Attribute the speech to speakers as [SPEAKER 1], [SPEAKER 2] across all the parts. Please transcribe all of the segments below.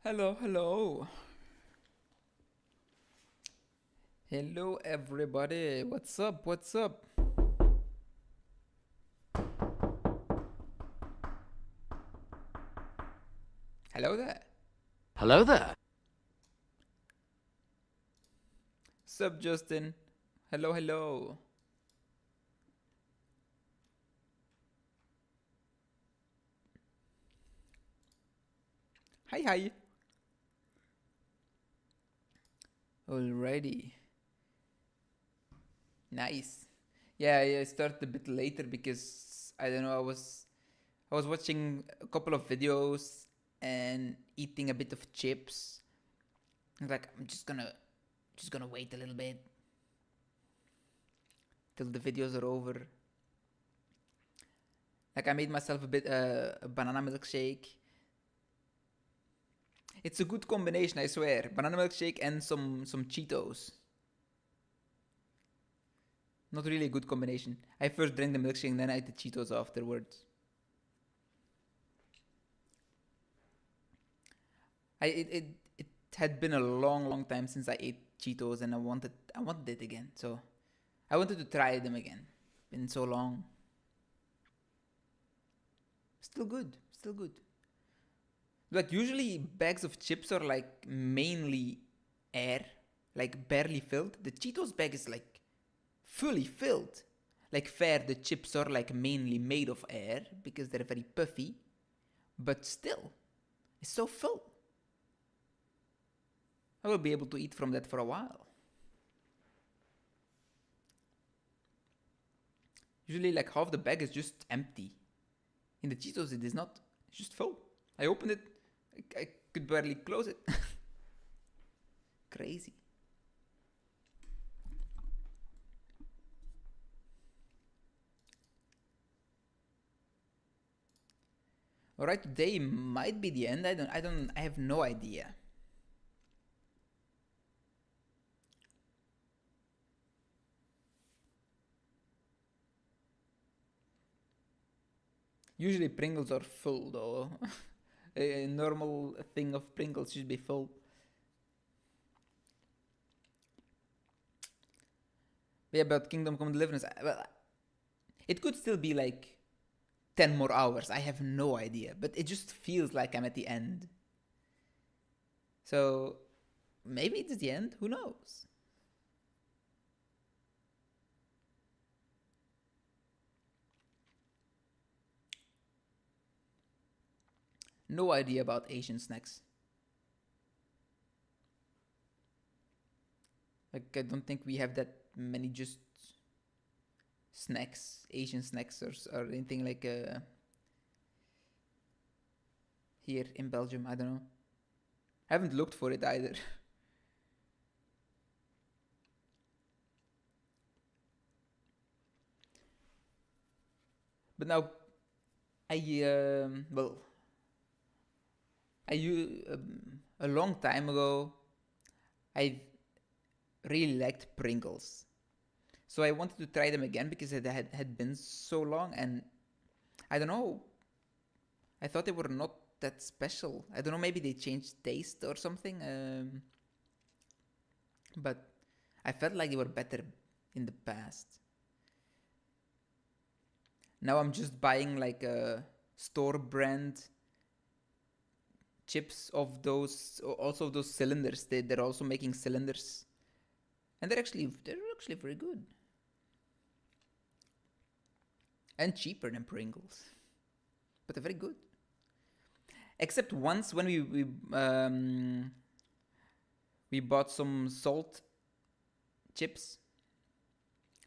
[SPEAKER 1] Hello, hello. Hello, everybody. What's up? What's up? Hello there.
[SPEAKER 2] Hello there.
[SPEAKER 1] Sup, Justin? Hello, hello. Hi, hi. Alrighty. Nice. Yeah, I started a bit later because I don't know. I was watching a couple of videos and eating a bit of chips. I was like, I'm just gonna wait a little bit till the videos are over. Like I made myself a banana milkshake. It's a good combination, I swear. Banana milkshake and some Cheetos. Not really a good combination. I first drank the milkshake and then I ate the Cheetos afterwards. It had been a long time since I ate Cheetos and I wanted it again. So I wanted to try them again. Been so long. Still good. Still good. Like usually bags of chips are like mainly air, like barely filled. The Cheetos bag is like fully filled. Like fair, the chips are like mainly made of air because they're very puffy, but still, it's so full. I will be able to eat from that for a while. Usually, like half the bag is just empty. In the Cheetos, it is not. It's just full. I opened it, I could barely close it. Crazy. Alright, today might be the end. I have no idea. Usually Pringles are full though. A normal thing of Pringles should be full. But yeah, about Kingdom Come Deliverance, well, it could still be like 10 more hours. I have no idea. But it just feels like I'm at the end. So maybe it's the end. Who knows? No idea about Asian snacks. Like, I don't think we have that many just snacks, Asian snacks, or anything like here in Belgium. I don't know. I haven't looked for it either. But now, well, a long time ago, I really liked Pringles. So I wanted to try them again because it had been so long, and I don't know. I thought they were not that special. I don't know. Maybe they changed taste or something. But I felt like they were better in the past. Now I'm just buying like a store brand chips of those, also those cylinders. They're also making cylinders, and they're actually very good and cheaper than Pringles, but they're very good. Except once when we bought some salt chips,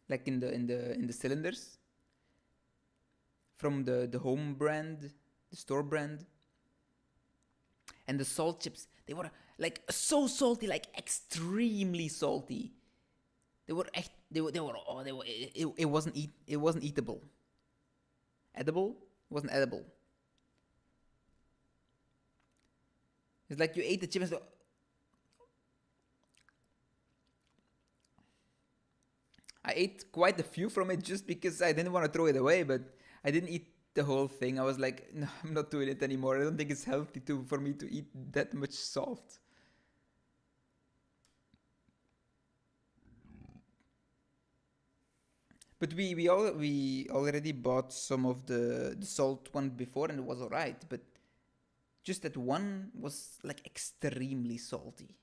[SPEAKER 1] like in the cylinders from the home brand, the store brand, and the salt chips, they were like so salty, like extremely salty. It wasn't eatable. Edible? It wasn't edible. It's like you ate the chips. I ate quite a few from it just because I didn't want to throw it away, but I didn't eat the whole thing. I was like, no, I'm not doing it anymore. I don't think it's healthy for me to eat that much salt. But we already bought some of the salt one before and it was alright. But just that one was like extremely salty.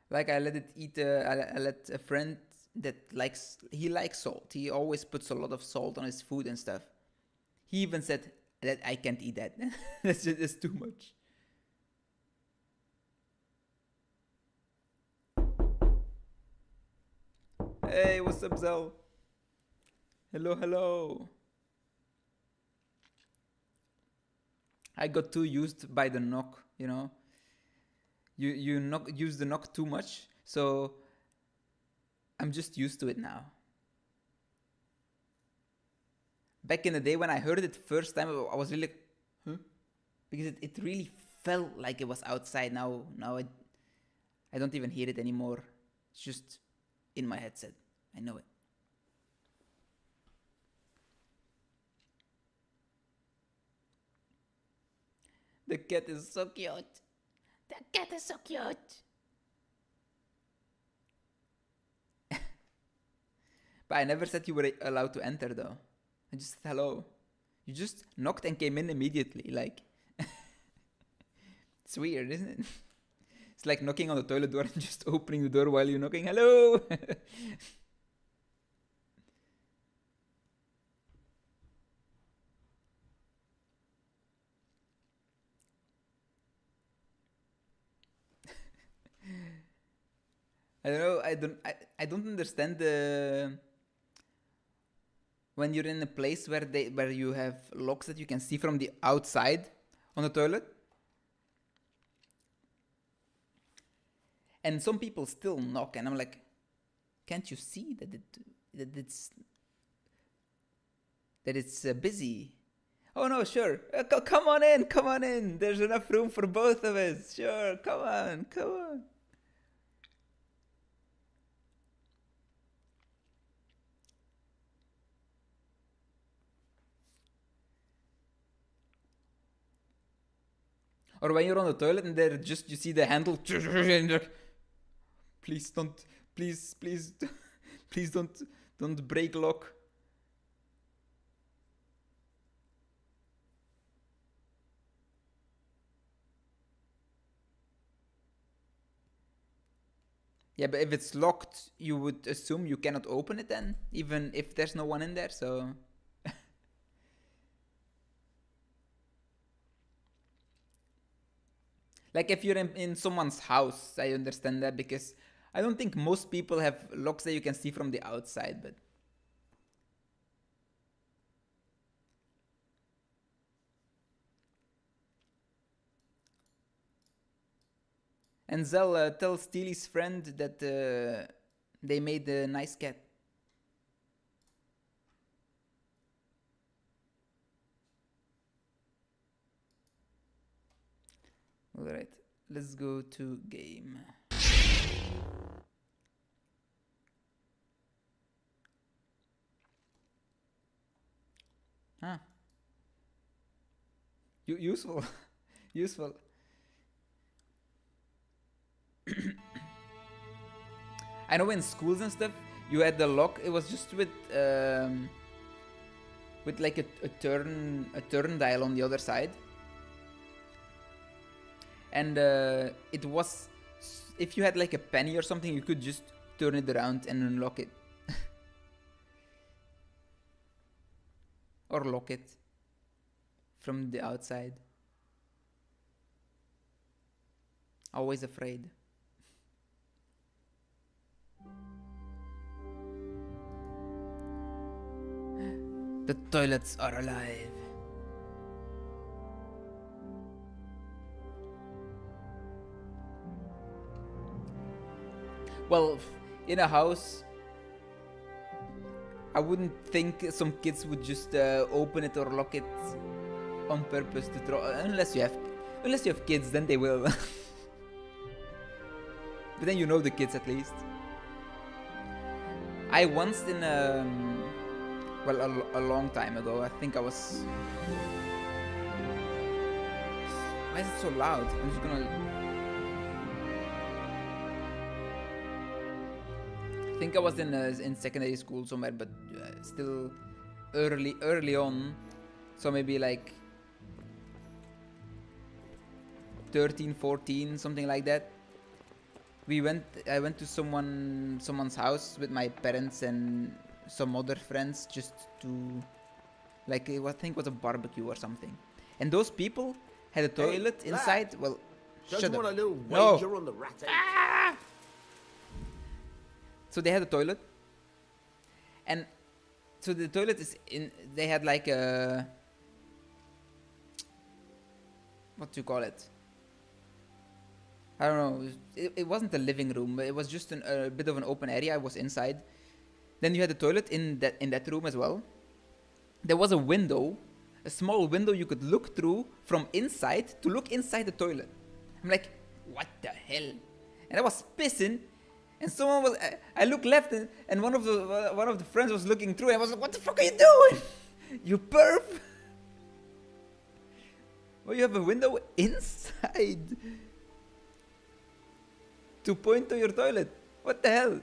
[SPEAKER 1] Like I let it eat. I let a friend that likes salt. He always puts a lot of salt on his food and stuff. He even said that I can't eat that. That's too much. Hey, what's up, Zell? Hello, hello. I got too used by the knock, you know. You use the knock too much, so I'm just used to it now. Back in the day when I heard it first time, I was really like, huh? Because it really felt like it was outside. Now I don't even hear it anymore. It's just in my headset. I know it. The cat is so cute. The cat is so cute. But I never said you were allowed to enter though. I just said hello. You just knocked and came in immediately. Like, it's weird, isn't it? It's like knocking on the toilet door and just opening the door while you're knocking. Hello! I don't know. I don't understand the when you're in a place where you have locks that you can see from the outside on the toilet. And some people still knock, and I'm like, can't you see that it's busy? Oh no, sure. Come on in, come on in. There's enough room for both of us. Sure, come on, come on. Or when you're on the toilet and there just you see the handle and you're like, please don't, please, please, please don't break lock. Yeah, but if it's locked, you would assume you cannot open it then, even if there's no one in there, so... Like if you're in someone's house, I understand that because I don't think most people have locks that you can see from the outside, but... And Zell, tell Steely's friend that they made a nice cat. Alright, let's go to game. Ah. Useful. Useful. I know in schools and stuff, you had the lock. It was just with like a turn dial on the other side, and it was if you had like a penny or something, you could just turn it around and unlock it, or lock it from the outside. Always afraid. The toilets are alive. Well, in a house, I wouldn't think some kids would just open it or lock it on purpose to throw. Unless you have kids, then they will. But then you know the kids at least. I once in well, a long time ago, I think I was. Why is it so loud? I'm just gonna. I think I was in secondary school somewhere, but still early on, so maybe like 13, 14, something like that. I went to someone's house with my parents and some other friends just to, like, I think it was a barbecue or something. And those people had a toilet inside. Well,
[SPEAKER 2] Just
[SPEAKER 1] shut
[SPEAKER 2] want
[SPEAKER 1] up.
[SPEAKER 2] a little
[SPEAKER 1] No.
[SPEAKER 2] wager on the rat.
[SPEAKER 1] So they had a toilet, and so the toilet is in. They had like a, what do you call it? I don't know. It wasn't a living room. It was just a bit of an open area. I was inside. Then you had the toilet in that room as well. There was a window, a small window you could look through from inside to look inside the toilet. I'm like, what the hell? And I was pissing, and someone was. I looked left, and one of the friends was looking through, and I was like, what the fuck are you doing? You perv! Well, you have a window inside to point to your toilet. What the hell?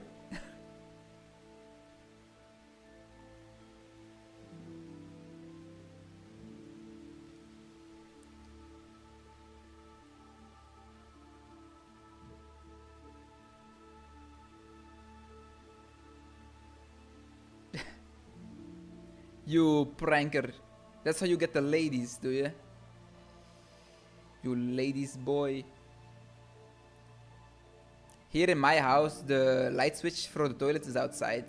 [SPEAKER 1] You pranker. That's how you get the ladies, do you? You ladies boy. Here in my house, the light switch for the toilet is outside.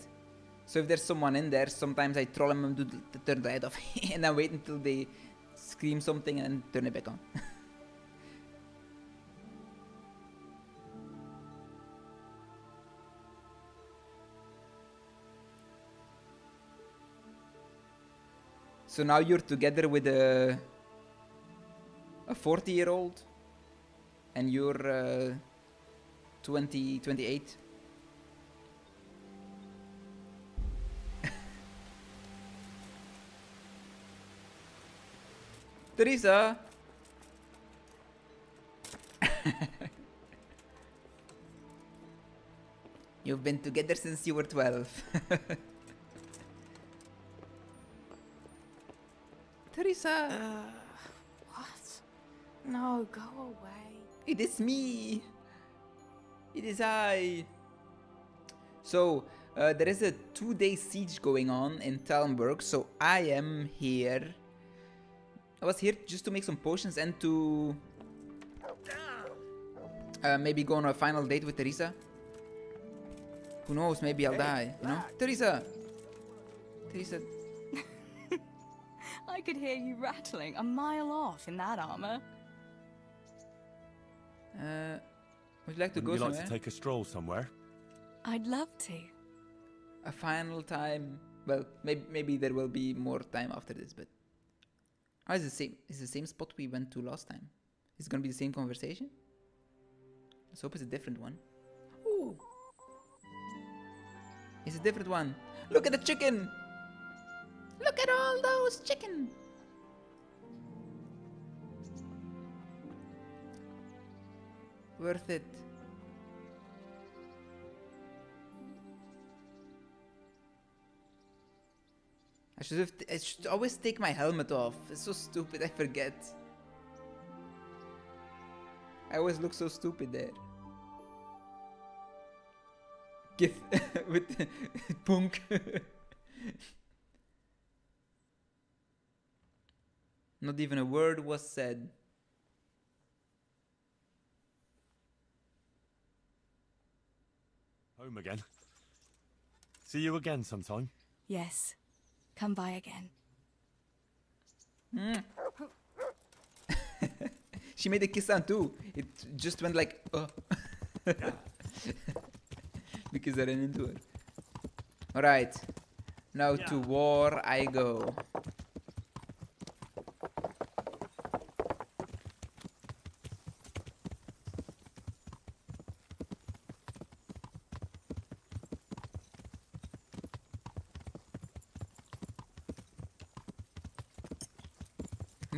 [SPEAKER 1] So if there's someone in there, sometimes I troll them to turn the light off. And then wait until they scream something and turn it back on. So now you're together with a 40-year-old, and you're 28. Teresa. You've been together since you were 12. Teresa.
[SPEAKER 3] What? No, go away.
[SPEAKER 1] It is me. It is I. So, there is a 2-day siege going on in Talmberg, so I am here. I was here just to make some potions and to maybe go on a final date with Teresa. Who knows, maybe I'll die, you know? Teresa! Teresa...
[SPEAKER 3] I could hear you rattling a mile off in that armor.
[SPEAKER 1] Would you like to
[SPEAKER 4] Wouldn't
[SPEAKER 1] go
[SPEAKER 4] you
[SPEAKER 1] somewhere?
[SPEAKER 4] like to take a stroll somewhere?
[SPEAKER 3] I'd love to.
[SPEAKER 1] A final time. Well, maybe there will be more time after this, but it's the same. It's the same spot we went to last time. Is it gonna be the same conversation? Let's hope it's a different one. Ooh, it's a different one. Look at the chicken. Look at all those chicken. Worth it. I should always take my helmet off. It's so stupid, I forget. I always look so stupid there. Gif with punk. Not even a word was said.
[SPEAKER 4] Home again. See you again sometime.
[SPEAKER 3] Yes. Come by again.
[SPEAKER 1] She made a kiss sound too. It just went like, because I ran into her. Alright. Now to war I go.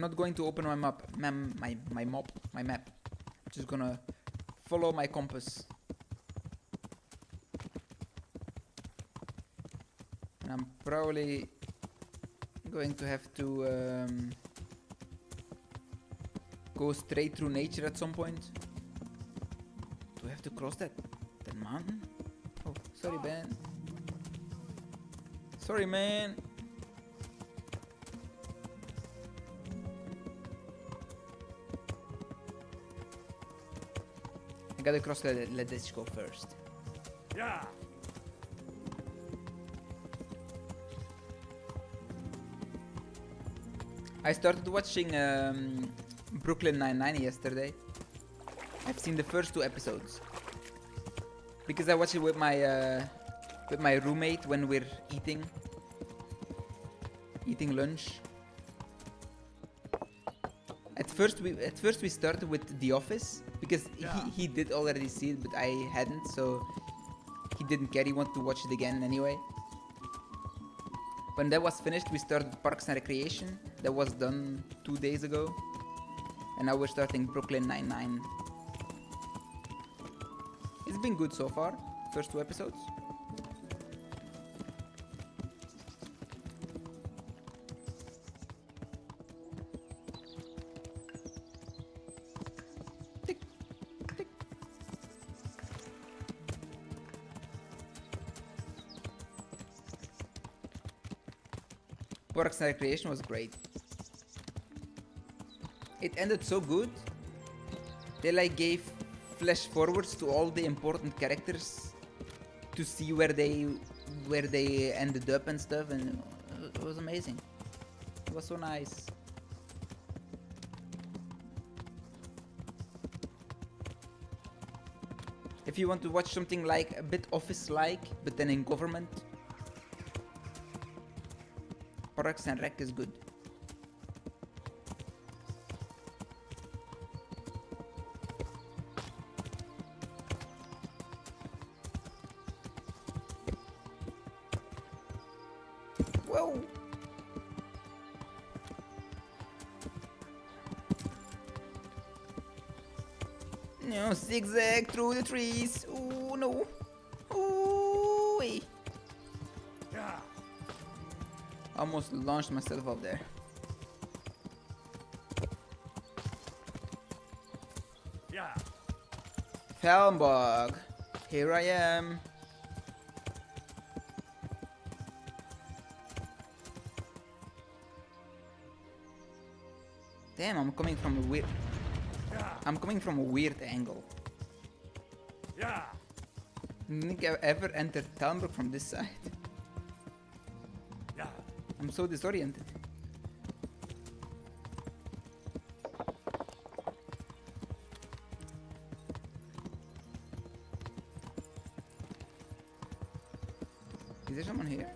[SPEAKER 1] I'm not going to open my map. My map. I'm just gonna follow my compass. And I'm probably going to have to go straight through nature at some point. Do I have to cross that mountain? Oh, sorry, Ben. Sorry, man. I gotta cross the Ledesco first.
[SPEAKER 4] Yeah.
[SPEAKER 1] I started watching Brooklyn Nine-Nine yesterday. I've seen the first 2 episodes because I watched it with my roommate when we're eating lunch. At first we started with The Office because he did already see it, but I hadn't, so he didn't care. He wanted to watch it again anyway. When that was finished, we started Parks and Recreation. That was done 2 days ago. And now we're starting Brooklyn Nine-Nine. It's been good so far, first 2 episodes. Tick, tick. Parks and Recreation was great. It ended so good. They like gave flash forwards to all the important characters to see where they ended up and stuff, and it was amazing. It was so nice. If you want to watch something like a bit Office-like, but then in government, Parks and Rec is good. Whoa! No, zigzag through the trees. Ooh, no. Ooh, wait.
[SPEAKER 4] Yeah.
[SPEAKER 1] Almost launched myself up there.
[SPEAKER 4] Yeah.
[SPEAKER 1] Fallenbog, here I am. Damn, I'm coming from a weird angle.
[SPEAKER 4] Yeah.
[SPEAKER 1] Didn't think I've ever entered Talmbrook from this side.
[SPEAKER 4] Yeah.
[SPEAKER 1] I'm so disoriented. Is there someone here?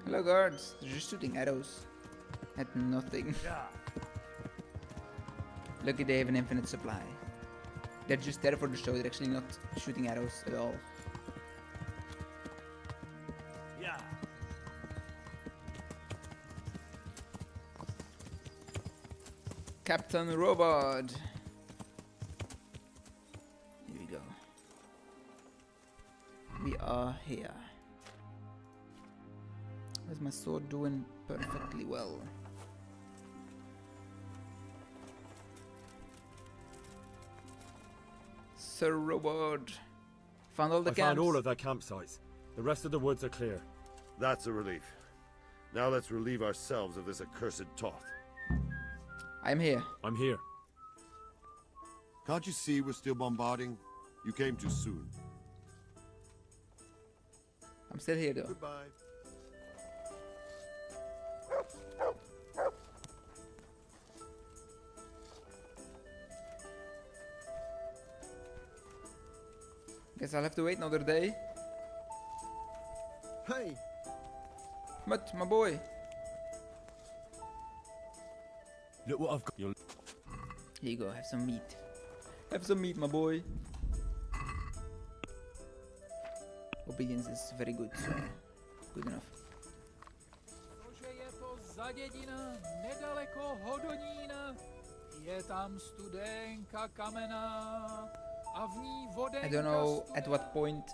[SPEAKER 1] Hello guards, they're just shooting arrows at nothing.
[SPEAKER 4] Yeah.
[SPEAKER 1] Lucky they have an infinite supply. They're just there for the show, they're actually not shooting arrows at all.
[SPEAKER 4] Yeah.
[SPEAKER 1] Captain Robot! Here we go. We are here. Is my sword doing perfectly well? Sir Robot. Found all the
[SPEAKER 4] I
[SPEAKER 1] camps.
[SPEAKER 4] found all of their campsites. The rest of the woods are clear.
[SPEAKER 2] That's a relief. Now let's relieve ourselves of this accursed Toth.
[SPEAKER 1] I'm here.
[SPEAKER 4] I'm here.
[SPEAKER 5] Can't you see we're still bombarding? You came too soon.
[SPEAKER 1] I'm still here though.
[SPEAKER 5] Goodbye.
[SPEAKER 1] Guess I'll have to wait another day.
[SPEAKER 5] Hey!
[SPEAKER 1] But my boy.
[SPEAKER 4] Look what I've got. You'll...
[SPEAKER 1] Here you go, have some meat. Have some meat, my boy. Obedience is very good, so good enough.
[SPEAKER 6] malá dědina nedaleko Hodonína. Je tam studenka kamená a v ní vodenka
[SPEAKER 1] I don't know at
[SPEAKER 6] studená.
[SPEAKER 1] what point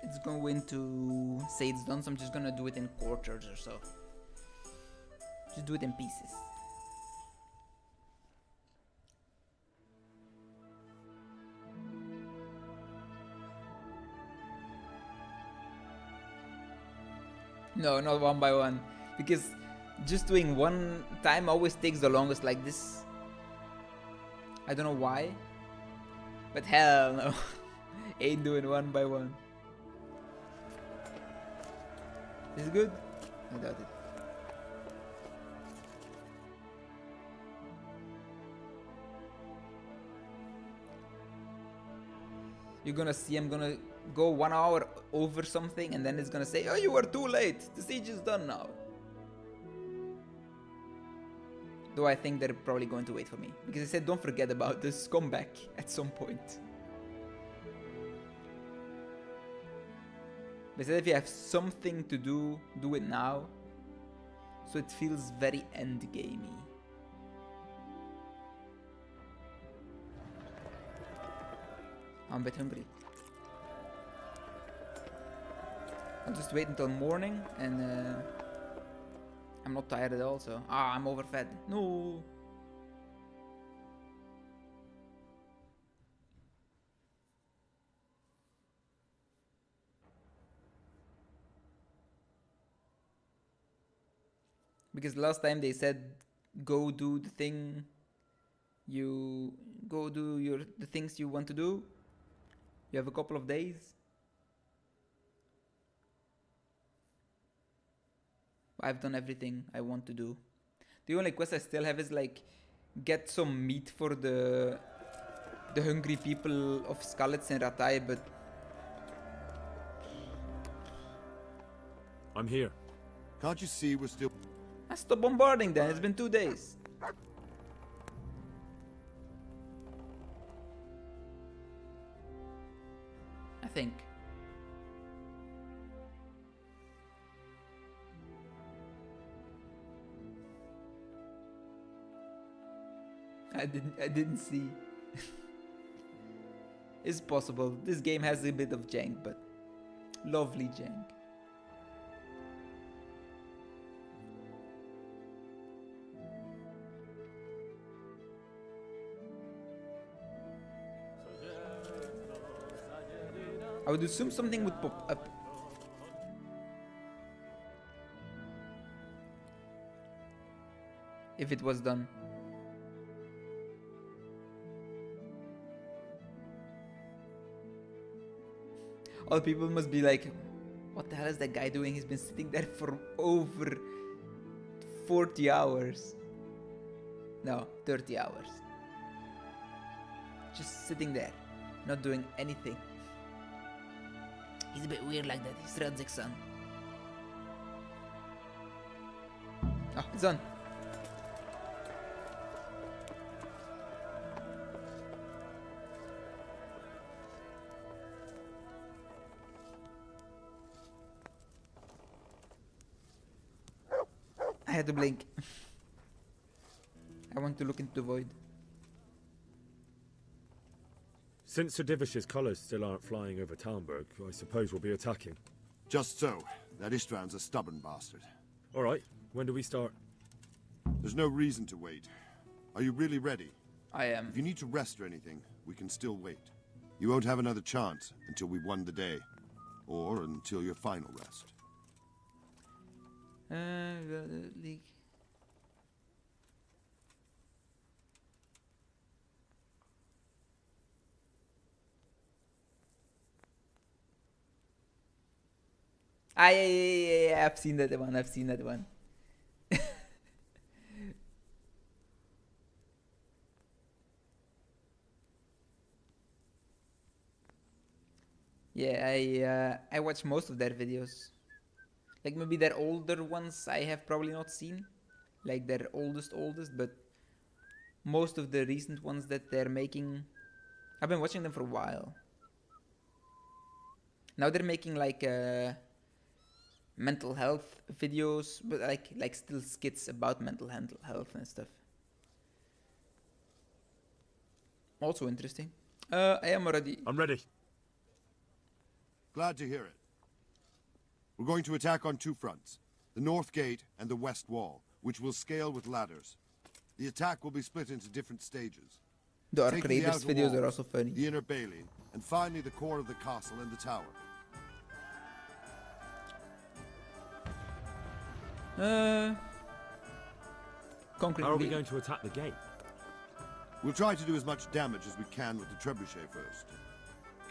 [SPEAKER 1] it's going to say it's done, so I'm just gonna do it in quarters or so. Just do it in pieces. No, not one by one, because just doing one time always takes the longest like this. I don't know why, but hell no. Ain't doing one by one. Is it good? I doubt it. You're gonna see I'm gonna go 1 hour over something and then it's gonna say, oh, you were too late, the siege is done now. Though I think they're probably going to wait for me, because I said don't forget about this, come back at some point. But I said if you have something to do, do it now. So it feels very endgamey. I'm a bit hungry. I'll just wait until morning and I'm not tired at all, so... Ah, I'm overfed. No! Because last time they said, go do the thing you... Go do the things you want to do. You have a couple of days. I've done everything I want to do. The only quest I still have is like get some meat for the hungry people of Skalitz and Ratai, but
[SPEAKER 4] I'm here.
[SPEAKER 5] Can't you see we're still...
[SPEAKER 1] stop bombarding then, it's been 2 days. I think. I didn't see. It's possible. This game has a bit of jank, but lovely jank. I would assume something would pop up. If it was done. All people must be like, what the hell is that guy doing? He's been sitting there for over 40 hours. No, 30 hours. Just sitting there, not doing anything. He's a bit weird like that. He's Radzik's son. Oh, it's on. I had to blink. I want to look into the void.
[SPEAKER 4] Since Sir Divish's colours still aren't flying over Talmberg, I suppose we'll be attacking.
[SPEAKER 5] Just so. That Istvand's a stubborn bastard.
[SPEAKER 4] All right, when do we start?
[SPEAKER 5] There's no reason to wait. Are you really ready?
[SPEAKER 1] I am.
[SPEAKER 5] If you need to rest or anything, we can still wait. You won't have another chance until we won the day. Or until your final rest.
[SPEAKER 1] League. Ah, yeah, I've seen that one. I've seen that one. Yeah, I watch most of their videos. Like maybe their older ones I have probably not seen. Like their oldest, but most of the recent ones that they're making, I've been watching them for a while. Now they're making like mental health videos, but like still skits about mental health and stuff. Also interesting. I am already.
[SPEAKER 4] I'm ready.
[SPEAKER 5] Glad to hear it. We're going to attack on two fronts. The north gate and the west wall, which will scale with ladders. The attack will be split into different stages.
[SPEAKER 1] The Arc
[SPEAKER 5] Taking the
[SPEAKER 1] Raiders
[SPEAKER 5] outer
[SPEAKER 1] videos are
[SPEAKER 5] walls,
[SPEAKER 1] also funny.
[SPEAKER 5] the inner bailey, and finally the core of the castle and the tower.
[SPEAKER 1] Concretely.
[SPEAKER 4] How are we going to attack the gate?
[SPEAKER 5] We'll try to do as much damage as we can with the trebuchet first.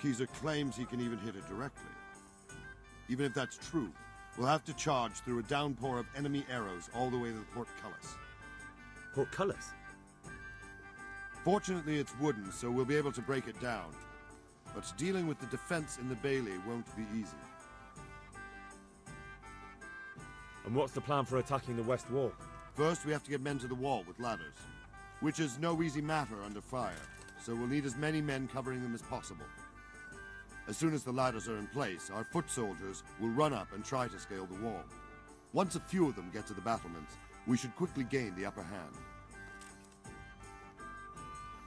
[SPEAKER 5] Keezer claims he can even hit it directly. Even if that's true, we'll have to charge through a downpour of enemy arrows all the way to the portcullis.
[SPEAKER 4] Portcullis?
[SPEAKER 5] Fortunately, it's wooden, so we'll be able to break it down. But dealing with the defense in the bailey won't be easy.
[SPEAKER 4] And what's the plan for attacking the west wall?
[SPEAKER 5] First, we have to get men to the wall with ladders, which is no easy matter under fire, so we'll need as many men covering them as possible. As soon as the ladders are in place, our foot soldiers will run up and try to scale the wall. Once a few of them get to the battlements, we should quickly gain the upper hand.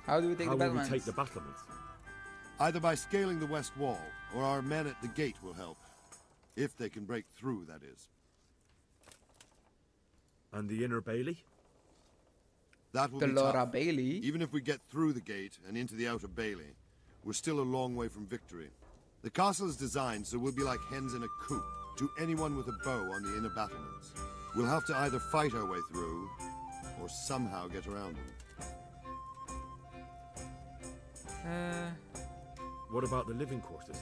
[SPEAKER 1] How do we take
[SPEAKER 4] How
[SPEAKER 1] the
[SPEAKER 4] will we
[SPEAKER 1] battlements?
[SPEAKER 4] take the battlements?
[SPEAKER 5] Either by scaling the west wall, or our men at the gate will help. If they can break through, that is.
[SPEAKER 4] And the inner bailey?
[SPEAKER 5] That will
[SPEAKER 1] The
[SPEAKER 5] be
[SPEAKER 1] Laura
[SPEAKER 5] tough.
[SPEAKER 1] Bailey.
[SPEAKER 5] Even if we get through the gate and into the outer bailey, we're still a long way from victory. The castle is designed so we'll be like hens in a coop to anyone with a bow on the inner battlements. We'll have to either fight our way through, or somehow get around them.
[SPEAKER 4] What about the living quarters?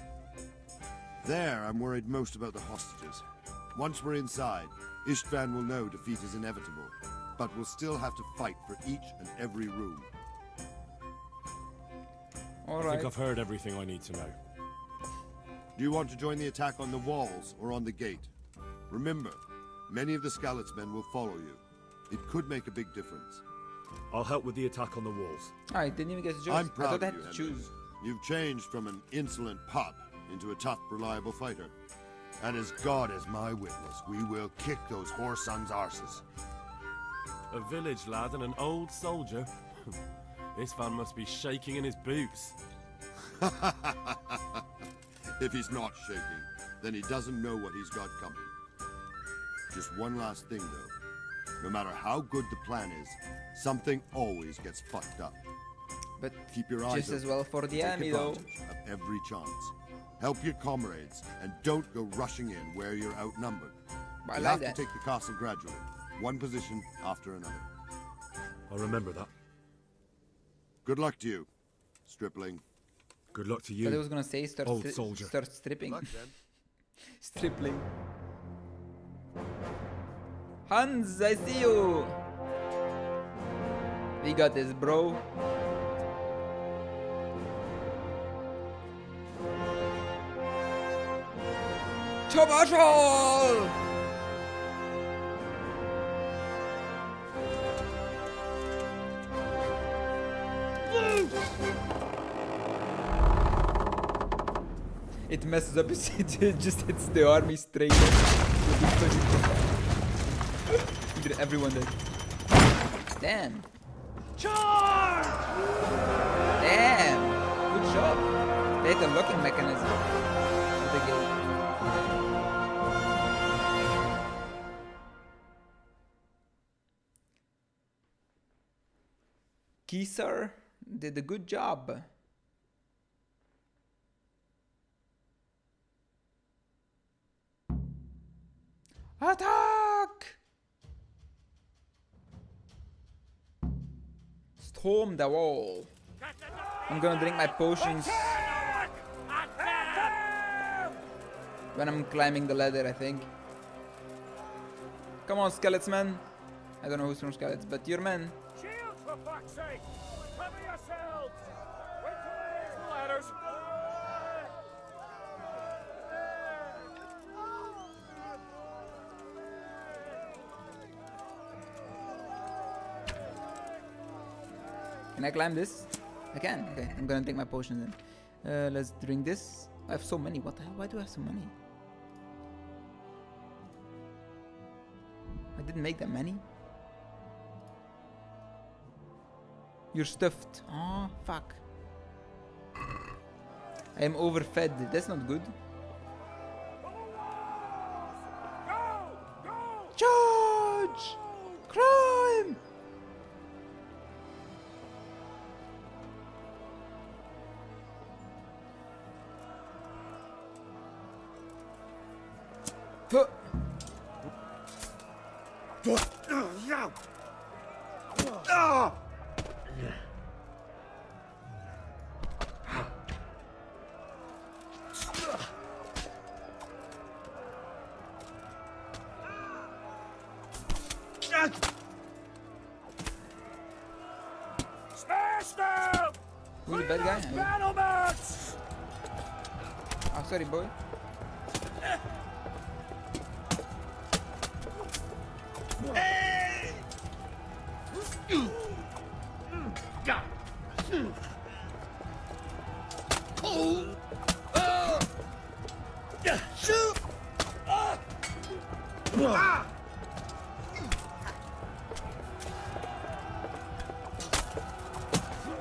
[SPEAKER 5] There, I'm worried most about the hostages. Once we're inside, Istvan will know defeat is inevitable, but we'll still have to fight for each and every room.
[SPEAKER 4] I
[SPEAKER 1] Alright.
[SPEAKER 4] think I've heard everything I need to know.
[SPEAKER 5] Do you want to join the attack on the walls or on the gate? Remember, many of the Skalitz men will follow you. It could make a big difference.
[SPEAKER 4] I'll help with the attack on the walls.
[SPEAKER 1] I didn't even get to choose.
[SPEAKER 5] I'm
[SPEAKER 1] I
[SPEAKER 5] proud
[SPEAKER 1] thought I
[SPEAKER 5] of
[SPEAKER 1] had
[SPEAKER 5] you,
[SPEAKER 1] to
[SPEAKER 5] Henry.
[SPEAKER 1] choose.
[SPEAKER 5] You've changed from an insolent pup into a tough, reliable fighter. And as God is my witness, we will kick those whore sons' arses.
[SPEAKER 7] A village lad and an old soldier? This man must be shaking in his boots.
[SPEAKER 5] If he's not shaking, then he doesn't know what he's got coming. Just one last thing, though. No matter how good the plan is, something always gets fucked up.
[SPEAKER 1] But
[SPEAKER 5] Keep your eyes
[SPEAKER 1] just as
[SPEAKER 5] open.
[SPEAKER 1] well for the
[SPEAKER 5] Take
[SPEAKER 1] enemy, though.
[SPEAKER 5] advantage of every chance. Help your comrades, and don't go rushing in where you're outnumbered.
[SPEAKER 1] I
[SPEAKER 5] You
[SPEAKER 1] like
[SPEAKER 5] have
[SPEAKER 1] that.
[SPEAKER 5] to take the castle gradually, one position after another.
[SPEAKER 4] I'll remember that.
[SPEAKER 5] Good luck to you, stripling.
[SPEAKER 4] Good luck to
[SPEAKER 1] But I
[SPEAKER 4] you.
[SPEAKER 1] was gonna say start,
[SPEAKER 4] Old soldier.
[SPEAKER 1] start stripping.
[SPEAKER 5] Luck then.
[SPEAKER 1] Stripling. Hans, I see you. We got this, bro. Commercial! It messes up, it just hits the army straight up. Either everyone dead. Damn. Charge! Damn! Good job. They had a locking mechanism for the gate. Keezer did a good job. Attack! Storm the wall. I'm gonna drink my potions when I'm climbing the ladder, I think. Come on, skeleton man. I don't know who's from skeleton, but you're men.
[SPEAKER 7] Shield, for fuck's sake! Cover yourselves! Wait till I raise the ladders!
[SPEAKER 1] Can I climb this? I can. Okay, I'm gonna take my potions then. Let's drink this. I have so many. What the hell? Why do I have so many? I didn't make that many. You're stuffed. Oh, fuck. I am overfed. That's not good. Charge! Crime! Huh.
[SPEAKER 6] Smash them!
[SPEAKER 1] Who's the bad guy?
[SPEAKER 6] Battlements!
[SPEAKER 1] Oh, sorry, boy.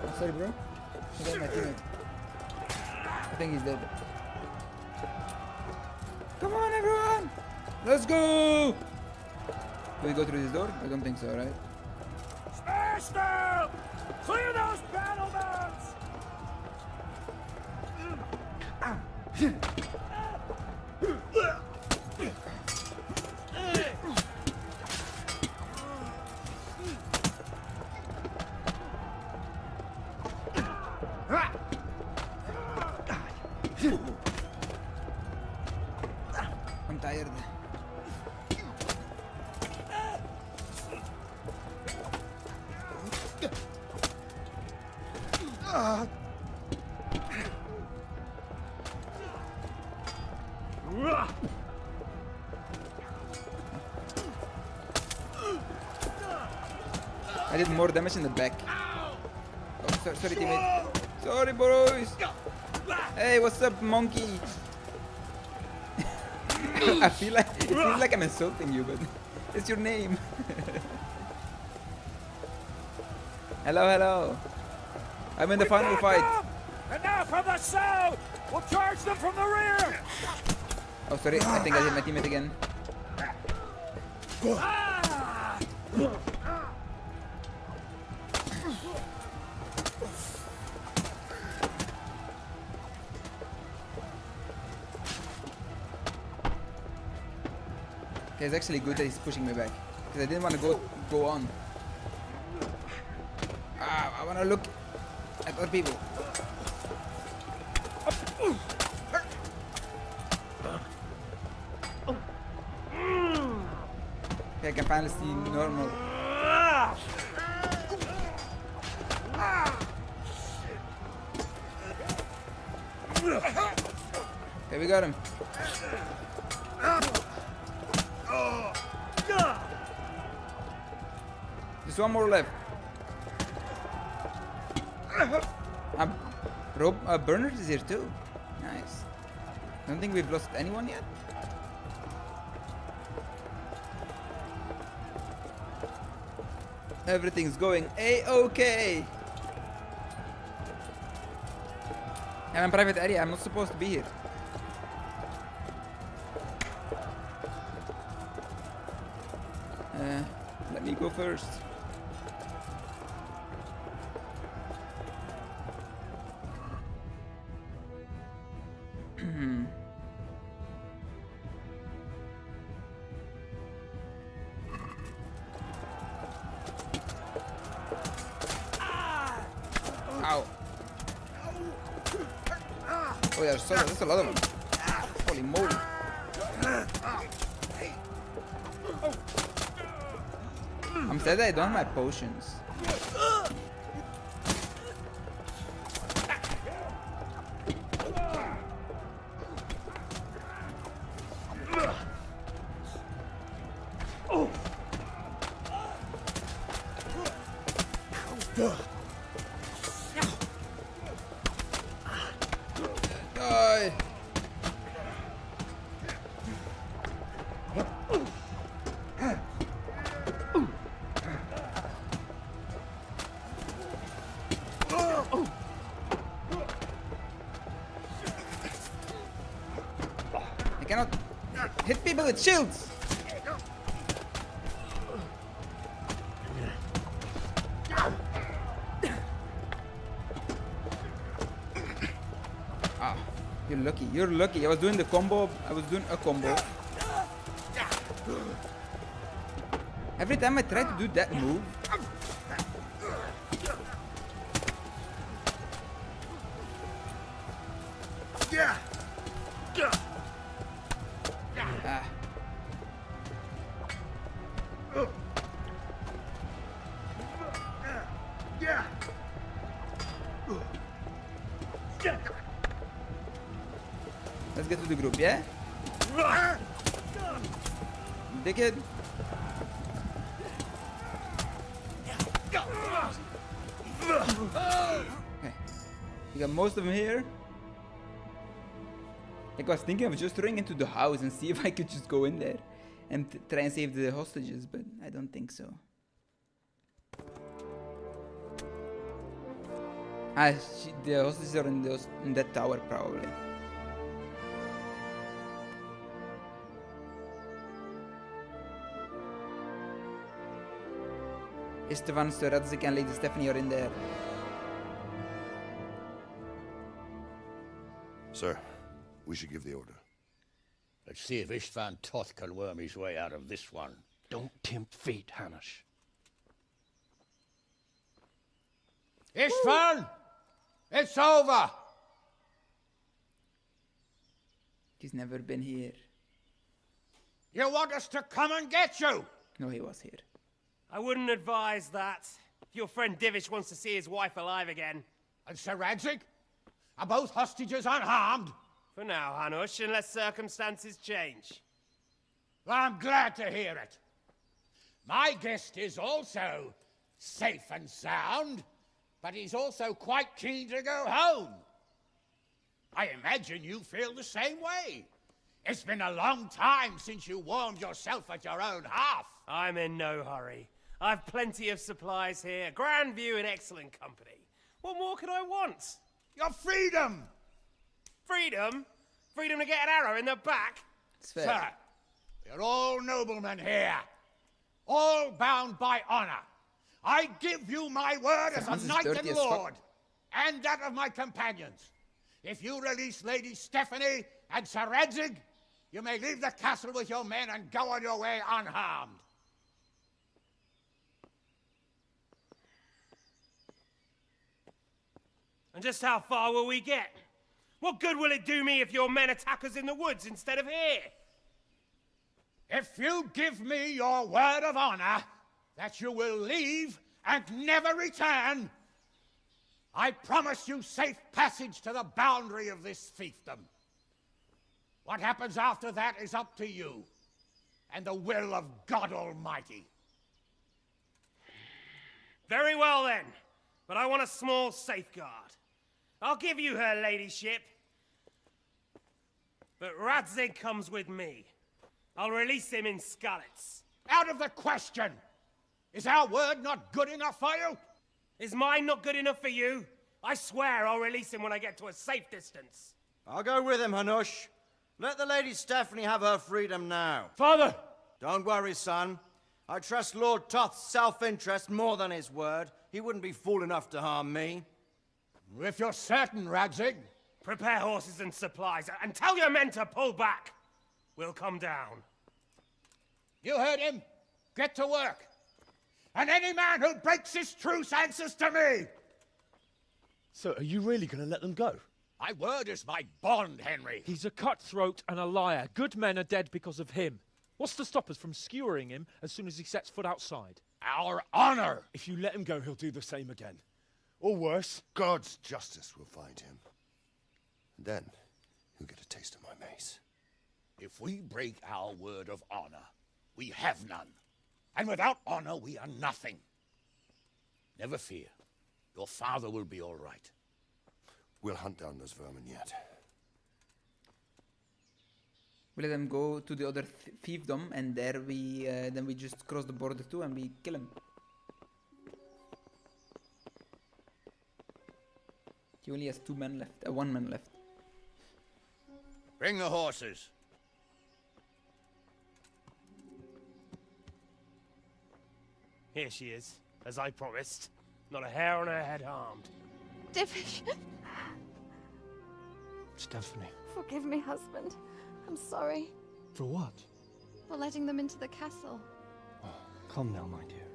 [SPEAKER 1] Oh, sorry, bro. I got my teammate. I think he's dead. Come on, everyone! Let's go! Do we go through this door? I don't think so, right?
[SPEAKER 6] Smash them! Clear those battlements!
[SPEAKER 1] I'm tired. I did more damage in the back. Oh, sorry, teammate. Sorry, boys. Hey, what's up, monkey? I feel like it feels like I'm insulting you, but it's your name. Hello, hello. I'm in the final fight.
[SPEAKER 6] And now from the south! We'll charge them from the rear!
[SPEAKER 1] Oh, sorry. I think I hit my teammate again. Okay, it's actually good that he's pushing me back, because I didn't want to go on. I want to look at other people. Okay, I can finally see normal. Okay, we got him. There's one more left. Bernard is here too. Nice. Don't think we've lost anyone yet. Everything's going A-okay. I'm in private area. I'm not supposed to be here. Let me go first. Ow. Oh, there's a lot of them. Holy moly. I'm sad that I don't have my potions. Die. Look at shields! Ah, you're lucky. You're lucky. I was doing the combo. I was doing a combo. Every time I try to do that move, ah. Let's get to the group, yeah? Dig it. Okay. We got most of them here. Like I was thinking of just running into the house and see if I could just go in there and try and save the hostages, but I don't think so. The hostages are in that tower probably. Istvan, Sir Radzik and Lady Stephanie are in there.
[SPEAKER 5] Sir, we should give the order.
[SPEAKER 8] Let's see if Istvan Toth can worm his way out of this one.
[SPEAKER 7] Don't tempt fate, Hanish.
[SPEAKER 8] Istvan! It's over!
[SPEAKER 1] He's never been here.
[SPEAKER 8] You want us to come and get you?
[SPEAKER 1] No, he was here.
[SPEAKER 9] I wouldn't advise that. Your friend Divish wants to see his wife alive again.
[SPEAKER 8] And Sir Radzik? Are both hostages unharmed?
[SPEAKER 9] For now, Hanush, unless circumstances change.
[SPEAKER 8] Well, I'm glad to hear it. My guest is also safe and sound, but he's also quite keen to go home. I imagine you feel the same way. It's been a long time since you warmed yourself at your own hearth.
[SPEAKER 9] I'm in no hurry. I've plenty of supplies here, grand view and excellent company. What more could I want?
[SPEAKER 8] Your freedom!
[SPEAKER 9] Freedom? Freedom to get an arrow in the back?
[SPEAKER 1] It's fair.
[SPEAKER 8] Sir, we're all noblemen here, all bound by honor. I give you my word as
[SPEAKER 1] Sounds
[SPEAKER 8] a
[SPEAKER 1] as
[SPEAKER 8] knight
[SPEAKER 1] dirty
[SPEAKER 8] and
[SPEAKER 1] as fuck.
[SPEAKER 8] lord, and that of my companions. If you release Lady Stephanie and Sir Radzik, you may leave the castle with your men and go on your way unharmed.
[SPEAKER 9] And just how far will we get? What good will it do me if your men attack us in the woods instead of here?
[SPEAKER 8] If you give me your word of honor that you will leave and never return, I promise you safe passage to the boundary of this fiefdom. What happens after that is up to you and the will of God Almighty.
[SPEAKER 9] Very well then, but I want a small safeguard. I'll give you her ladyship, but Radzik comes with me. I'll release him in Skalitz.
[SPEAKER 8] Out of the question! Is our word not good enough for you?
[SPEAKER 9] Is mine not good enough for you? I swear I'll release him when I get to a safe distance.
[SPEAKER 10] I'll go with him, Hanush. Let the Lady Stephanie have her freedom now.
[SPEAKER 8] Father!
[SPEAKER 10] Don't worry, son. I trust Lord Toth's self-interest more than his word. He wouldn't be fool enough to harm me.
[SPEAKER 8] If you're certain, Radzik.
[SPEAKER 9] Prepare horses and supplies, and tell your men to pull back. We'll come down.
[SPEAKER 8] You heard him. Get to work. And any man who breaks this truce answers to me.
[SPEAKER 11] So, are you really going to let them go?
[SPEAKER 8] My word is my bond, Henry.
[SPEAKER 11] He's a cutthroat and a liar. Good men are dead because of him. What's to stop us from skewering him as soon as he sets foot outside?
[SPEAKER 8] Our honor.
[SPEAKER 11] If you let him go, he'll do the same again. Or worse.
[SPEAKER 5] God's justice will find him. And then he'll get a taste of my mace.
[SPEAKER 8] If we break our word of honor, we have none. And without honor, we are nothing. Never fear. Your father will be all right.
[SPEAKER 5] We'll hunt down those vermin yet.
[SPEAKER 1] We let them go to the other fiefdom, and there we then we just cross the border too, and we kill him. He only has one man left.
[SPEAKER 8] Bring the horses.
[SPEAKER 9] Here she is, as I promised. Not a hair on her head harmed.
[SPEAKER 3] Divish,
[SPEAKER 11] Stephanie.
[SPEAKER 3] forgive me, husband. I'm sorry
[SPEAKER 11] For what?
[SPEAKER 3] for letting them into the castle.
[SPEAKER 11] Come now, my dear.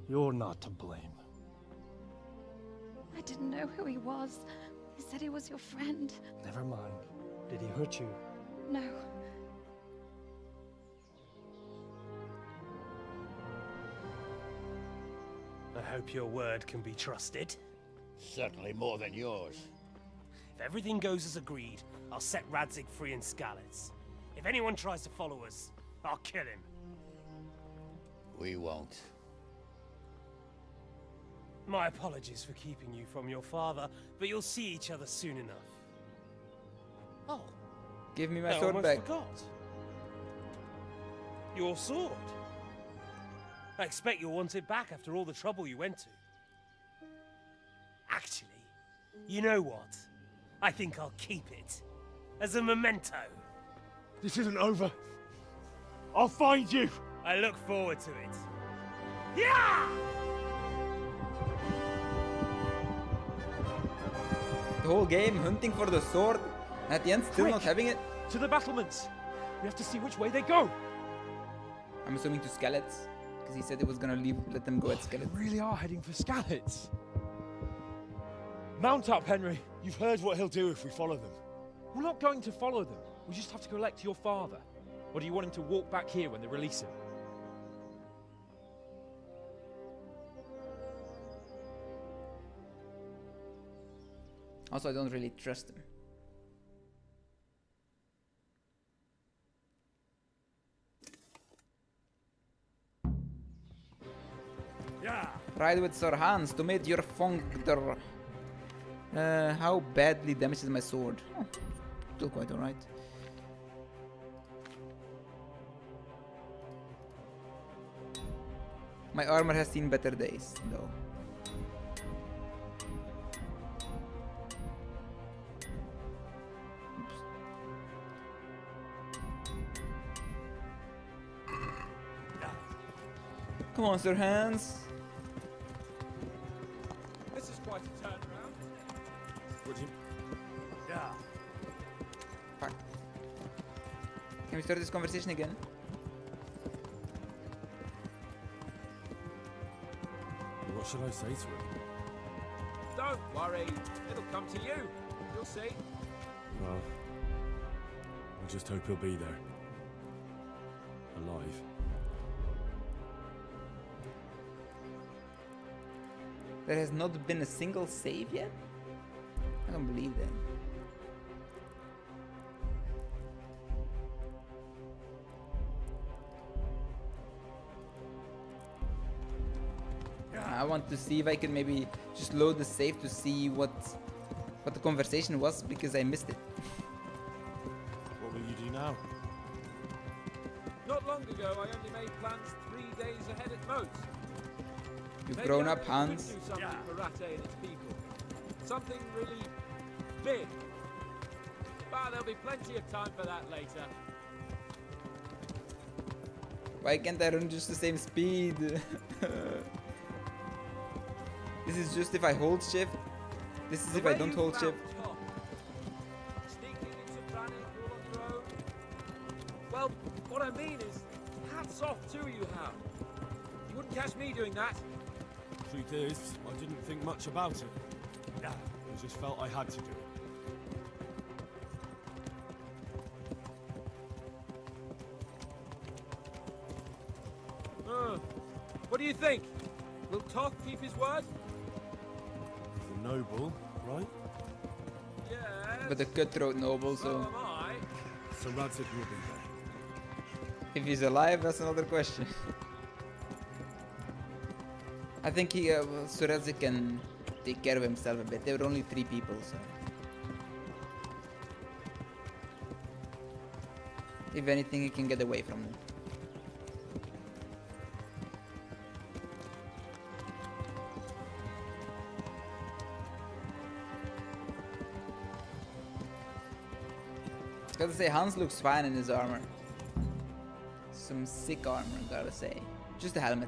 [SPEAKER 11] You're not to blame.
[SPEAKER 3] I didn't know who he was. He said he was your friend.
[SPEAKER 11] Never mind. Did he hurt you?
[SPEAKER 3] No.
[SPEAKER 9] I hope your word can be trusted.
[SPEAKER 8] Certainly more than yours.
[SPEAKER 9] If everything goes as agreed, I'll set Radzig free in Skalitz. If anyone tries to follow us, I'll kill him.
[SPEAKER 8] We won't.
[SPEAKER 9] My apologies for keeping you from your father, but you'll see each other soon enough. Oh,
[SPEAKER 1] Give me my
[SPEAKER 9] I
[SPEAKER 1] sword
[SPEAKER 9] almost
[SPEAKER 1] back.
[SPEAKER 9] forgot. Your sword. I expect you'll want it back after all the trouble you went to. Actually, you know what? I think I'll keep it. As a memento.
[SPEAKER 4] This isn't over. I'll find you.
[SPEAKER 9] I look forward to it. Yeah!
[SPEAKER 1] The whole game hunting for the sword, and at the end still
[SPEAKER 11] Quick!
[SPEAKER 1] not having it.
[SPEAKER 11] To the battlements! We have to see which way they go!
[SPEAKER 1] I'm assuming to Skalitz, because he said he was gonna let them go at
[SPEAKER 11] They
[SPEAKER 1] Skalitz.
[SPEAKER 11] really are heading for Skalitz. Mount up, Henry.
[SPEAKER 4] You've heard what he'll do if we follow them.
[SPEAKER 11] We're not going to follow them. We just have to collect your father. Or do you want him to walk back here when they release him?
[SPEAKER 1] Also, I don't really trust him.
[SPEAKER 7] Yeah.
[SPEAKER 1] Ride with Sir Hans to meet your functor. How badly damages my sword? Oh, still quite alright. My armor has seen better days, though. Oops. Come on, Sir Hans.
[SPEAKER 11] This is quite a turnaround.
[SPEAKER 7] Would you? Yeah.
[SPEAKER 1] Fuck. Can we start this conversation again?
[SPEAKER 7] What should I say to him?
[SPEAKER 11] Don't worry. It'll come to you. You'll see.
[SPEAKER 7] Well, I just hope he'll be there. Alive.
[SPEAKER 1] There has not been a single save yet? I don't believe that. I want to see if I can maybe just load the save to see what the conversation was, because I missed it.
[SPEAKER 7] What will you do now?
[SPEAKER 11] Not long ago, I only made plans 3 days ahead at most.
[SPEAKER 1] You've
[SPEAKER 11] Maybe
[SPEAKER 1] grown
[SPEAKER 11] I
[SPEAKER 1] up,
[SPEAKER 11] really
[SPEAKER 1] Hans.
[SPEAKER 11] could do something for Rate and its people. Something really big. But there'll be plenty of time for that later.
[SPEAKER 1] Why can't I run just the same speed? This is just if I hold shift. This is if I don't hold shift.
[SPEAKER 11] Sneaking into planning all on your own. Well, what I mean is, hats off to you, Hal. You wouldn't catch me doing that.
[SPEAKER 7] Truth is, I didn't think much about it. Yeah, I just felt I had to do it.
[SPEAKER 11] What do you think? Will Toth keep his word?
[SPEAKER 7] The noble, right?
[SPEAKER 11] Yes.
[SPEAKER 1] But the cutthroat noble,
[SPEAKER 11] So
[SPEAKER 1] so
[SPEAKER 11] am I.
[SPEAKER 7] So Radzig will be there.
[SPEAKER 1] if he's alive, that's another question. I think he, Sir Radzig can take care of himself a bit. There were only 3 people, so. If anything, he can get away from them. Gotta say, Hans looks fine in his armor. Some sick armor, gotta say. Just the helmet.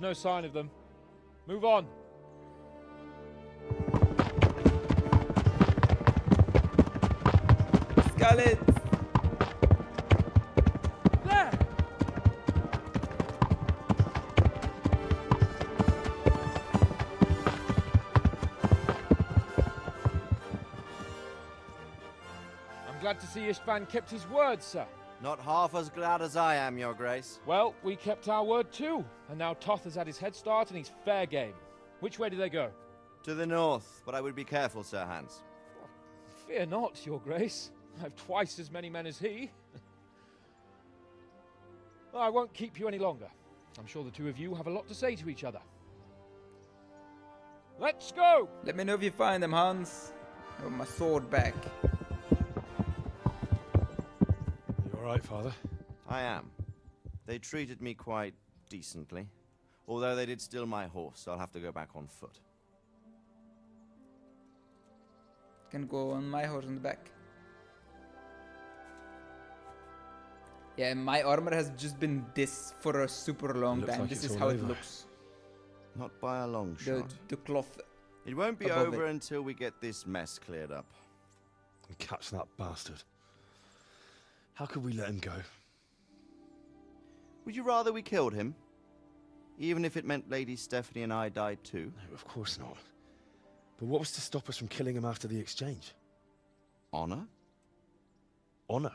[SPEAKER 11] no sign of them. Move on.
[SPEAKER 1] Scarlet!
[SPEAKER 11] There! I'm glad to see Istvan kept his word, sir.
[SPEAKER 10] Not half as glad as I am, Your Grace.
[SPEAKER 11] Well, we kept our word too, and now Toth has had his head start and he's fair game. Which way do they go?
[SPEAKER 10] To the north, but I would be careful, Sir Hans.
[SPEAKER 11] Fear not, Your Grace. I have twice as many men as he. I won't keep you any longer. I'm sure the two of you have a lot to say to each other. Let's go!
[SPEAKER 1] Let me know if you find them, Hans. I want my sword back.
[SPEAKER 4] You alright, Father?
[SPEAKER 10] I am. They treated me quite decently. Although they did steal my horse, so I'll have to go back on foot.
[SPEAKER 1] Can go on my horse in the back. Yeah, my armor has just been this for a super long
[SPEAKER 4] Looks
[SPEAKER 1] time.
[SPEAKER 4] like
[SPEAKER 1] This
[SPEAKER 4] it's
[SPEAKER 1] is
[SPEAKER 4] all
[SPEAKER 1] how it
[SPEAKER 4] over.
[SPEAKER 1] looks.
[SPEAKER 10] Not by a long
[SPEAKER 1] The,
[SPEAKER 10] shot.
[SPEAKER 1] the cloth.
[SPEAKER 10] It won't be
[SPEAKER 1] above
[SPEAKER 10] over
[SPEAKER 1] it.
[SPEAKER 10] until we get this mess cleared up.
[SPEAKER 4] And catch that bastard. How could we let him go?
[SPEAKER 10] Would you rather we killed him? Even if it meant Lady Stephanie and I died too?
[SPEAKER 4] No, of course not. But what was to stop us from killing him after the exchange?
[SPEAKER 10] Honor?
[SPEAKER 4] Honor?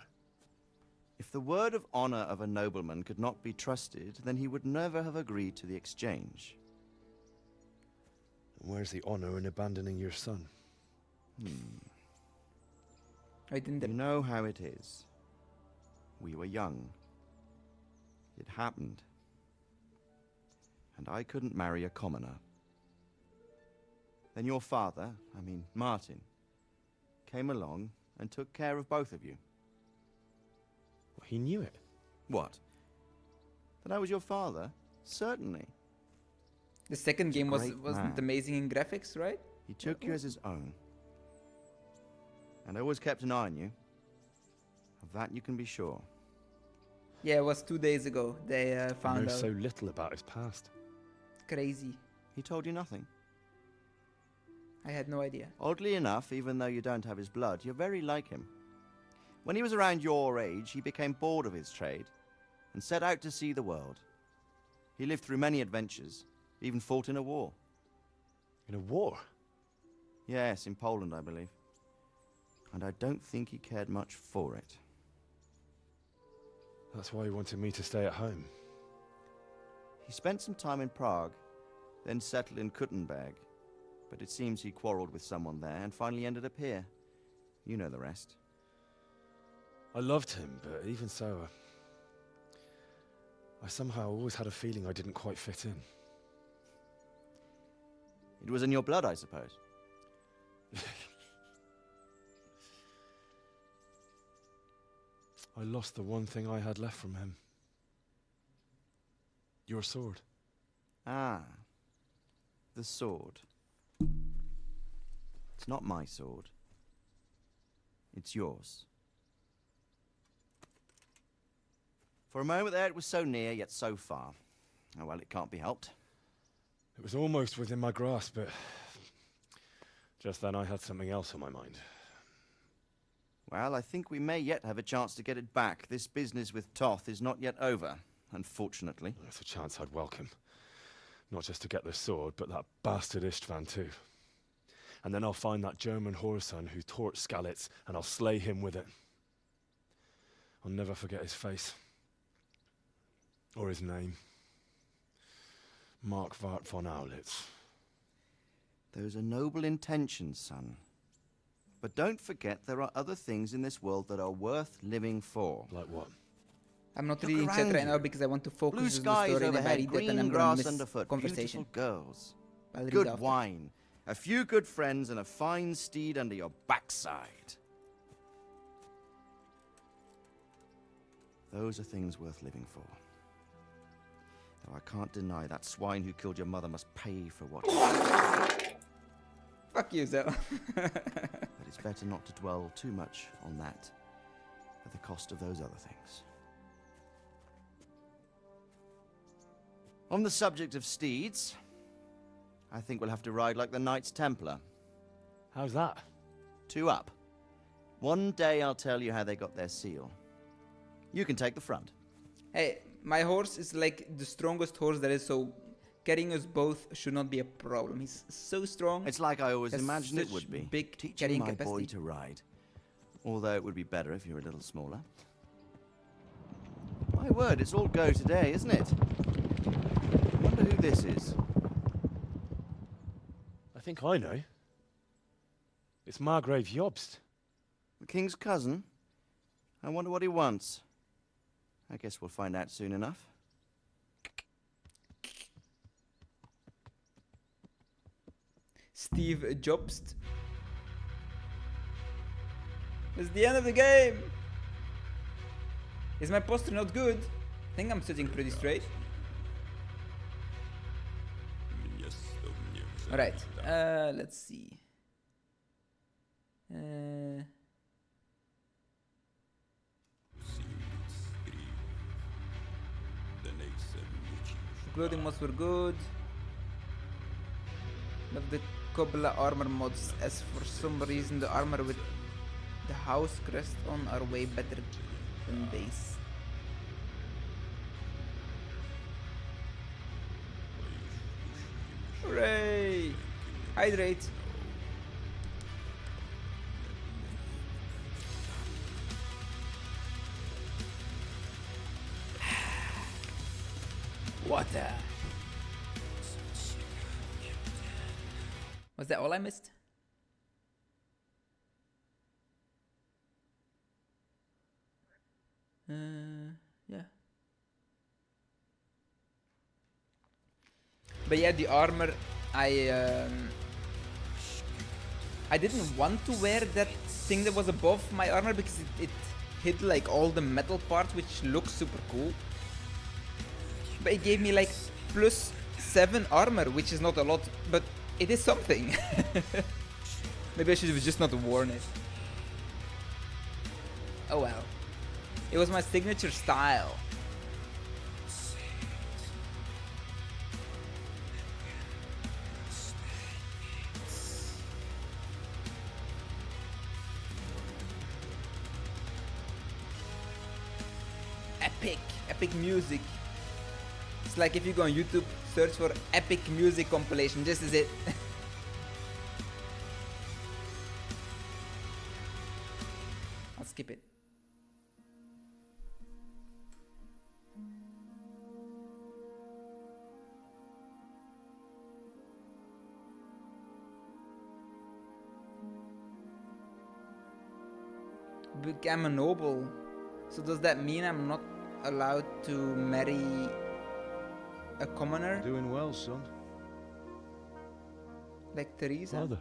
[SPEAKER 10] If the word of honor of a nobleman could not be trusted, then he would never have agreed to the exchange.
[SPEAKER 4] Where's the honor in abandoning your son?
[SPEAKER 1] I didn't.
[SPEAKER 10] You know how it is. We were young. It happened. And I couldn't marry a commoner. Then your father, Martin, came along and took care of both of you.
[SPEAKER 4] Well, he knew it.
[SPEAKER 10] What? That I was your father? Certainly.
[SPEAKER 1] The second game
[SPEAKER 10] great
[SPEAKER 1] wasn't
[SPEAKER 10] man.
[SPEAKER 1] amazing in graphics, right?
[SPEAKER 10] He took you as his own. And I always kept an eye on you. Of that you can be sure.
[SPEAKER 1] Yeah, it was 2 days ago. They
[SPEAKER 4] I
[SPEAKER 1] found
[SPEAKER 4] know
[SPEAKER 1] out.
[SPEAKER 4] so little about his past.
[SPEAKER 1] Crazy.
[SPEAKER 10] He told you nothing.
[SPEAKER 1] I had no idea.
[SPEAKER 10] Oddly enough, even though you don't have his blood, you're very like him. When he was around your age, he became bored of his trade and set out to see the world. He lived through many adventures, even fought in a war.
[SPEAKER 4] In a war?
[SPEAKER 10] Yes, in Poland, I believe. And I don't think he cared much for it.
[SPEAKER 4] That's why he wanted me to stay at home.
[SPEAKER 10] He spent some time in Prague, then settled in Kuttenberg. But it seems he quarreled with someone there and finally ended up here. You know the rest.
[SPEAKER 4] I loved him, but even so, I somehow always had a feeling I didn't quite fit in.
[SPEAKER 10] It was in your blood, I suppose.
[SPEAKER 4] I lost the one thing I had left from him. Your sword.
[SPEAKER 10] Ah. The sword. It's not my sword. It's yours. For a moment there, it was so near, yet so far. Oh, well, it can't be helped.
[SPEAKER 4] It was almost within my grasp, but just then I had something else on my mind.
[SPEAKER 10] Well, I think we may yet have a chance to get it back. This business with Toth is not yet over, unfortunately.
[SPEAKER 4] That's a chance I'd welcome. Not just to get the sword, but that bastard Istvan too. And then I'll find that German whoreson who torched Skalitz, and I'll slay him with it. I'll never forget his face. Or his name. Markwart von Aulitz.
[SPEAKER 10] Those are noble intentions, son. But don't forget there are other things in this world that are worth living for.
[SPEAKER 4] Like what?
[SPEAKER 1] I'm not
[SPEAKER 10] Look
[SPEAKER 1] reading chat
[SPEAKER 10] around
[SPEAKER 1] right
[SPEAKER 10] you.
[SPEAKER 1] now because I want to focus
[SPEAKER 10] Blue
[SPEAKER 1] on the
[SPEAKER 10] skies
[SPEAKER 1] story, and if I
[SPEAKER 10] overhead,
[SPEAKER 1] read that, then
[SPEAKER 10] green
[SPEAKER 1] I'm gonna
[SPEAKER 10] grass
[SPEAKER 1] miss
[SPEAKER 10] underfoot,
[SPEAKER 1] conversation.
[SPEAKER 10] beautiful girls.
[SPEAKER 1] I'll read
[SPEAKER 10] Good
[SPEAKER 1] after.
[SPEAKER 10] wine, a few good friends, and a fine steed under your backside. Those are things worth living for. Though I can't deny that swine who killed your mother must pay for what he did.
[SPEAKER 1] Fuck you, Zell.
[SPEAKER 10] But it's better not to dwell too much on that at the cost of those other things. On the subject of steeds, I think we'll have to ride like the Knights Templar.
[SPEAKER 4] How's that?
[SPEAKER 10] 2 up. One day I'll tell you how they got their seal. You can take the front.
[SPEAKER 1] Hey, my horse is like the strongest horse there is, so carrying us both should not be a problem. He's so strong.
[SPEAKER 10] It's like I always
[SPEAKER 1] has
[SPEAKER 10] imagined it
[SPEAKER 1] such
[SPEAKER 10] would be.
[SPEAKER 1] Big
[SPEAKER 10] Teaching
[SPEAKER 1] carrying
[SPEAKER 10] my
[SPEAKER 1] capacity.
[SPEAKER 10] boy to ride. Although it would be better if you were a little smaller. My word, it's all go today, isn't it? I wonder who this is.
[SPEAKER 4] I think I know. It's Margrave Jobst.
[SPEAKER 10] The king's cousin? I wonder what he wants. I guess we'll find out soon enough.
[SPEAKER 1] Steve Jobst. It's the end of the game. Is my posture not good? I think I'm sitting pretty straight. Alright, let's see. Clothing mods were good. Love the Kobla armor mods, as for some reason the armor with the house crest on are way better than base. Hooray! Hydrate! Water! Was that all I missed? Yeah. But yeah, the armor, I didn't want to wear that thing that was above my armor because it hid like all the metal parts, which looks super cool. But it gave me like +7 armor, which is not a lot, but it is something. Maybe I should have just not worn it. Oh well. It was my signature style. Epic music. It's like if you go on YouTube, search for epic music compilation. This is it. I'll skip it. Become a noble. So does that mean I'm not allowed to marry a commoner?
[SPEAKER 12] Doing well, son.
[SPEAKER 1] Like Teresa?
[SPEAKER 12] Father.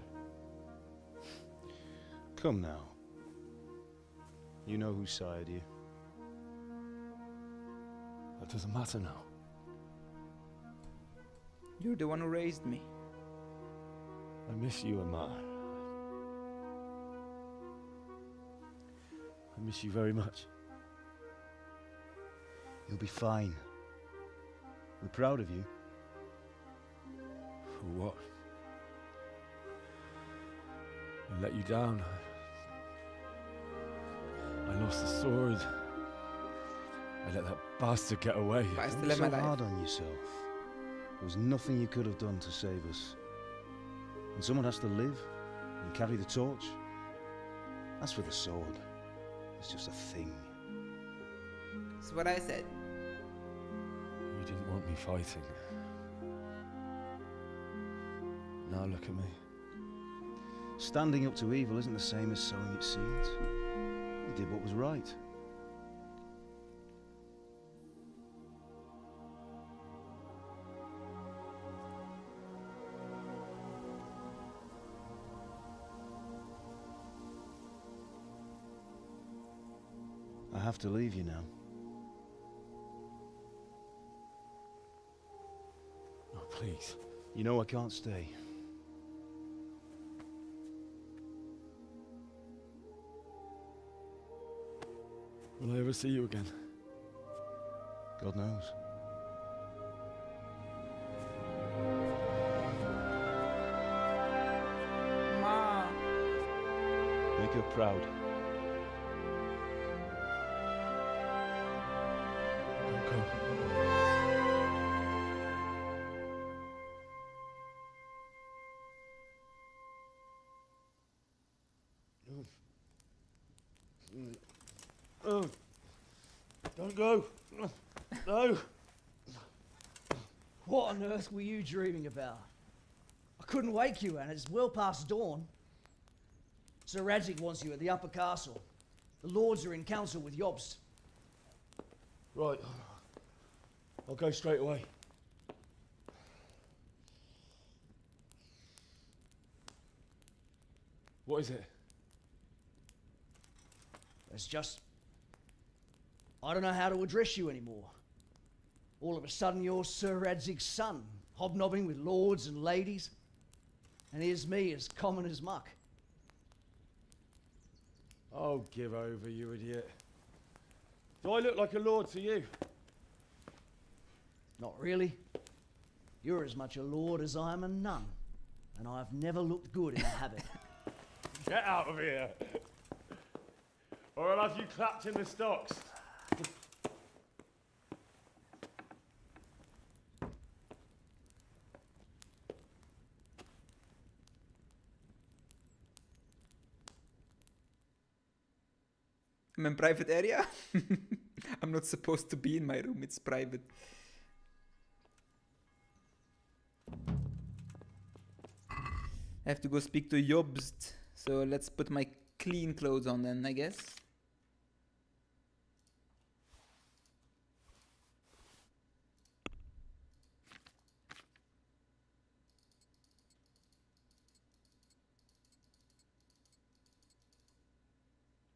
[SPEAKER 12] Come now. You know whose side you.
[SPEAKER 4] That doesn't matter now.
[SPEAKER 1] You're the one who raised me.
[SPEAKER 4] I miss you, Amar. I miss you very much.
[SPEAKER 12] You'll be fine. We're proud of you.
[SPEAKER 4] For what? I let you down. I lost the sword. I let that bastard get away.
[SPEAKER 1] But I still
[SPEAKER 12] Don't
[SPEAKER 1] have
[SPEAKER 12] be
[SPEAKER 1] my
[SPEAKER 12] so hard
[SPEAKER 1] life.
[SPEAKER 12] on yourself. There was nothing you could have done to save us. And someone has to live and carry the torch. As for the sword, it's just a thing.
[SPEAKER 1] That's what I said.
[SPEAKER 4] You didn't want me fighting. Now look at me.
[SPEAKER 12] Standing up to evil isn't the same as sowing its seeds. You did what was right. I have to leave you now.
[SPEAKER 4] Oh, please.
[SPEAKER 12] You know I can't stay.
[SPEAKER 4] Will I ever see you again?
[SPEAKER 12] God knows.
[SPEAKER 4] Make her proud. Don't go. Oh, don't go. No.
[SPEAKER 13] What on earth were you dreaming about? I couldn't wake you, and it's well past dawn. Sir Radzig wants you at the upper castle. The lords are in council with Jobst.
[SPEAKER 4] Right. I'll go straight away. What is it?
[SPEAKER 13] It's just... I don't know how to address you anymore. All of a sudden you're Sir Radzig's son, hobnobbing with lords and ladies. And here's me, as common as muck.
[SPEAKER 4] Oh, give over, you idiot. Do I look like a lord to you?
[SPEAKER 13] Not really. You're as much a lord as I am a nun. And I've never looked good in a habit.
[SPEAKER 4] Get out of here! Or I'll have you clapped in the stocks.
[SPEAKER 1] I'm in private area. I'm not supposed to be in my room, it's private. I have to go speak to Jobst, so let's put my clean clothes on then, I guess.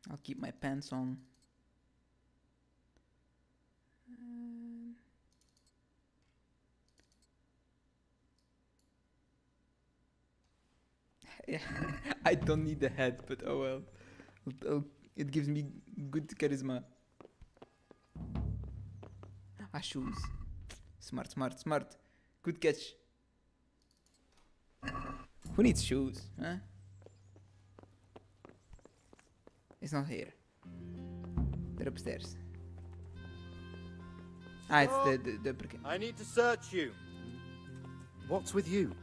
[SPEAKER 1] I'll keep my pants on. Yeah, I don't need the head, but oh well. It gives me good charisma. Ah, shoes. Smart, smart, smart. Good catch. Who needs shoes, huh? It's not here. They're upstairs. Ah, it's the upper.
[SPEAKER 14] I need to search you. What's with you?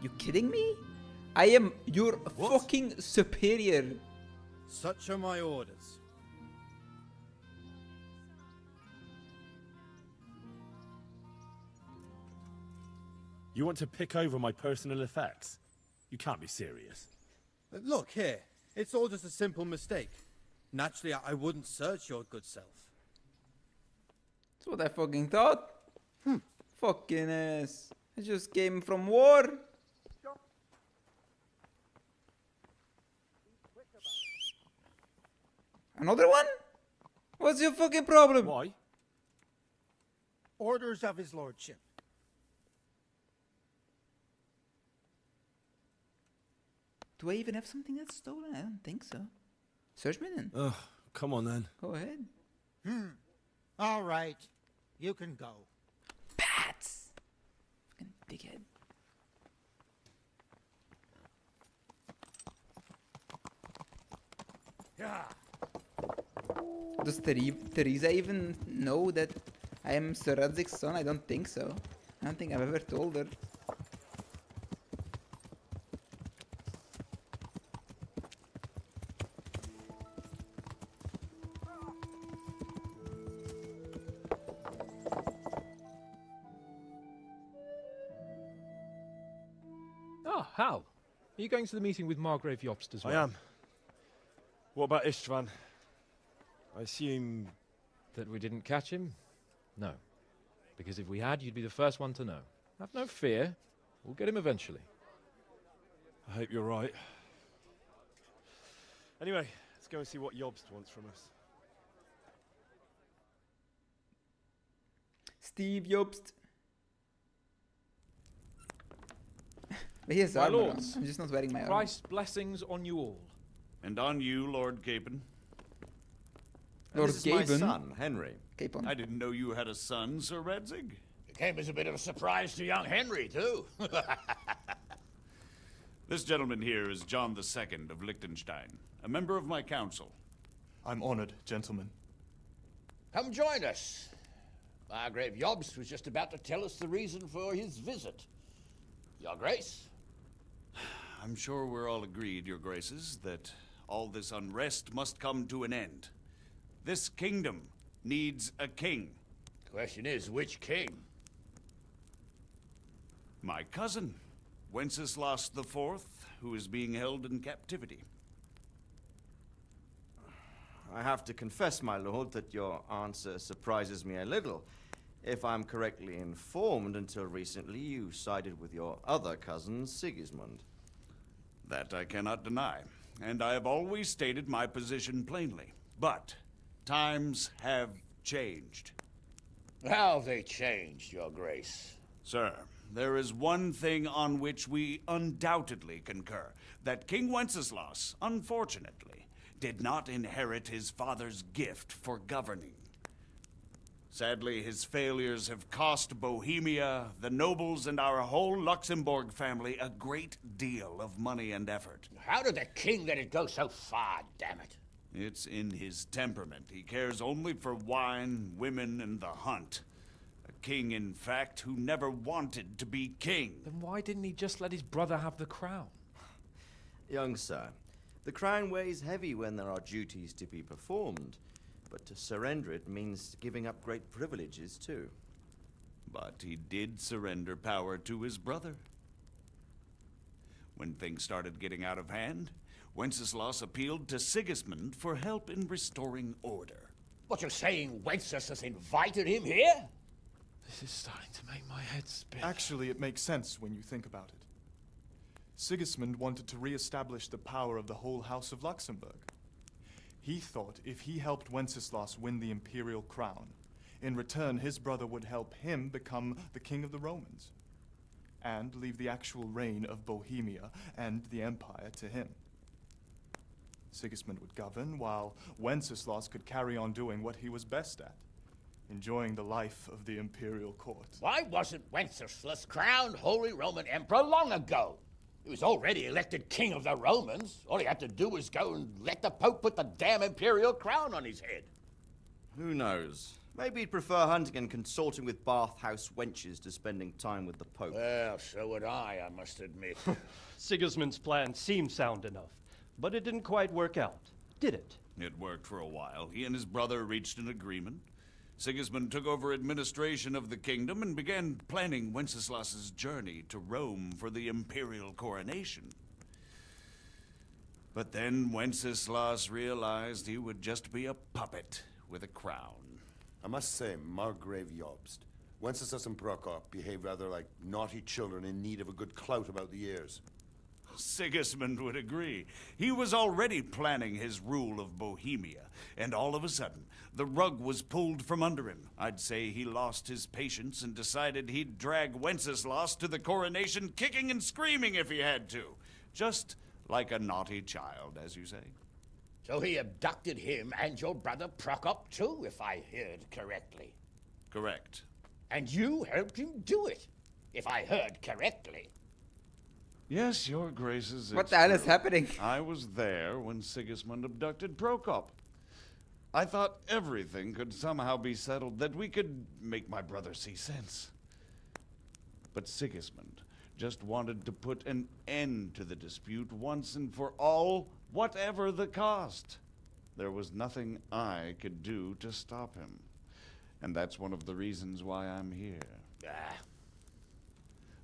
[SPEAKER 1] You kidding me? I am your fucking superior.
[SPEAKER 14] Such are my orders.
[SPEAKER 7] You want to pick over my personal effects? You can't be serious.
[SPEAKER 14] Look here. It's all just a simple mistake. Naturally, I wouldn't search your good self.
[SPEAKER 1] That's what I fucking thought. Fucking ass. I just came from war. Another one? What's your fucking problem?
[SPEAKER 7] Why?
[SPEAKER 8] Orders of his lordship.
[SPEAKER 1] Do I even have something that's stolen? I don't think so. Search me then.
[SPEAKER 7] Ugh, come on then.
[SPEAKER 1] Go ahead.
[SPEAKER 8] All right. You can go.
[SPEAKER 1] Bats! Fucking dickhead.
[SPEAKER 14] Yeah.
[SPEAKER 1] Does Teresa even know that I am Sir Radzig's son? I don't think so. I don't think I've ever told her.
[SPEAKER 11] Ah, Hal. Are you going to the meeting with Margrave Jobst as well?
[SPEAKER 4] I am. What about Istvan? I assume...
[SPEAKER 11] That we didn't catch him? No. Because if we had, you'd be the first one to know. Have no fear. We'll get him eventually.
[SPEAKER 4] I hope you're right. Anyway, let's go and see what Jobst wants from us.
[SPEAKER 1] Steve Jobst. But he has
[SPEAKER 11] My
[SPEAKER 1] armor on.
[SPEAKER 11] lords,
[SPEAKER 1] I'm just not wearing my armor.
[SPEAKER 11] Christ's blessings on you all.
[SPEAKER 15] And on you, Lord Gapen.
[SPEAKER 1] Lord
[SPEAKER 10] This is my
[SPEAKER 1] Gaben.
[SPEAKER 10] son, Henry.
[SPEAKER 1] Capon.
[SPEAKER 15] I didn't know you had a son, Sir Radzig.
[SPEAKER 8] It came as a bit of a surprise to young Henry, too.
[SPEAKER 15] This gentleman here is John II of Liechtenstein, a member of my council.
[SPEAKER 16] I'm honored, gentlemen.
[SPEAKER 8] Come join us. Margrave Jobst was just about to tell us the reason for his visit. Your Grace?
[SPEAKER 15] I'm sure we're all agreed, Your Graces, that all this unrest must come to an end. This kingdom needs a king.
[SPEAKER 8] Question is, which king?
[SPEAKER 15] My cousin, Wenceslas IV, who is being held in captivity.
[SPEAKER 10] I have to confess, my lord, that your answer surprises me a little. If I'm correctly informed, until recently you sided with your other cousin, Sigismund.
[SPEAKER 15] That I cannot deny, and I have always stated my position plainly. But times have changed.
[SPEAKER 8] How have they changed, Your Grace?
[SPEAKER 15] Sir, there is one thing on which we undoubtedly concur, that King Wenceslas, unfortunately, did not inherit his father's gift for governing. Sadly, his failures have cost Bohemia, the nobles, and our whole Luxembourg family a great deal of money and effort.
[SPEAKER 8] How did the king let it go so far, damn it?
[SPEAKER 15] It's in his temperament. He cares only for wine, women, and the hunt. A king, in fact, who never wanted to be king.
[SPEAKER 11] Then why didn't he just let his brother have the crown?
[SPEAKER 10] Young sir, the crown weighs heavy when there are duties to be performed, but to surrender it means giving up great privileges too.
[SPEAKER 15] But he did surrender power to his brother. When things started getting out of hand, Wenceslas appealed to Sigismund for help in restoring order.
[SPEAKER 8] What, you're saying Wenceslas invited him here?
[SPEAKER 11] This is starting to make my head spin.
[SPEAKER 16] Actually, it makes sense when you think about it. Sigismund wanted to re-establish the power of the whole House of Luxembourg. He thought if he helped Wenceslas win the imperial crown, in return his brother would help him become the king of the Romans, and leave the actual reign of Bohemia and the empire to him. Sigismund would govern, while Wenceslas could carry on doing what he was best at, enjoying the life of the imperial court.
[SPEAKER 8] Why wasn't Wenceslas crowned Holy Roman Emperor long ago? He was already elected king of the Romans. All he had to do was go and let the Pope put the damn imperial crown on his head.
[SPEAKER 10] Who knows? Maybe he'd prefer hunting and consorting with bathhouse wenches to spending time with the Pope.
[SPEAKER 8] Well, so would I must admit.
[SPEAKER 17] Sigismund's plan seemed sound enough, but it didn't quite work out, did it?
[SPEAKER 15] It worked for a while. He and his brother reached an agreement. Sigismund took over administration of the kingdom and began planning Wenceslas's journey to Rome for the imperial coronation. But then Wenceslas realized he would just be a puppet with a crown.
[SPEAKER 5] I must say, Margrave Jobst, Wenceslas and Prokop behave rather like naughty children in need of a good clout about the ears.
[SPEAKER 15] Sigismund would agree. He was already planning his rule of Bohemia, and all of a sudden, the rug was pulled from under him. I'd say he lost his patience and decided he'd drag Wenceslas to the coronation kicking and screaming if he had to. Just like a naughty child, as you say.
[SPEAKER 8] So he abducted him and your brother Prokop too, if I heard correctly.
[SPEAKER 15] Correct.
[SPEAKER 8] And you helped him do it, if I heard correctly.
[SPEAKER 15] Yes, Your Graces.
[SPEAKER 1] What the hell is happening?
[SPEAKER 15] I was there when Sigismund abducted Prokop. I thought everything could somehow be settled, that we could make my brother see sense. But Sigismund just wanted to put an end to the dispute once and for all, whatever the cost. There was nothing I could do to stop him. And that's one of the reasons why I'm here.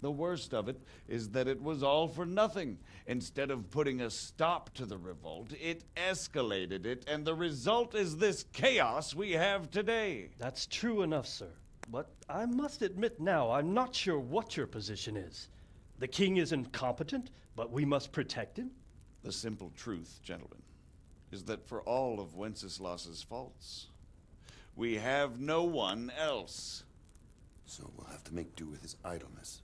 [SPEAKER 15] The worst of it is that it was all for nothing. Instead of putting a stop to the revolt, it escalated it, and the result is this chaos we have today.
[SPEAKER 17] That's true enough, sir. But I must admit now, I'm not sure what your position is. The king is incompetent, but we must protect him?
[SPEAKER 15] The simple truth, gentlemen, is that for all of Wenceslas's faults, we have no one else.
[SPEAKER 5] So we'll have to make do with his idleness.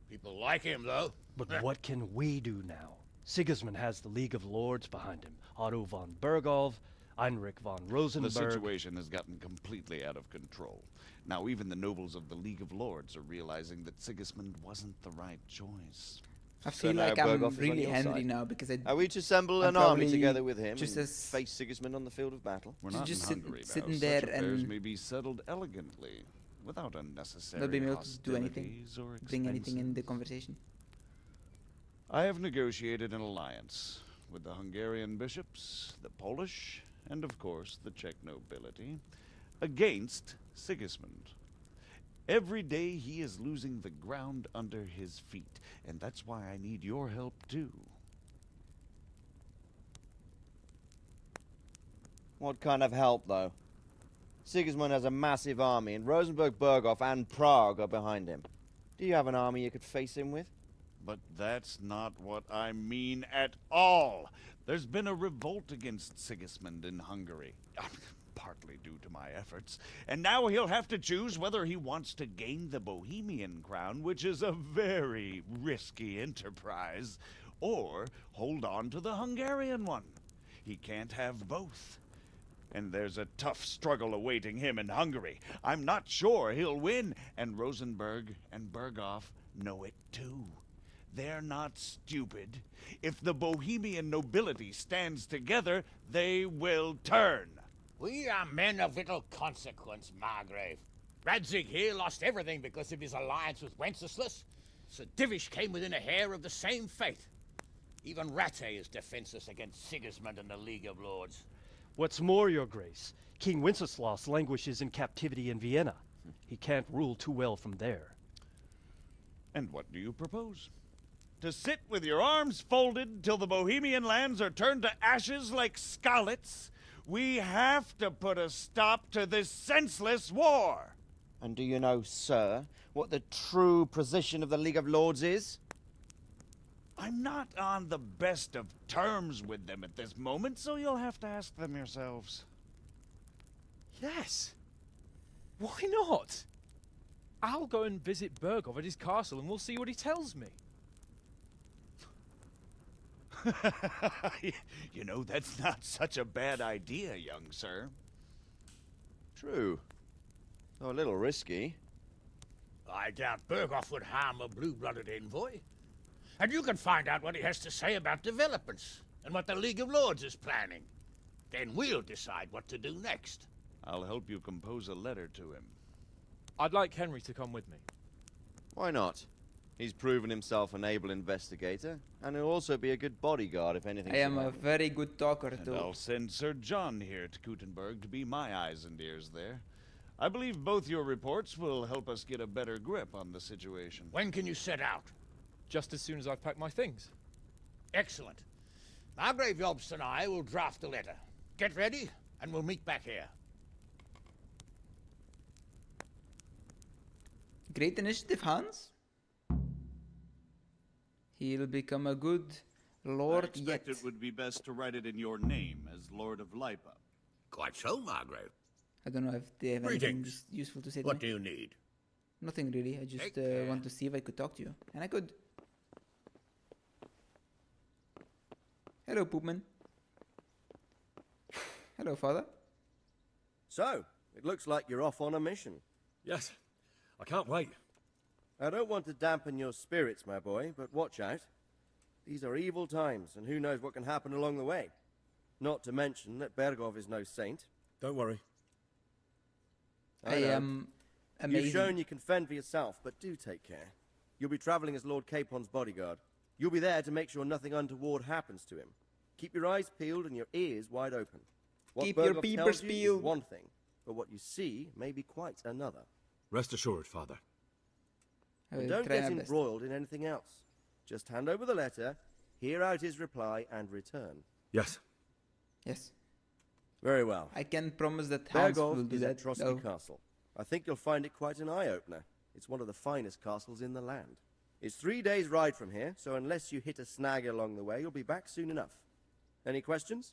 [SPEAKER 8] People like him, though.
[SPEAKER 17] But what can we do now? Sigismund has the League of Lords behind him. Otto von Bergholf, Heinrich von Rosenberg.
[SPEAKER 15] The situation has gotten completely out of control. Now even the nobles of the League of Lords are realizing that Sigismund wasn't the right choice.
[SPEAKER 1] I
[SPEAKER 10] So
[SPEAKER 1] feel
[SPEAKER 10] now
[SPEAKER 1] like I'm
[SPEAKER 10] Berghoff is on
[SPEAKER 1] really
[SPEAKER 10] your
[SPEAKER 1] Henry
[SPEAKER 10] side.
[SPEAKER 1] now because
[SPEAKER 10] Are we to assemble
[SPEAKER 1] I'm
[SPEAKER 10] an army
[SPEAKER 1] probably
[SPEAKER 10] together with him
[SPEAKER 1] just
[SPEAKER 10] and
[SPEAKER 1] as
[SPEAKER 10] face Sigismund on the field of battle?
[SPEAKER 15] We're
[SPEAKER 1] Just-
[SPEAKER 15] not
[SPEAKER 1] just
[SPEAKER 15] in
[SPEAKER 1] sit-
[SPEAKER 15] Hungary
[SPEAKER 1] sitting
[SPEAKER 15] now.
[SPEAKER 1] there
[SPEAKER 15] Such affairs
[SPEAKER 1] and
[SPEAKER 15] may be settled elegantly, without unnecessary
[SPEAKER 1] not being able to do anything,
[SPEAKER 15] hostilities or
[SPEAKER 1] bring anything in the
[SPEAKER 15] expenses.
[SPEAKER 1] conversation.
[SPEAKER 15] I have negotiated an alliance with the Hungarian bishops, the Polish, and of course the Czech nobility, against Sigismund. Every day he is losing the ground under his feet, and that's why I need your help too.
[SPEAKER 10] What kind of help, though? Sigismund has a massive army, and Rosenberg, Berghoff, and Prague are behind him. Do you have an army you could face him with?
[SPEAKER 15] But that's not what I mean at all. There's been a revolt against Sigismund in Hungary, partly due to my efforts, and now he'll have to choose whether he wants to gain the Bohemian crown, which is a very risky enterprise, or hold on to the Hungarian one. He can't have both. And there's a tough struggle awaiting him in Hungary. I'm not sure he'll win, and Rosenberg and Berghoff know it too. They're not stupid. If the Bohemian nobility stands together, they will turn.
[SPEAKER 8] We are men of little consequence, Margrave. Radzig here lost everything because of his alliance with Wenceslas. Sir Divish came within a hair of the same fate. Even Rattay is defenseless against Sigismund and the League of Lords.
[SPEAKER 17] What's more, Your Grace, King Wenceslas languishes in captivity in Vienna. He can't rule too well from there.
[SPEAKER 15] And what do you propose? To sit with your arms folded till the Bohemian lands are turned to ashes like Skalitz? We have to put a stop to this senseless war.
[SPEAKER 10] And do you know, sir, what the true position of the League of Lords is?
[SPEAKER 15] I'm not on the best of terms with them at this moment, so you'll have to ask them yourselves.
[SPEAKER 11] Yes. Why not? I'll go and visit Berghoff at his castle and we'll see what he tells me.
[SPEAKER 15] You know, that's not such a bad idea, young sir.
[SPEAKER 10] True. Though a little risky.
[SPEAKER 8] I doubt Berghoff would harm a blue-blooded envoy. And you can find out what he has to say about developments and what the League of Lords is planning. Then we'll decide what to do next.
[SPEAKER 15] I'll help you compose a letter to him.
[SPEAKER 11] I'd like Henry to come with me.
[SPEAKER 10] Why not? He's proven himself an able investigator, and he'll also be a good bodyguard if anything
[SPEAKER 1] I
[SPEAKER 10] should
[SPEAKER 1] am a
[SPEAKER 10] happen.
[SPEAKER 1] very good talker
[SPEAKER 15] And
[SPEAKER 1] too.
[SPEAKER 15] I'll send Sir John here to Kuttenberg to be my eyes and ears there. I believe both your reports will help us get a better grip on the situation.
[SPEAKER 8] When can you set out?
[SPEAKER 11] Just as soon as I've packed my things.
[SPEAKER 8] Excellent. Margrave Jobst and I will draft the letter. Get ready, and we'll meet back here.
[SPEAKER 1] Great initiative, Hans. He'll become a good lord
[SPEAKER 18] I expect
[SPEAKER 1] yet.
[SPEAKER 18] it would be best to write it in your name as Lord of Lipa.
[SPEAKER 8] Quite so, Margrave.
[SPEAKER 1] I don't know if they have anything
[SPEAKER 8] Greetings.
[SPEAKER 1] useful to say to
[SPEAKER 8] What
[SPEAKER 1] me.
[SPEAKER 8] do you need?
[SPEAKER 1] Nothing really. I just
[SPEAKER 8] Take care.
[SPEAKER 1] want to see if I could talk to you. And I could. Hello, Poopman. Hello, father.
[SPEAKER 19] So, it looks like you're off on a mission.
[SPEAKER 7] Yes, I can't wait.
[SPEAKER 19] I don't want to dampen your spirits, my boy, but watch out. These are evil times, and who knows what can happen along the way. Not to mention that Berghoff is no saint.
[SPEAKER 7] Don't worry.
[SPEAKER 1] I
[SPEAKER 19] know.
[SPEAKER 1] am amazing.
[SPEAKER 19] You've shown you can fend for yourself, but do take care. You'll be traveling as Lord Capon's bodyguard. You'll be there to make sure nothing untoward happens to him. Keep your eyes peeled and your ears wide open. What
[SPEAKER 1] Keep your
[SPEAKER 19] Berghoff
[SPEAKER 1] peepers
[SPEAKER 19] tells you
[SPEAKER 1] peeled.
[SPEAKER 19] is one thing, but what you see may be quite another.
[SPEAKER 7] Rest assured, Father.
[SPEAKER 1] I
[SPEAKER 19] And
[SPEAKER 1] will
[SPEAKER 19] don't
[SPEAKER 1] try
[SPEAKER 19] get
[SPEAKER 1] my best.
[SPEAKER 19] embroiled in anything else. Just hand over the letter, hear out his reply, and return.
[SPEAKER 7] Yes.
[SPEAKER 1] Yes.
[SPEAKER 19] Very well.
[SPEAKER 1] I can promise that Hans will
[SPEAKER 19] Berghoff
[SPEAKER 1] do
[SPEAKER 19] is
[SPEAKER 1] that.
[SPEAKER 19] at Trotsky
[SPEAKER 1] No.
[SPEAKER 19] Castle. I think you'll find it quite an eye-opener. It's one of the finest castles in the land. It's 3 days' ride from here, so unless you hit a snag along the way, you'll be back soon enough. Any questions?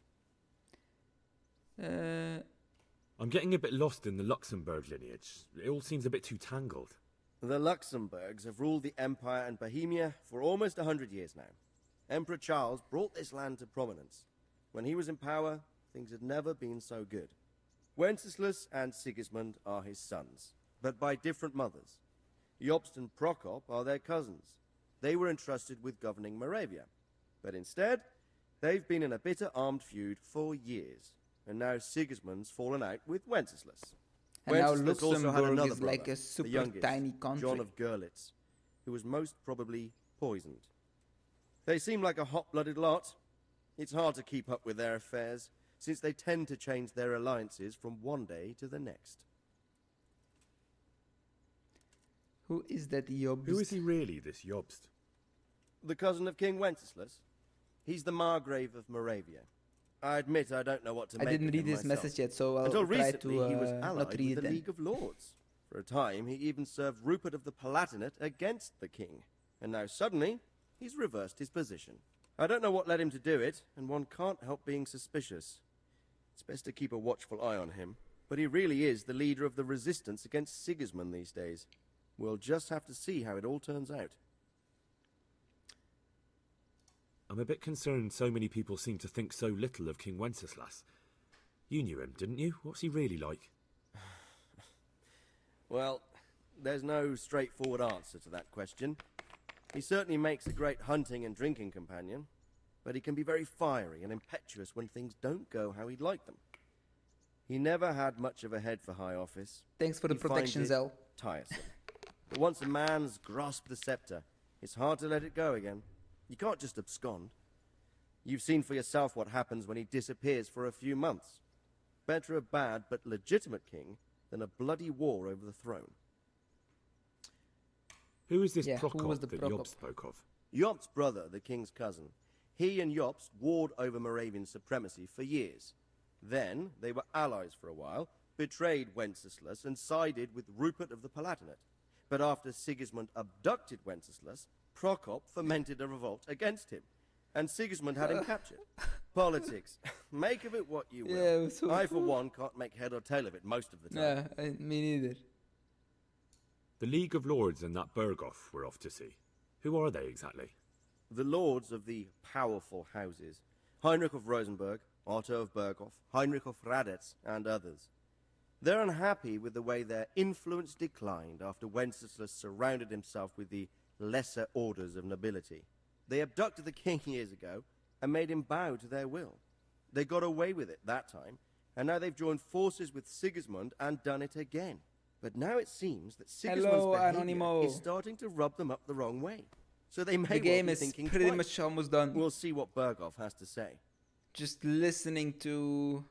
[SPEAKER 7] I'm getting a bit lost in the Luxembourg lineage. It all seems a bit too tangled.
[SPEAKER 19] The Luxembourgs have ruled the Empire and Bohemia for almost 100 years now. Emperor Charles brought this land to prominence. When he was in power, things had never been so good. Wenceslas and Sigismund are his sons, but by different mothers. Jobst and Prokop are their cousins. they were entrusted with governing Moravia. But instead, they've been in a bitter armed feud for years, and now Sigismund's fallen out with Wenceslas.
[SPEAKER 1] And now
[SPEAKER 19] Wenceslas also had
[SPEAKER 1] Luxembourg
[SPEAKER 19] another
[SPEAKER 1] is
[SPEAKER 19] brother,
[SPEAKER 1] like a
[SPEAKER 19] the
[SPEAKER 1] super
[SPEAKER 19] youngest,
[SPEAKER 1] tiny country.
[SPEAKER 19] John of Görlitz, who was most probably poisoned. They seem like a hot-blooded lot. It's hard to keep up with their affairs, since they tend to change their alliances from one day to the next.
[SPEAKER 1] Who is that Jobst?
[SPEAKER 20] Who is he really, this Jobst?
[SPEAKER 19] The cousin of King Wenceslas. He's the Margrave of Moravia. I admit I don't know what to
[SPEAKER 1] I
[SPEAKER 19] make
[SPEAKER 1] didn't
[SPEAKER 19] of
[SPEAKER 1] read
[SPEAKER 19] him
[SPEAKER 1] this
[SPEAKER 19] myself.
[SPEAKER 1] message yet, so I'll
[SPEAKER 19] Until
[SPEAKER 1] try
[SPEAKER 19] recently,
[SPEAKER 1] to
[SPEAKER 19] he was
[SPEAKER 1] not
[SPEAKER 19] allied
[SPEAKER 1] read
[SPEAKER 19] with
[SPEAKER 1] it
[SPEAKER 19] the
[SPEAKER 1] then.
[SPEAKER 19] League of Lords. For a time, he even served Rupert of the Palatinate against the king. And now suddenly, he's reversed his position. I don't know what led him to do it, and one can't help being suspicious. It's best to keep a watchful eye on him, but he really is the leader of the resistance against Sigismund these days. We'll just have to see how it all turns out.
[SPEAKER 20] I'm a bit concerned so many people seem to think so little of King Wenceslas. You knew him, didn't you? What's he really like?
[SPEAKER 19] Well, there's no straightforward answer to that question. He certainly makes a great hunting and drinking companion, but he can be very fiery and impetuous when things don't go how he'd like them. He never had much of a head for high office.
[SPEAKER 1] Thanks for the
[SPEAKER 19] He finds
[SPEAKER 1] protection,
[SPEAKER 19] it
[SPEAKER 1] Zell.
[SPEAKER 19] tiresome. But once a man's grasped the scepter, it's hard to let it go again. You can't just abscond. You've seen for yourself what happens when he disappears for a few months. Better a bad but legitimate king than a bloody war over the throne.
[SPEAKER 20] Who is this
[SPEAKER 19] Yeah, who
[SPEAKER 20] Prokop
[SPEAKER 19] was the
[SPEAKER 20] that
[SPEAKER 19] Prokop?
[SPEAKER 20] Job spoke of?
[SPEAKER 19] Jobst's brother, the king's cousin. He and Jobst warred over Moravian supremacy for years. Then they were allies for a while, betrayed Wenceslas and sided with Rupert of the Palatinate. But after Sigismund abducted Wenceslas, Prokop fomented a revolt against him, and Sigismund had him captured. Politics. Make of it what you will.
[SPEAKER 1] Yeah, it was so
[SPEAKER 19] I, for
[SPEAKER 1] cool.
[SPEAKER 19] one, can't make head or tail of it most of the time.
[SPEAKER 1] No, me neither.
[SPEAKER 20] The League of Lords and that Berghoff we're off to see. Who are they exactly?
[SPEAKER 19] The lords of the powerful houses. Heinrich of Rosenberg, Otto of Berghoff, Heinrich of Radetz, and others. They're unhappy with the way their influence declined after Wenceslas surrounded himself with the lesser orders of nobility. They abducted the king years ago and made him bow to their will. They got away with it that time, and now they've joined forces with Sigismund and done it again. But now it seems that Sigismund's
[SPEAKER 1] Hello,
[SPEAKER 19] behavior
[SPEAKER 1] Anonimo.
[SPEAKER 19] is starting to rub them up the wrong way. So they may
[SPEAKER 1] The
[SPEAKER 19] well
[SPEAKER 1] game
[SPEAKER 19] be
[SPEAKER 1] is
[SPEAKER 19] thinking
[SPEAKER 1] pretty
[SPEAKER 19] twice.
[SPEAKER 1] much almost done.
[SPEAKER 19] We'll see what Berghoff has to say.
[SPEAKER 1] Just listening to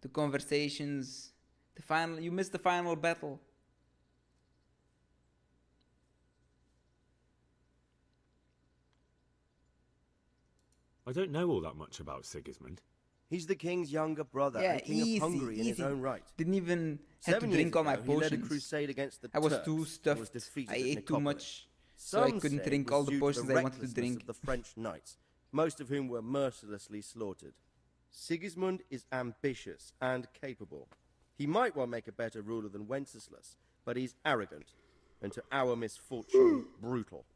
[SPEAKER 1] the conversations, the final. You missed the final battle.
[SPEAKER 20] I don't know all that much about Sigismund.
[SPEAKER 19] He's the king's younger brother
[SPEAKER 1] Yeah,
[SPEAKER 19] and king
[SPEAKER 1] easy,
[SPEAKER 19] of Hungary in his
[SPEAKER 1] easy.
[SPEAKER 19] own right.
[SPEAKER 1] Didn't even have to
[SPEAKER 19] 7 years
[SPEAKER 1] drink all my
[SPEAKER 19] ago, he led a
[SPEAKER 1] potions.
[SPEAKER 19] crusade against the
[SPEAKER 1] I was
[SPEAKER 19] Turks
[SPEAKER 1] too
[SPEAKER 19] and was
[SPEAKER 1] stuffed.
[SPEAKER 19] defeated
[SPEAKER 1] I
[SPEAKER 19] at
[SPEAKER 1] ate too
[SPEAKER 19] Nicopolis.
[SPEAKER 1] much, so I
[SPEAKER 19] Some
[SPEAKER 1] couldn't
[SPEAKER 19] say
[SPEAKER 1] drink
[SPEAKER 19] it
[SPEAKER 1] all
[SPEAKER 19] was
[SPEAKER 1] the
[SPEAKER 19] due to
[SPEAKER 1] potions I wanted to
[SPEAKER 19] recklessness
[SPEAKER 1] drink.
[SPEAKER 19] of the French knights, most of whom were mercilessly slaughtered. Sigismund is ambitious and capable. He might well make a better ruler than Wenceslas, but he's arrogant, and to our misfortune, brutal.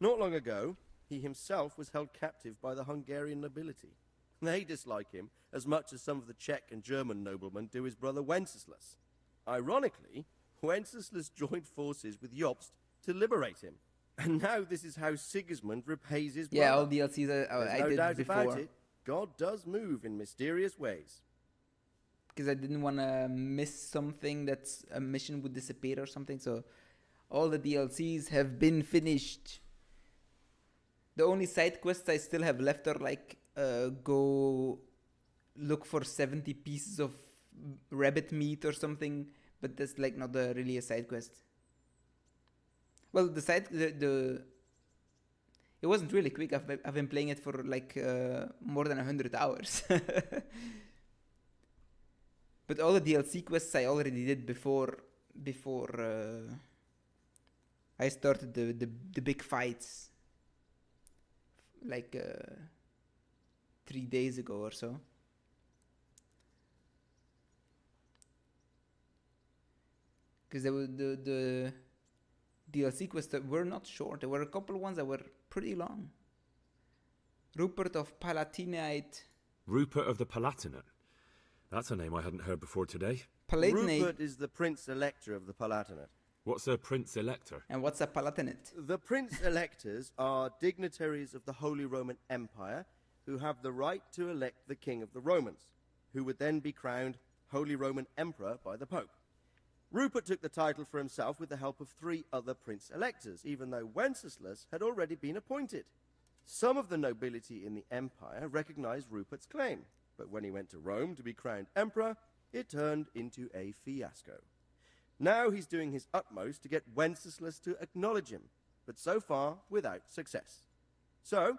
[SPEAKER 19] Not long ago, he himself was held captive by the Hungarian nobility. They dislike him as much as some of the Czech and German noblemen do his brother Wenceslas. Ironically, Wenceslas joined forces with Jobst to liberate him. And now this is how Sigismund repays his brother.
[SPEAKER 1] Yeah, all DLCs
[SPEAKER 19] There's
[SPEAKER 1] I
[SPEAKER 19] no
[SPEAKER 1] did
[SPEAKER 19] doubt
[SPEAKER 1] before.
[SPEAKER 19] about it. God does move in mysterious ways.
[SPEAKER 1] Because I didn't want to miss something that's a mission would disappear or something. So all the DLCs have been finished. The only side quests I still have left are like go look for 70 pieces of rabbit meat or something, but that's like not really a side quest. Well, the it wasn't really quick. I've been playing it for like more than 100 hours. But all the DLC quests I already did before I started the big fights, like 3 days ago or so. Because the DLC quests that were not short. There were a couple ones that were pretty long. Rupert of Palatinate.
[SPEAKER 20] Rupert of the Palatinate. That's a name I hadn't heard before today.
[SPEAKER 19] Rupert is the Prince Elector of the Palatinate.
[SPEAKER 20] What's a Prince Elector?
[SPEAKER 1] And what's a Palatinate?
[SPEAKER 19] The Prince Electors are dignitaries of the Holy Roman Empire who have the right to elect the King of the Romans, who would then be crowned Holy Roman Emperor by the Pope. Rupert took the title for himself with the help of 3 other Prince Electors, even though Wenceslas had already been appointed. Some of the nobility in the empire recognized Rupert's claim, but when he went to Rome to be crowned emperor, it turned into a fiasco. Now he's doing his utmost to get Wenceslas to acknowledge him, but so far without success. So,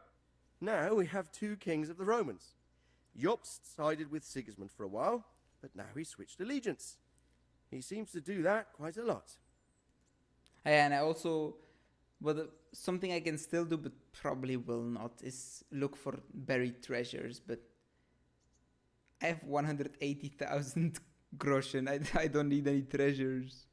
[SPEAKER 19] now we have 2 kings of the Romans. Jobst sided with Sigismund for a while, but now he's switched allegiance. He seems to do that quite a lot.
[SPEAKER 1] And I also, something I can still do, but probably will not, is look for buried treasures. But I have 180,000 groschen. I don't need any treasures.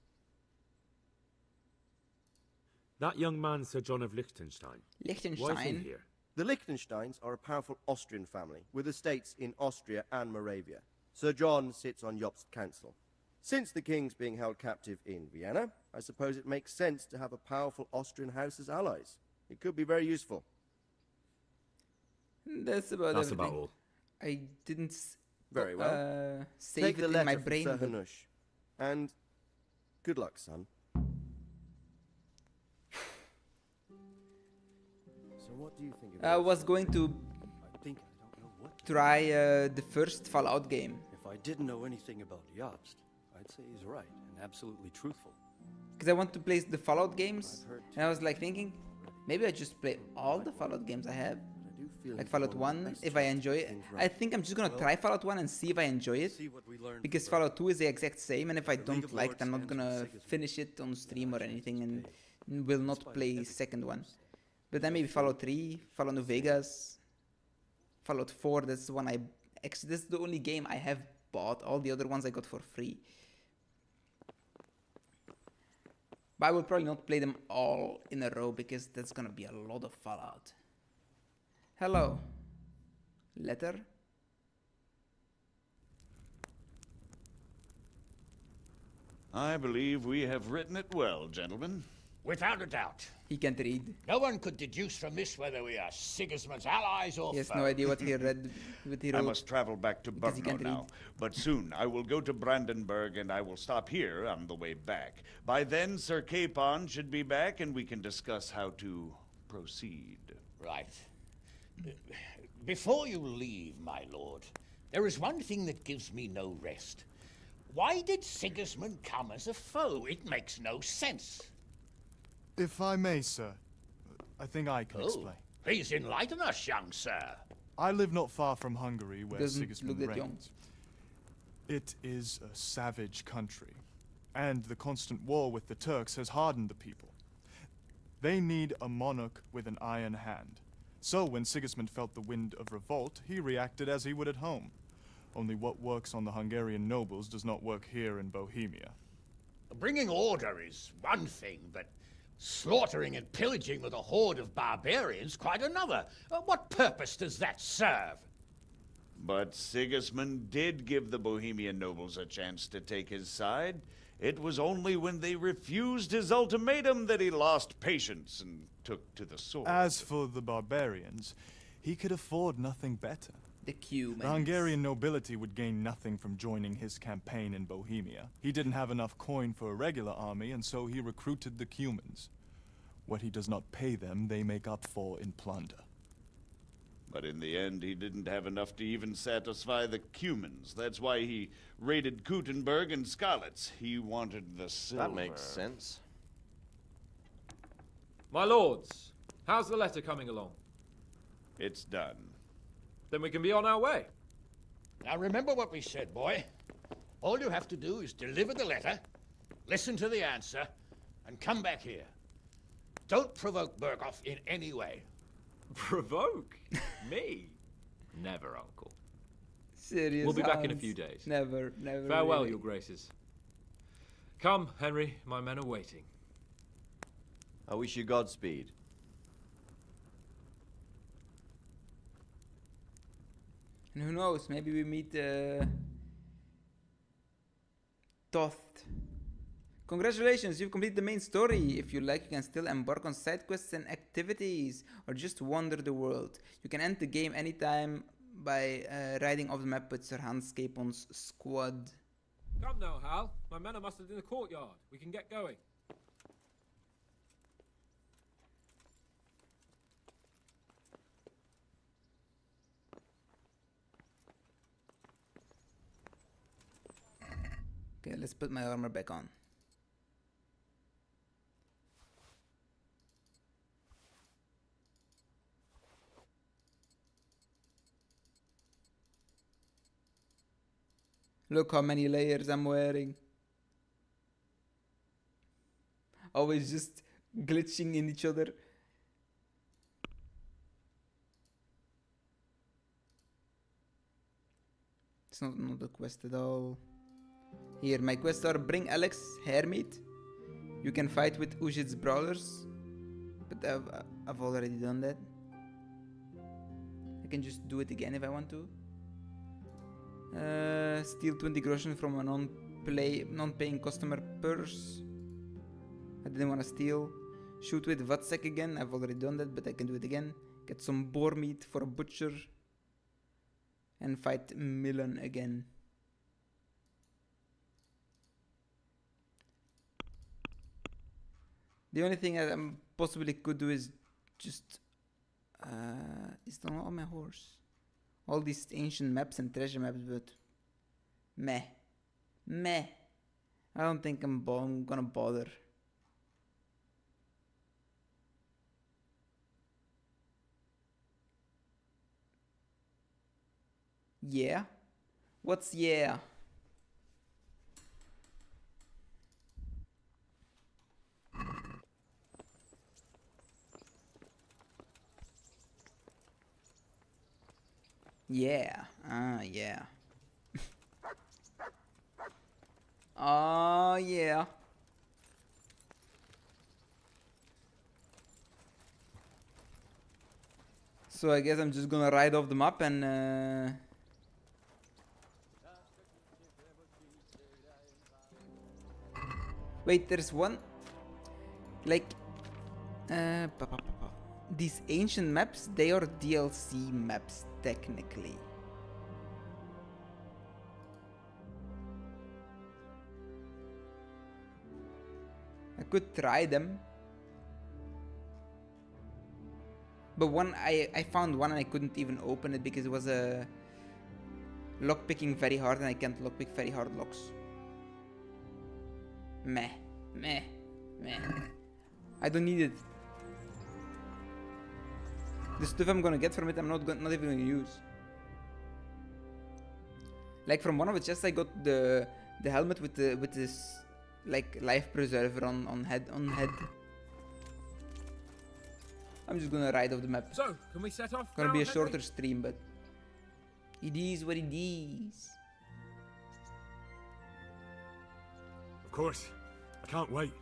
[SPEAKER 20] That young man, Sir John of Liechtenstein.
[SPEAKER 1] Liechtenstein?
[SPEAKER 20] Why is he here?
[SPEAKER 19] The Liechtensteins are a powerful Austrian family with estates in Austria and Moravia. Sir John sits on Jobst's council. Since the king's being held captive in Vienna, I suppose it makes sense to have a powerful Austrian house as allies. It could be very useful.
[SPEAKER 1] That's about all. I didn't
[SPEAKER 19] very well.
[SPEAKER 1] Save
[SPEAKER 19] Take
[SPEAKER 1] it
[SPEAKER 19] the
[SPEAKER 1] in
[SPEAKER 19] letter
[SPEAKER 1] my
[SPEAKER 19] from
[SPEAKER 1] brain.
[SPEAKER 19] Sir
[SPEAKER 1] but-
[SPEAKER 19] Hanush. And good luck, son. So what do you think of
[SPEAKER 1] I
[SPEAKER 19] this?
[SPEAKER 1] was going to
[SPEAKER 21] I think I don't know what.
[SPEAKER 1] try the first Fallout game.
[SPEAKER 21] If I didn't know anything about Jobst, I'd say he's right and absolutely truthful.
[SPEAKER 1] Because I want to play the Fallout games. And I was like thinking, maybe I just play all the Fallout games I have. Like Fallout 1, if I enjoy it. I think I'm just gonna try Fallout 1 and see if I enjoy it. Because Fallout 2 is the exact same, and if I don't like it, I'm not gonna finish it on stream or anything, and will not play second one. But then maybe Fallout 3, Fallout New Vegas, Fallout 4, that's the one this is the only game I have bought. All the other ones I got for free. But I will probably not play them all in a row, because that's gonna be a lot of Fallout. Hello. Letter?
[SPEAKER 15] I believe we have written it well, gentlemen.
[SPEAKER 8] Without a doubt.
[SPEAKER 1] He can't read.
[SPEAKER 8] No one could deduce from this whether we are Sigismund's allies or
[SPEAKER 1] He has
[SPEAKER 8] foes.
[SPEAKER 1] no idea what he read. What he
[SPEAKER 15] I
[SPEAKER 1] wrote.
[SPEAKER 15] must travel back to
[SPEAKER 1] because he
[SPEAKER 15] Brno
[SPEAKER 1] can't
[SPEAKER 15] now,
[SPEAKER 1] read.
[SPEAKER 15] but soon I will go to Brandenburg and I will stop here on the way back. By then, Sir Capon should be back and we can discuss how to proceed.
[SPEAKER 8] Right. Before you leave, my lord, there is one thing that gives me no rest. Why did Sigismund come as a foe? It makes no sense.
[SPEAKER 16] If I may, sir, I think I can explain.
[SPEAKER 8] Please enlighten us, young sir.
[SPEAKER 16] I live not far from Hungary, where
[SPEAKER 1] Doesn't
[SPEAKER 16] Sigismund
[SPEAKER 1] look that young.
[SPEAKER 16] reigns. It is a savage country, and the constant war with the Turks has hardened the people. They need a monarch with an iron hand. So when Sigismund felt the wind of revolt, he reacted as he would at home. Only what works on the Hungarian nobles does not work here in Bohemia.
[SPEAKER 8] Bringing order is one thing, but slaughtering and pillaging with a horde of barbarians quite another. What purpose does that serve?
[SPEAKER 15] But Sigismund did give the Bohemian nobles a chance to take his side. It was only when they refused his ultimatum that he lost patience and took to the sword.
[SPEAKER 16] As for the barbarians, he could afford nothing better.
[SPEAKER 1] The Cumans.
[SPEAKER 16] The Hungarian nobility would gain nothing from joining his campaign in Bohemia. He didn't have enough coin for a regular army, and so he recruited the Cumans. What he does not pay them, they make up for in plunder.
[SPEAKER 15] But in the end, he didn't have enough to even satisfy the Cumans. That's why he raided Kuttenberg and Skalitz. He wanted the silver.
[SPEAKER 22] That makes sense.
[SPEAKER 11] My lords, how's the letter coming along?
[SPEAKER 15] It's done.
[SPEAKER 11] Then we can be on our way.
[SPEAKER 8] Now remember what we said, boy. All you have to do is deliver the letter, listen to the answer, and come back here. Don't provoke Berghoff in any way.
[SPEAKER 11] Provoke? Me? Never, Uncle.
[SPEAKER 1] Serious.
[SPEAKER 11] We'll be back in a
[SPEAKER 1] Hans.
[SPEAKER 11] few days.
[SPEAKER 1] Never.
[SPEAKER 11] Farewell,
[SPEAKER 1] really.
[SPEAKER 11] your graces. Come, Henry, my men are waiting.
[SPEAKER 10] I wish you Godspeed.
[SPEAKER 1] And who knows? Maybe we meet Toth Congratulations, you've completed the main story. If you like, you can still embark on side quests and activities, or just wander the world. You can end the game anytime by riding off the map with Sir Hans Capon's squad.
[SPEAKER 11] Come now, Hal. My men are mustered in the courtyard. We can get going.
[SPEAKER 1] Okay, let's put my armor back on. Look how many layers I'm wearing. Always just glitching in each other. It's not another quest at all. Here, my quests are bring Alex, Hermit. You can fight with Ujit's brawlers. But I've already done that. I can just do it again if I want to. Steal 20 groschen from a non-paying customer purse. I didn't want to steal. Shoot with Vatsek again. I've already done that, but I can do it again. Get some boar meat for a butcher. And fight Milan again. The only thing I possibly could do is just... is not on my horse. All these ancient maps and treasure maps, but... Meh. I don't think I'm gonna bother. Yeah? What's yeah? Yeah. Yeah. Oh, yeah. So I guess I'm just gonna ride off the map and wait, there's one like these ancient maps, they are DLC maps technically. I could try them. But one, I found one and I couldn't even open it because it was a lockpicking very hard and I can't lockpick very hard locks. Meh. I don't need it. The stuff I'm gonna get from it, I'm not even gonna use. Like from one of the chests, I got the helmet with this like life preserver on head. I'm just gonna ride off the map.
[SPEAKER 11] So, can we set off?
[SPEAKER 1] Gonna
[SPEAKER 11] now,
[SPEAKER 1] be a
[SPEAKER 11] Henry?
[SPEAKER 1] shorter stream, but it is what it is.
[SPEAKER 7] Of course. I can't wait.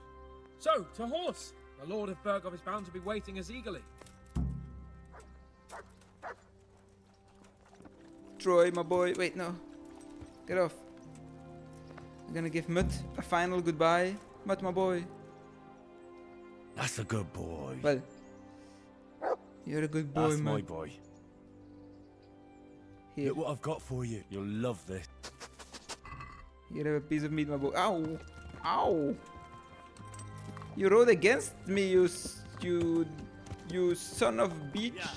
[SPEAKER 11] So, to horse! The Lord of Bergov is bound to be waiting us eagerly.
[SPEAKER 1] Troy, my boy. Wait, no. Get off. I'm gonna give Mutt a final goodbye. Mutt, my boy.
[SPEAKER 7] That's a good boy.
[SPEAKER 1] Well, you're a good boy,
[SPEAKER 7] That's
[SPEAKER 1] man.
[SPEAKER 7] my boy.
[SPEAKER 1] Here.
[SPEAKER 7] Look what I've got for you. You'll love this.
[SPEAKER 1] Here, have a piece of meat, my boy. Ow! Ow! You rode against me, you son of a bitch. Yeah.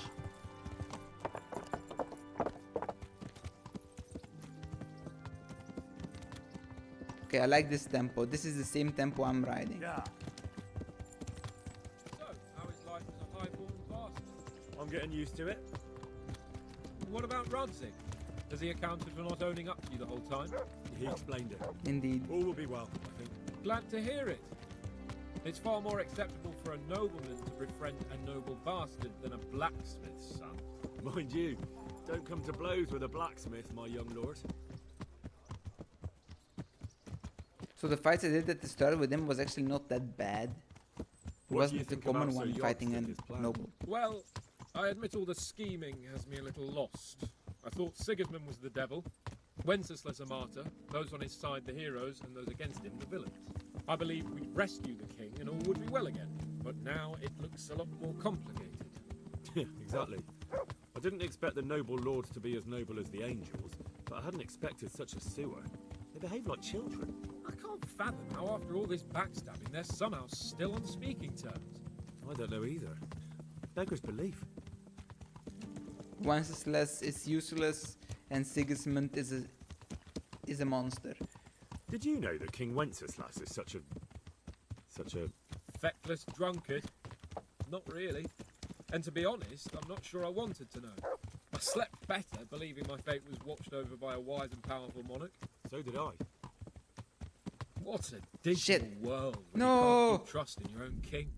[SPEAKER 1] Okay, I like this tempo. This is the same tempo I'm riding.
[SPEAKER 7] Yeah.
[SPEAKER 11] So, how is life as a highborn bastard?
[SPEAKER 7] I'm getting used to it.
[SPEAKER 11] What about Rodzig? Has he accounted for not owning up to you the whole time?
[SPEAKER 7] He explained it.
[SPEAKER 1] Indeed.
[SPEAKER 7] All will be well, I think.
[SPEAKER 11] Glad to hear it. It's far more acceptable for a nobleman to befriend a noble bastard than a blacksmith's son.
[SPEAKER 20] Mind you, don't come to blows with a blacksmith, my young lord.
[SPEAKER 1] So the fights I did at the start with him was actually not that bad. It wasn't the common one fighting a noble.
[SPEAKER 11] Well, I admit all the scheming has me a little lost. I thought Sigismund was the devil, Wenceslas a martyr, those on his side the heroes, and those against him the villains. I believed we'd rescue the king and all would be well again. But now it looks a lot more complicated.
[SPEAKER 20] Yeah, exactly. I didn't expect the noble lords to be as noble as the angels, but I hadn't expected such a sewer. They behave like children.
[SPEAKER 11] I can't fathom how after all this backstabbing they're somehow still on speaking terms.
[SPEAKER 20] I don't know either. Beggars belief.
[SPEAKER 1] Wenceslas is useless and Sigismund is a monster.
[SPEAKER 20] Did you know that King Wenceslas is such a
[SPEAKER 11] Feckless drunkard? Not really. And to be honest, I'm not sure I wanted to know. I slept better believing my fate was watched over by a wise and powerful monarch.
[SPEAKER 20] So did I.
[SPEAKER 11] What a digital world when
[SPEAKER 1] No!
[SPEAKER 11] you can't keep trust in your own king.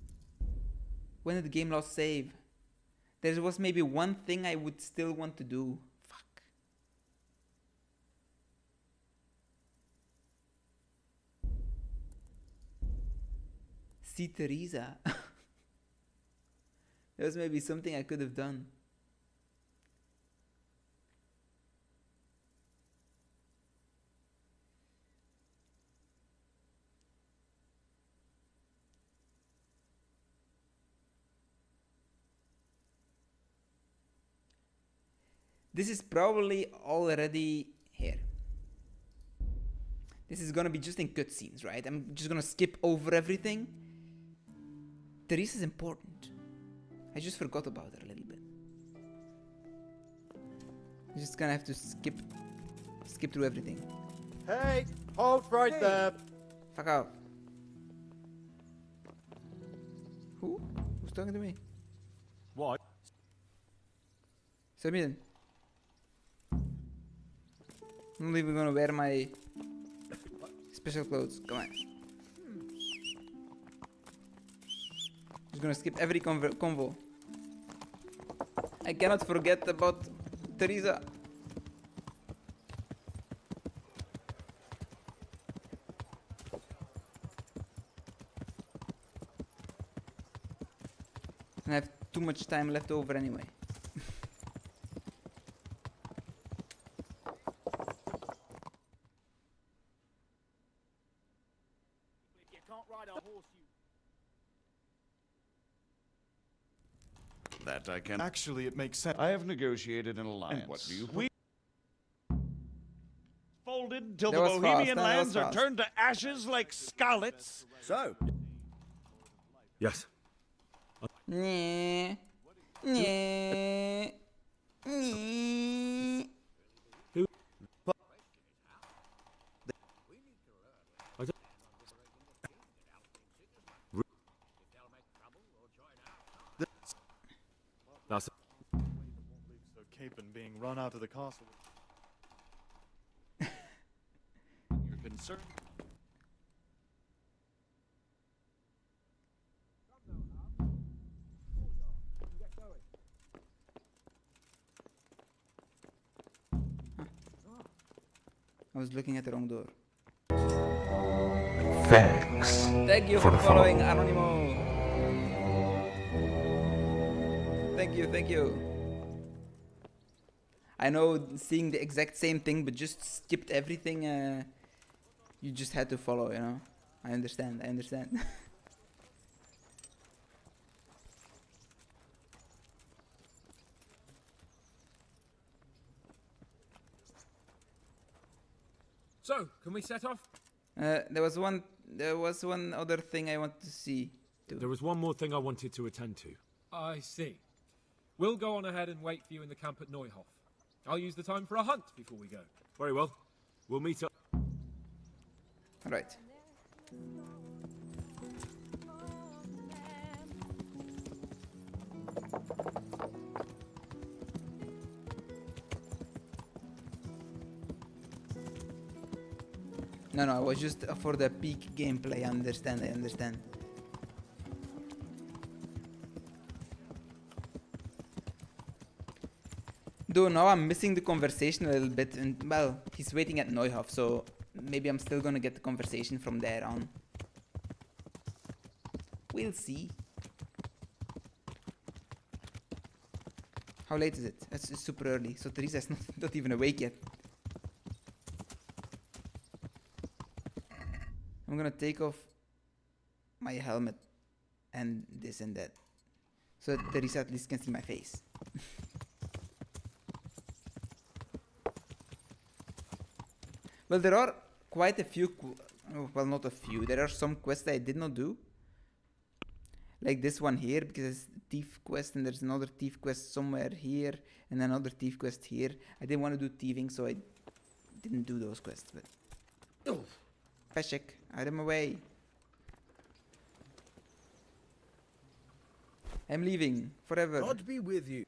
[SPEAKER 1] When did the game lost save? There was maybe one thing I would still want to do. Fuck. See Teresa. There was maybe something I could have done. This is probably already here. This is gonna be just in cutscenes, right? I'm just gonna skip over everything. Teresa's important. I just forgot about her a little bit. I'm just gonna have to skip through everything.
[SPEAKER 14] Hey, hold right there.
[SPEAKER 1] Fuck off. Who? Who's talking to me?
[SPEAKER 20] What?
[SPEAKER 1] Sabine. I'm not even gonna wear my special clothes. Come on. Just gonna skip every convo. I cannot forget about Teresa. And I have too much time left over anyway.
[SPEAKER 15] That I can.
[SPEAKER 16] Actually, it makes sense.
[SPEAKER 15] I have negotiated an alliance. And what do you? We folded till the
[SPEAKER 1] That was
[SPEAKER 15] Bohemian
[SPEAKER 1] fast, that was
[SPEAKER 15] lands are
[SPEAKER 1] fast.
[SPEAKER 15] turned to ashes like scarlets.
[SPEAKER 19] So,
[SPEAKER 20] Yes.
[SPEAKER 1] Nyeh. Nyeh. Nyeh.
[SPEAKER 20] Who? I don't... That's
[SPEAKER 16] So Capon being run out of the castle.
[SPEAKER 18] You're concerned.
[SPEAKER 1] I was looking at the wrong door.
[SPEAKER 20] Thanks.
[SPEAKER 1] Thank you for following Anonymous. Thank you. I know seeing the exact same thing but just skipped everything, you just had to follow, you know? I understand.
[SPEAKER 11] So, can we set off?
[SPEAKER 1] There was one other thing I wanted to see too.
[SPEAKER 20] There was one more thing I wanted to attend to.
[SPEAKER 11] I see. We'll go on ahead and wait for you in the camp at Neuhof. I'll use the time for a hunt before we go.
[SPEAKER 20] Very well. We'll meet up.
[SPEAKER 1] Alright. No, it was just for the peak gameplay. I understand. Though now I'm missing the conversation a little bit, and well, he's waiting at Neuhof, so maybe I'm still gonna get the conversation from there on. We'll see. How late is it? It's super early, so Teresa's not even awake yet. I'm gonna take off my helmet and this and that. So the Risa at least can see my face. Well, there are quite a few, well, not a few, there are some quests I did not do. Like this one here, because it's thief quest and there's another thief quest somewhere here and another thief quest here. I didn't want to do thieving, so I didn't do those quests, but... Oh! Peshek, out of my way. I'm leaving, forever.
[SPEAKER 2] God be with you.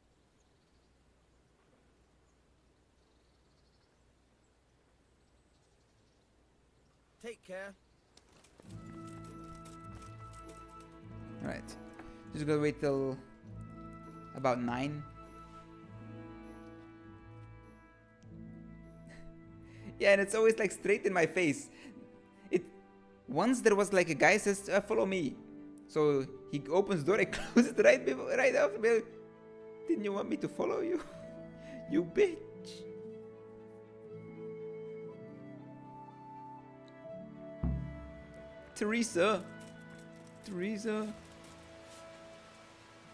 [SPEAKER 2] Take care.
[SPEAKER 1] Right. Just gonna wait till about 9. Yeah, and it's always like straight in my face. Once there was like a guy says, follow me. So he opens the door and closes it right after me. Didn't you want me to follow you? You bitch. Teresa.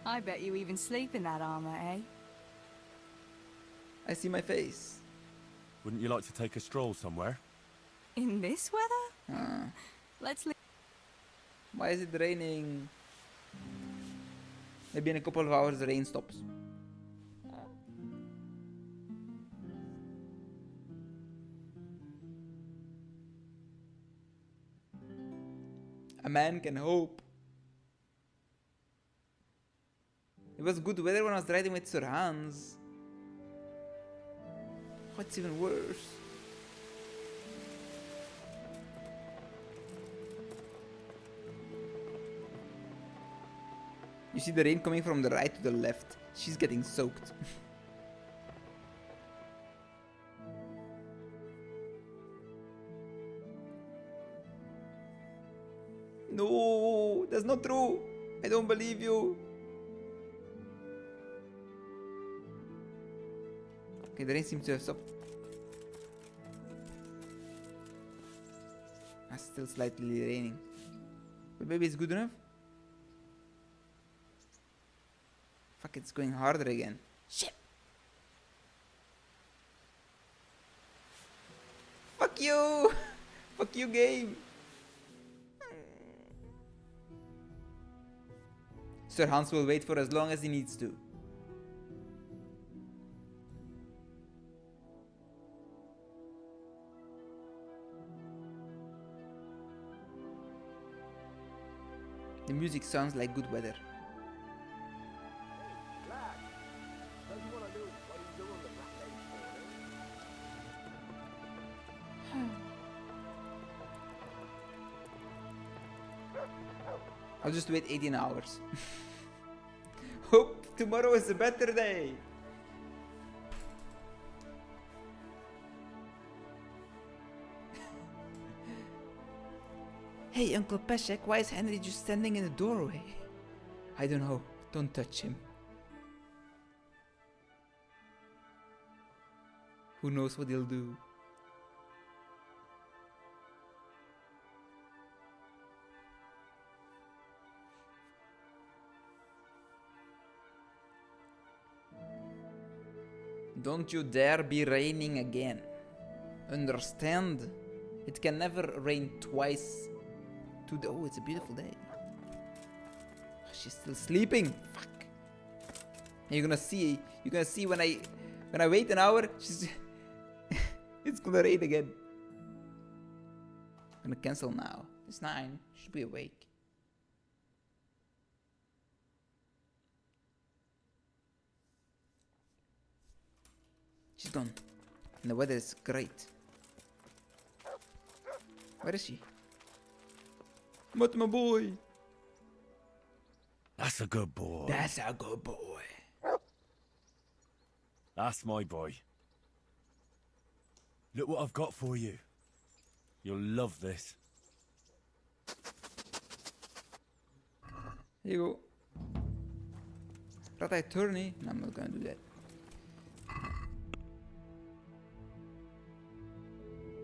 [SPEAKER 3] I bet you even sleep in that armor, eh?
[SPEAKER 1] I see my face.
[SPEAKER 20] Wouldn't you like to take a stroll somewhere?
[SPEAKER 3] In this weather? Let's leave.
[SPEAKER 1] Why is it raining? Maybe in a couple of hours the rain stops. A man can hope. It was good weather when I was riding with Sir Hans. What's even worse? You see the rain coming from the right to the left. She's getting soaked. No, that's not true. I don't believe you. Okay, the rain seems to have stopped. It's still slightly raining. But maybe it's good enough. Fuck, it's going harder again. Shit. Fuck you. Fuck you, game. Sir Hans will wait for as long as he needs to. The music sounds like good weather. I'll just wait 18 hours. Hope tomorrow is a better day. Hey, Uncle Peshek, why is Henry just standing in the doorway? I don't know. Don't touch him. Who knows what he'll do? Don't you dare be raining again. Understand? It can never rain twice. Oh, it's a beautiful day. She's still sleeping. Fuck. And you're gonna see when I wait an hour, it's gonna rain again. I'm gonna cancel now. It's 9. Should be awake. She's gone. And the weather is great. Where is she? But my boy.
[SPEAKER 20] That's a good boy.
[SPEAKER 1] That's a good boy.
[SPEAKER 20] That's my boy. Look what I've got for you. You'll love this.
[SPEAKER 1] Here you go. Rat attorney? No, I'm not gonna do that.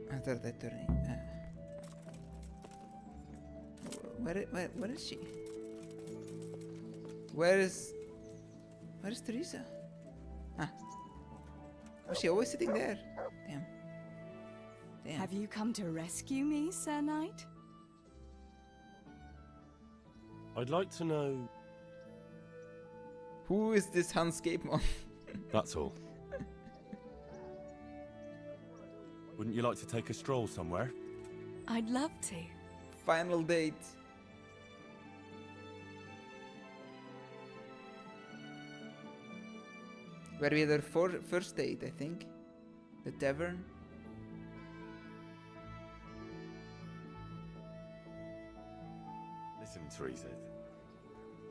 [SPEAKER 1] Rat attorney. Where is she? Where is Teresa? Ah. Was she always sitting there? Damn.
[SPEAKER 3] Have you come to rescue me, Sir Knight?
[SPEAKER 7] I'd like to know...
[SPEAKER 1] Who is this Hans Gatemon?
[SPEAKER 7] That's all. Wouldn't you like to take a stroll somewhere?
[SPEAKER 3] I'd love to.
[SPEAKER 1] Final date. Where we had our first date, I think. The tavern.
[SPEAKER 7] Listen, Teresa.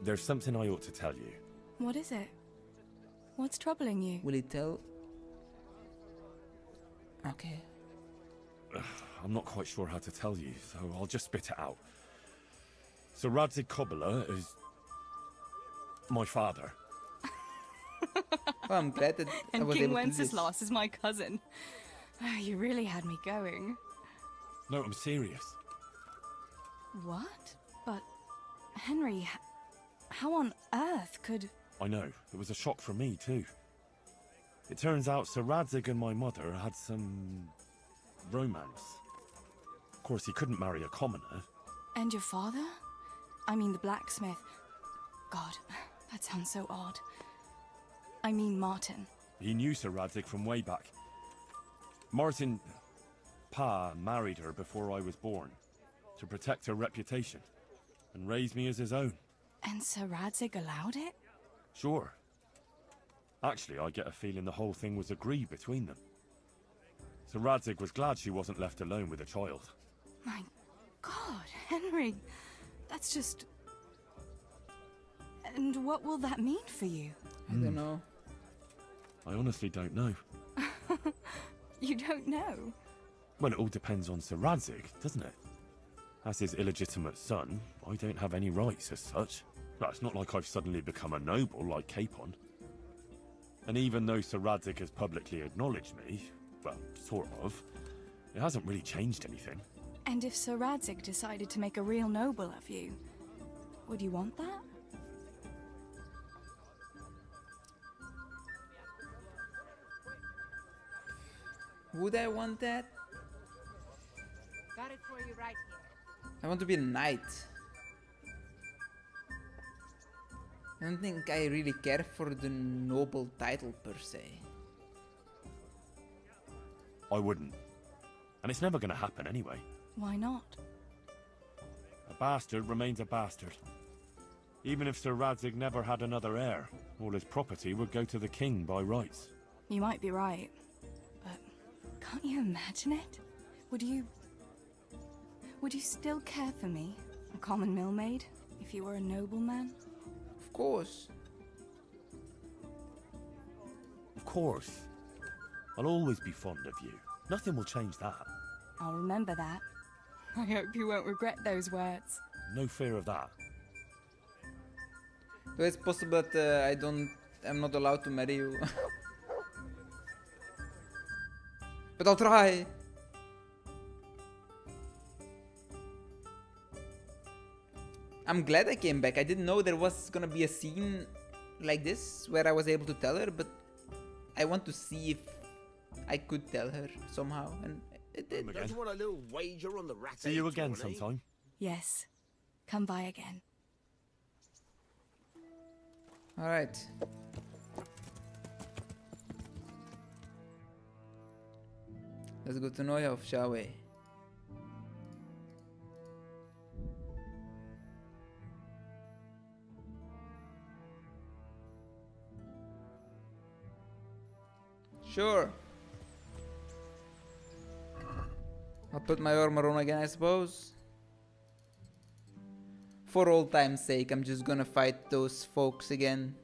[SPEAKER 7] There's something I ought to tell you.
[SPEAKER 3] What is it? What's troubling you?
[SPEAKER 1] Will he tell? Okay.
[SPEAKER 7] I'm not quite sure how to tell you, so I'll just spit it out. So Radzig Kobyla is... my father.
[SPEAKER 1] Oh, I'm glad that I
[SPEAKER 3] And
[SPEAKER 1] was
[SPEAKER 3] King
[SPEAKER 1] able to do this.
[SPEAKER 3] Wenceslas is my cousin. You really had me going.
[SPEAKER 7] No, I'm serious.
[SPEAKER 3] What? But, Henry, how on earth could...
[SPEAKER 7] I know, it was a shock for me too. It turns out Sir Radzig and my mother had some... romance. Of course, he couldn't marry a commoner.
[SPEAKER 3] And your father? I mean the blacksmith. God, that sounds so odd. I mean Martin.
[SPEAKER 7] He knew Sir Radzig from way back. Martin... Pa married her before I was born, to protect her reputation, and raise me as his own.
[SPEAKER 3] And Sir Radzig allowed it?
[SPEAKER 7] Sure. Actually, I get a feeling the whole thing was agreed between them. Sir Radzig was glad she wasn't left alone with a child.
[SPEAKER 3] My God, Henry, that's just... And what will that mean for you?
[SPEAKER 1] I don't know.
[SPEAKER 7] I honestly don't know.
[SPEAKER 3] You don't know?
[SPEAKER 7] Well, it all depends on Sir Radzig, doesn't it? As his illegitimate son, I don't have any rights as such. Well, it's not like I've suddenly become a noble like Capon. And even though Sir Radzig has publicly acknowledged me, well, sort of, it hasn't really changed anything.
[SPEAKER 3] And if Sir Radzig decided to make a real noble of you, would you want that?
[SPEAKER 1] Would I want that?
[SPEAKER 6] Got it for you right here.
[SPEAKER 1] I want to be a knight. I don't think I really care for the noble title per se.
[SPEAKER 7] I wouldn't. And it's never going to happen anyway.
[SPEAKER 3] Why not?
[SPEAKER 7] A bastard remains a bastard. Even if Sir Radzig never had another heir, all his property would go to the king by rights.
[SPEAKER 3] You might be right, but can't you imagine it? Would you still care for me, a common millmaid, if you were a nobleman?
[SPEAKER 1] Of course.
[SPEAKER 7] Of course. I'll always be fond of you. Nothing will change that.
[SPEAKER 3] I'll remember that. I hope you won't regret those words.
[SPEAKER 7] No fear of that.
[SPEAKER 1] So it's possible that I'm not allowed to marry you. But I'll try. I'm glad I came back. I didn't know there was gonna be a scene like this where I was able to tell her, but I want to see if I could tell her somehow, and it did.
[SPEAKER 8] Don't you want a little wager on the rat?
[SPEAKER 7] See you again sometime.
[SPEAKER 3] Yes. Come by again.
[SPEAKER 1] Alright. Let's go to Neuhof, shall we? Sure. I'll put my armor on again, I suppose. For old time's sake, I'm just gonna fight those folks again.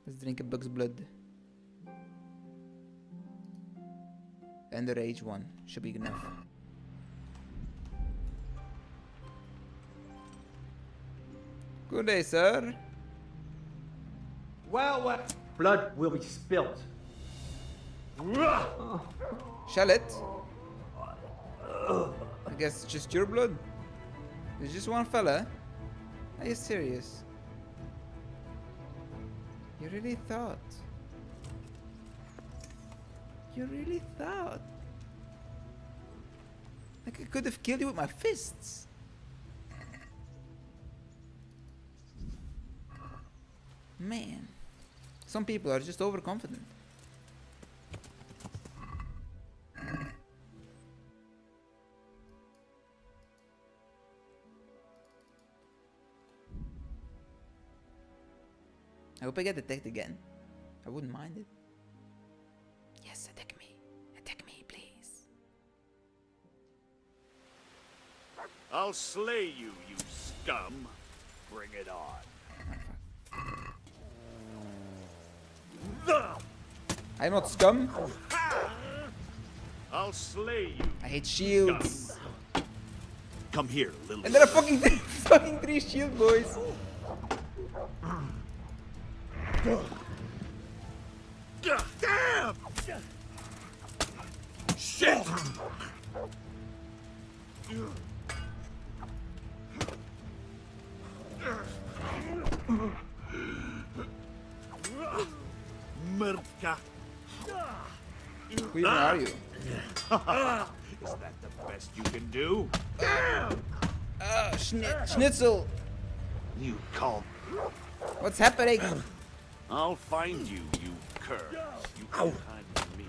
[SPEAKER 1] Let's drink a bug's blood. And the rage one should be enough. Good day, sir.
[SPEAKER 22] Well, blood will be spilt.
[SPEAKER 1] Shall it? I guess just your blood. There's just one fella? Are you serious? You really thought? You really thought? Like I could have killed you with my fists. Man. Some people are just overconfident. I hope I get attacked again. I wouldn't mind it. Yes, attack me. Attack me, please.
[SPEAKER 15] I'll slay you, you scum. Bring it on.
[SPEAKER 1] I'm not scum.
[SPEAKER 15] I'll slay you.
[SPEAKER 1] I hate shields.
[SPEAKER 15] Come here, little.
[SPEAKER 1] And there are fucking three shield boys.
[SPEAKER 15] Damn! Shit! Murka.
[SPEAKER 1] Who even are you?
[SPEAKER 15] Is that the best you can do?
[SPEAKER 1] Schnitzel.
[SPEAKER 15] You call.
[SPEAKER 1] What's happening?
[SPEAKER 15] I'll find you, you cur. You can't hide from me.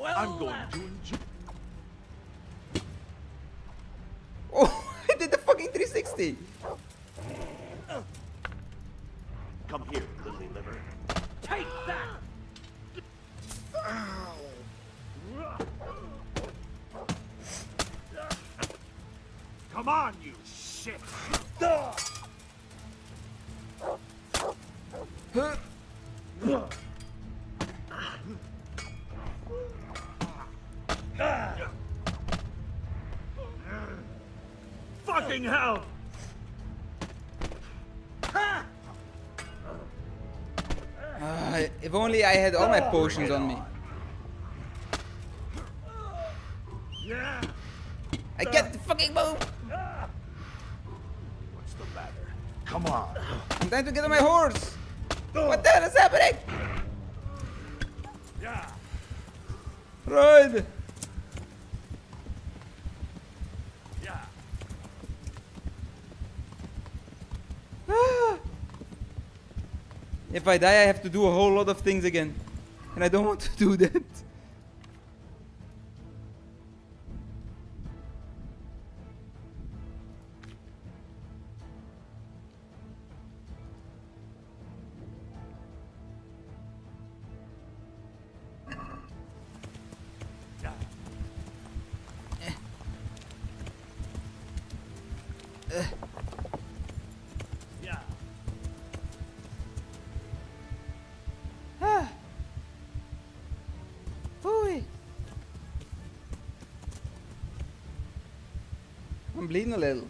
[SPEAKER 15] I'm going to enjoy.
[SPEAKER 1] Oh, I did the fucking 360.
[SPEAKER 15] Come here, lily liver.
[SPEAKER 6] Take that!
[SPEAKER 15] Come on, you shit! Fucking hell!
[SPEAKER 1] If only I had all my potions on me. I get the fucking move!
[SPEAKER 15] What's the matter? Come on.
[SPEAKER 1] I'm trying to get on my horse! What the hell is happening? Ride! If I die, I have to do a whole lot of things again. And I don't want to do that. I'm bleeding a little.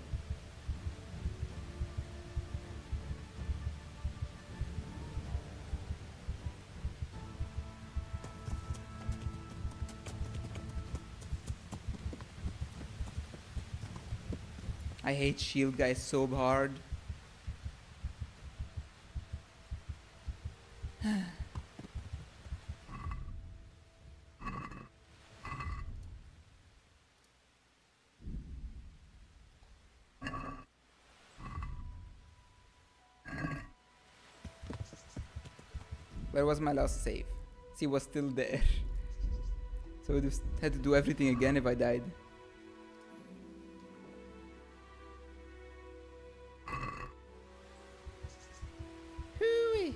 [SPEAKER 1] I hate shield guys so hard. Where was my last save? He was still there. So I just had to do everything again if I died. Hooey.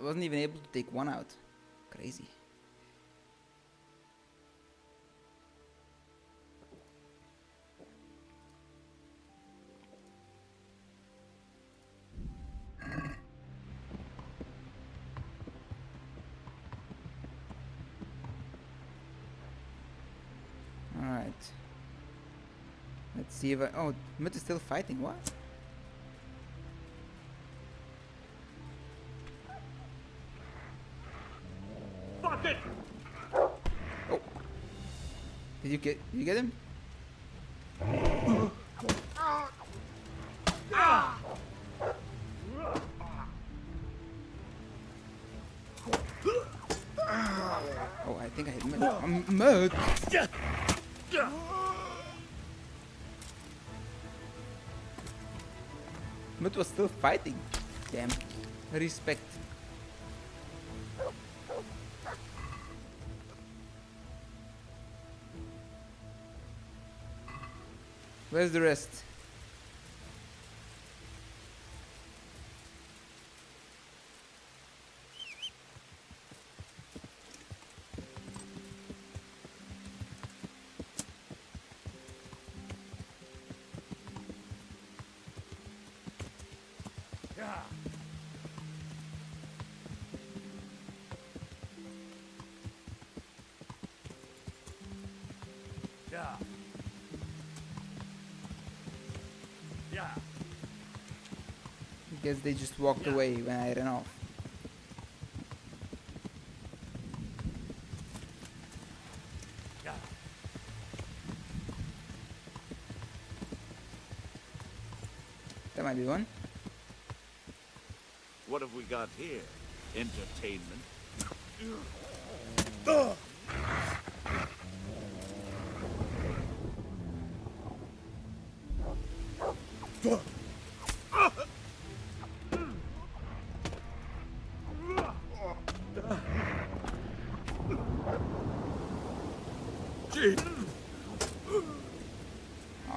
[SPEAKER 1] Wasn't even able to take one out. Crazy. See if I... Oh, Mutt is still fighting. What?
[SPEAKER 20] Fuck it!
[SPEAKER 1] Oh. Did you get him? Oh, I think I hit Mutt. Mutt! Mutt was still fighting. Damn. Respect. Where's the rest? I guess they just walked away when I ran off. That might be one.
[SPEAKER 15] What have we got here? Entertainment?
[SPEAKER 1] Oh,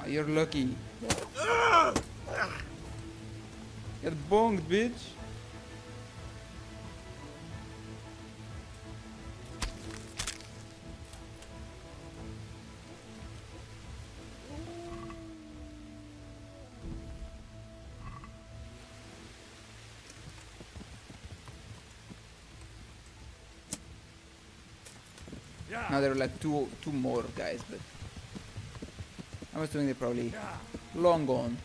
[SPEAKER 1] you're lucky. Get bonged, bitch. Now there are like two more guys, but I'm assuming they're probably long gone.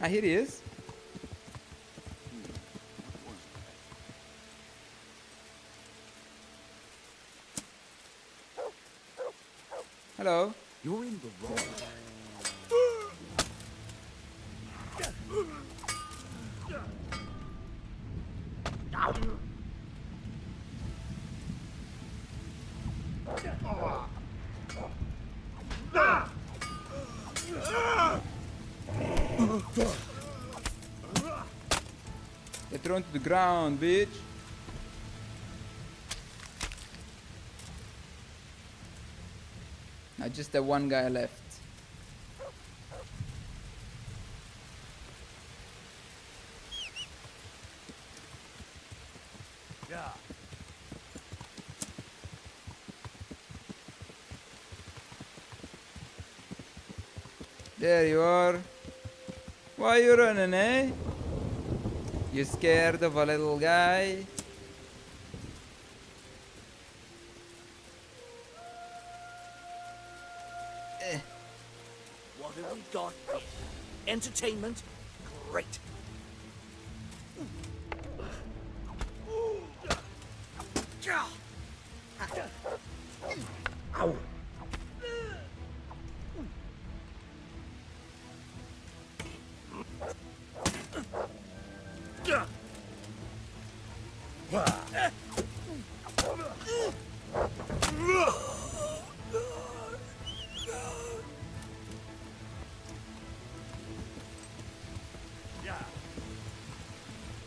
[SPEAKER 1] Ah, here he is. Hello.
[SPEAKER 15] You're in the wrong.
[SPEAKER 1] Get thrown to the ground, bitch. Now just that one guy left. There you are. Why you running, eh? You scared of a little guy?
[SPEAKER 2] What have we got here? Entertainment? Great. Ow.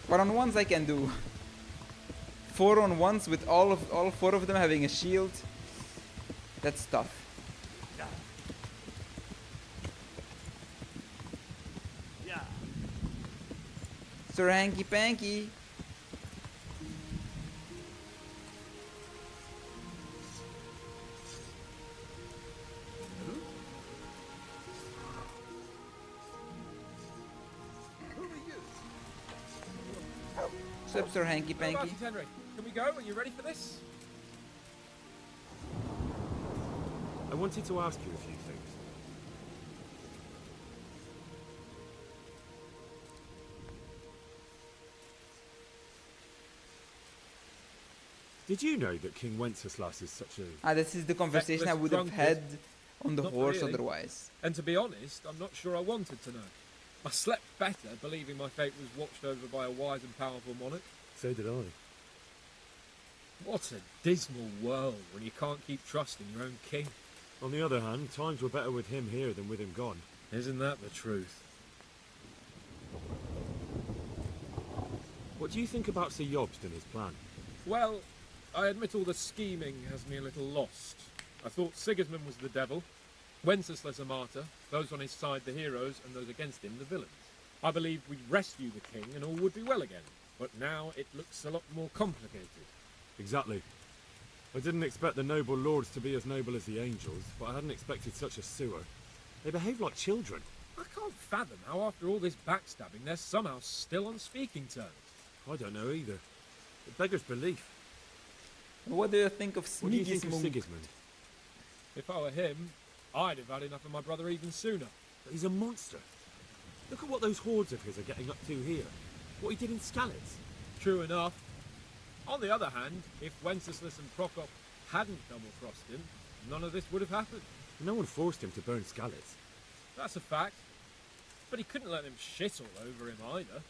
[SPEAKER 1] One on ones I can do. 4 on ones with all 4 of them having a shield. That's tough. Sir Hanky Panky. Sup, Sir Hanky
[SPEAKER 11] How
[SPEAKER 1] Panky?
[SPEAKER 11] about it, Henry? Can we go? Are you ready for this?
[SPEAKER 20] I wanted to ask you a few things. Did you know that King Wenceslas is such a...
[SPEAKER 1] Ah, this is the conversation I would have had on the
[SPEAKER 11] Not
[SPEAKER 1] horse
[SPEAKER 11] really.
[SPEAKER 1] otherwise.
[SPEAKER 11] And to be honest, I'm not sure I wanted to know. I slept better believing my fate was watched over by a wise and powerful monarch.
[SPEAKER 20] So did I.
[SPEAKER 11] What a dismal world when you can't keep trusting your own king.
[SPEAKER 20] On the other hand, times were better with him here than with him gone.
[SPEAKER 11] Isn't that the truth?
[SPEAKER 20] What do you think about Sir Jobst and his plan?
[SPEAKER 11] Well, I admit all the scheming has me a little lost. I thought Sigismund was the devil, Wenceslas a martyr, those on his side the heroes, and those against him the villains. I believed we'd rescue the king and all would be well again, but now it looks a lot more complicated.
[SPEAKER 20] Exactly. I didn't expect the noble lords to be as noble as the angels, but I hadn't expected such a sewer. They behave like children.
[SPEAKER 11] I can't fathom how after all this backstabbing they're somehow still on speaking terms.
[SPEAKER 20] I don't know either. It beggars belief.
[SPEAKER 1] What do you think of
[SPEAKER 20] What do you think of
[SPEAKER 1] Sigismund?
[SPEAKER 20] Sigismund?
[SPEAKER 11] If I were him, I'd have had enough of my brother even sooner.
[SPEAKER 20] But he's a monster. Look at what those hordes of his are getting up to here. What he did in Skalitz.
[SPEAKER 11] True enough. On the other hand, if Wenceslas and Prokop hadn't double-crossed him, none of this would have happened.
[SPEAKER 20] No one forced him to burn Skalitz.
[SPEAKER 11] That's a fact. But he couldn't let them shit all over him either.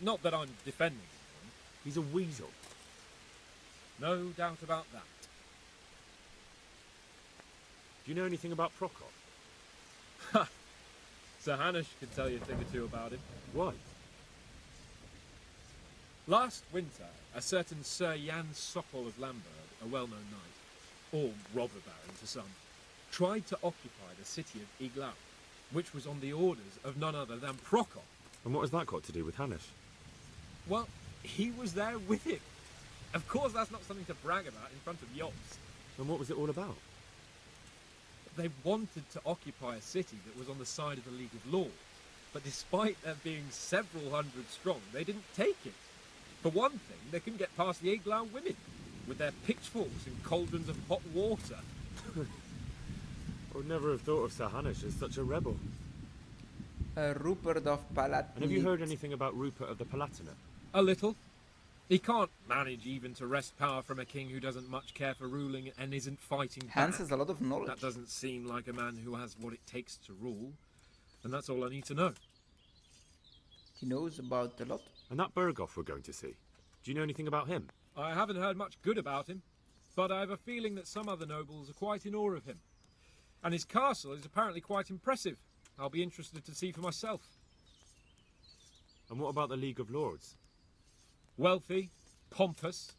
[SPEAKER 11] Not that I'm defending him.
[SPEAKER 20] He's a weasel.
[SPEAKER 11] No doubt about that.
[SPEAKER 20] Do you know anything about Prokop?
[SPEAKER 11] Ha! Sir Hanush can tell you a thing or two about him.
[SPEAKER 20] Why?
[SPEAKER 11] Last winter, a certain Sir Jan Sokol of Lamberg, a well-known knight, or robber baron to some, tried to occupy the city of Iglau, which was on the orders of none other than Prokop.
[SPEAKER 20] And what has that got to do with Hanush?
[SPEAKER 11] Well, he was there with him. Of course that's not something to brag about in front of Jobst.
[SPEAKER 20] And what was it all about?
[SPEAKER 11] They wanted to occupy a city that was on the side of the League of Lords, but despite there being several hundred strong, they didn't take it. For one thing, they couldn't get past the Iglau women, with their pitchforks and cauldrons of hot water.
[SPEAKER 20] I would never have thought of Sir Hanush as such a rebel.
[SPEAKER 1] Rupert of Palatinate.
[SPEAKER 20] And have you heard anything about Rupert of the Palatinate?
[SPEAKER 11] A little. He can't manage even to wrest power from a king who doesn't much care for ruling and isn't fighting
[SPEAKER 1] Hans
[SPEAKER 11] back.
[SPEAKER 1] has a lot of knowledge.
[SPEAKER 11] That doesn't seem like a man who has what it takes to rule. And that's all I need to know.
[SPEAKER 1] He knows about a lot.
[SPEAKER 20] And that Berghoff we're going to see. Do you know anything about him?
[SPEAKER 11] I haven't heard much good about him, but I have a feeling that some other nobles are quite in awe of him. And his castle is apparently quite impressive. I'll be interested to see for myself.
[SPEAKER 20] And what about the League of Lords?
[SPEAKER 11] Wealthy, pompous.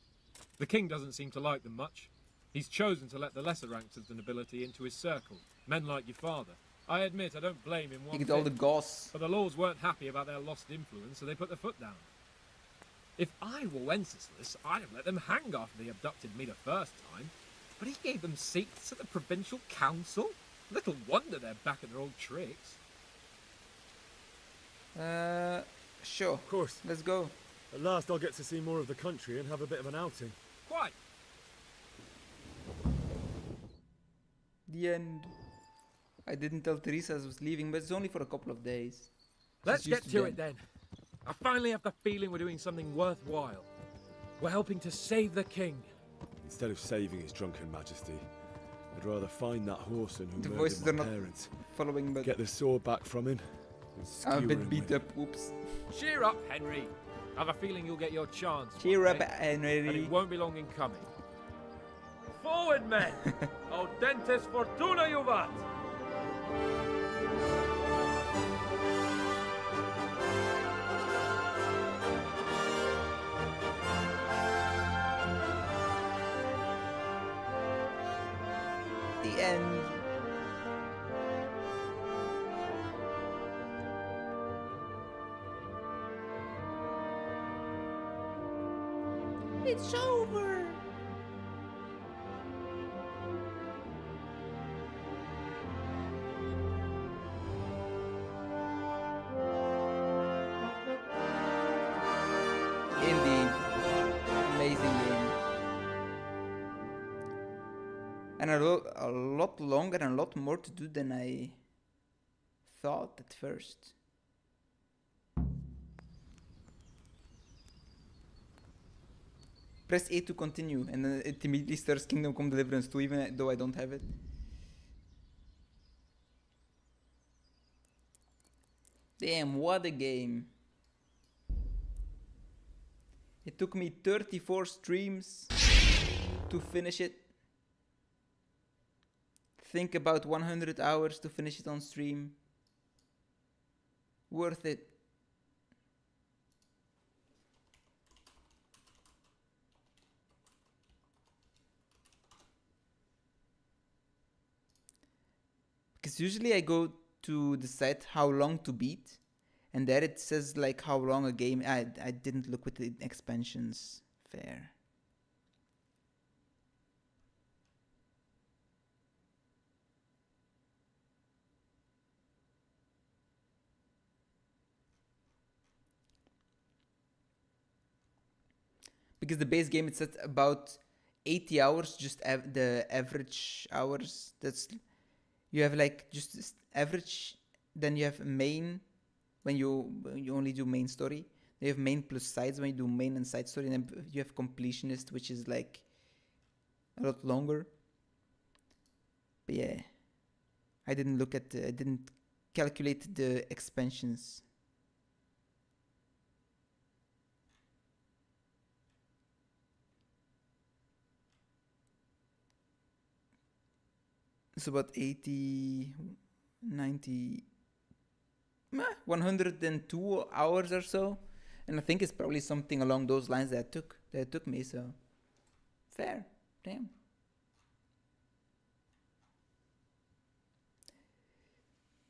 [SPEAKER 11] The king doesn't seem to like them much. He's chosen to let the lesser ranks of the nobility into his circle, men like your father. I admit I don't blame him one
[SPEAKER 1] He got all the
[SPEAKER 11] bit.
[SPEAKER 1] goss.
[SPEAKER 11] But the lords weren't happy about their lost influence, so they put their foot down. If I were Wenceslas, I'd have let them hang after they abducted me the first time. But he gave them seats at the provincial council. Little wonder they're back at their old tricks.
[SPEAKER 1] Sure.
[SPEAKER 20] Of course.
[SPEAKER 1] Let's go.
[SPEAKER 20] At last I'll get to see more of the country and have a bit of an outing.
[SPEAKER 11] Quite.
[SPEAKER 1] The end. I didn't tell Teresa I was leaving, but it's only for a couple of days.
[SPEAKER 11] Let's
[SPEAKER 1] She's
[SPEAKER 11] get
[SPEAKER 1] used
[SPEAKER 11] to
[SPEAKER 1] them.
[SPEAKER 11] it then. I finally have the feeling we're doing something worthwhile. We're helping to save the king.
[SPEAKER 4] Instead of saving his drunken majesty, I'd rather find that whoreson who
[SPEAKER 1] The
[SPEAKER 4] murdered
[SPEAKER 1] voices
[SPEAKER 4] my
[SPEAKER 1] are not
[SPEAKER 4] parents.
[SPEAKER 1] following, but
[SPEAKER 4] Get the sword back from him. And
[SPEAKER 1] I'm a
[SPEAKER 4] skewer
[SPEAKER 1] bit
[SPEAKER 4] him
[SPEAKER 1] beat
[SPEAKER 4] with it.
[SPEAKER 1] up. Oops.
[SPEAKER 11] Cheer up, Henry. I have a feeling you'll get your chance.
[SPEAKER 1] Cheer
[SPEAKER 11] one
[SPEAKER 1] up,
[SPEAKER 11] day,
[SPEAKER 1] Henry.
[SPEAKER 11] And it won't be long in coming. Forward, men! Audentes fortuna juvat!
[SPEAKER 1] The end. It's over. In And a lot longer and a lot more to do than I thought at first. Press A to continue, and then it immediately starts Kingdom Come Deliverance 2, even though I don't have it. Damn, what a game. It took me 34 streams to finish it. Think about 100 hours to finish it on stream. Worth it. Because usually I go to decide how long to beat, and there it says like how long a game. I didn't look with the expansions. Fair. Because the base game, it says about 80 hours, just the average hours. That's, you have like just average, then you have main when you only do main story. You have main plus sides when you do main and side story, and then you have completionist, which is like a lot longer. But yeah, I didn't calculate the expansions. It's about 80, 90, 102 hours or so. And I think it's probably something along those lines that took me, so fair. Damn.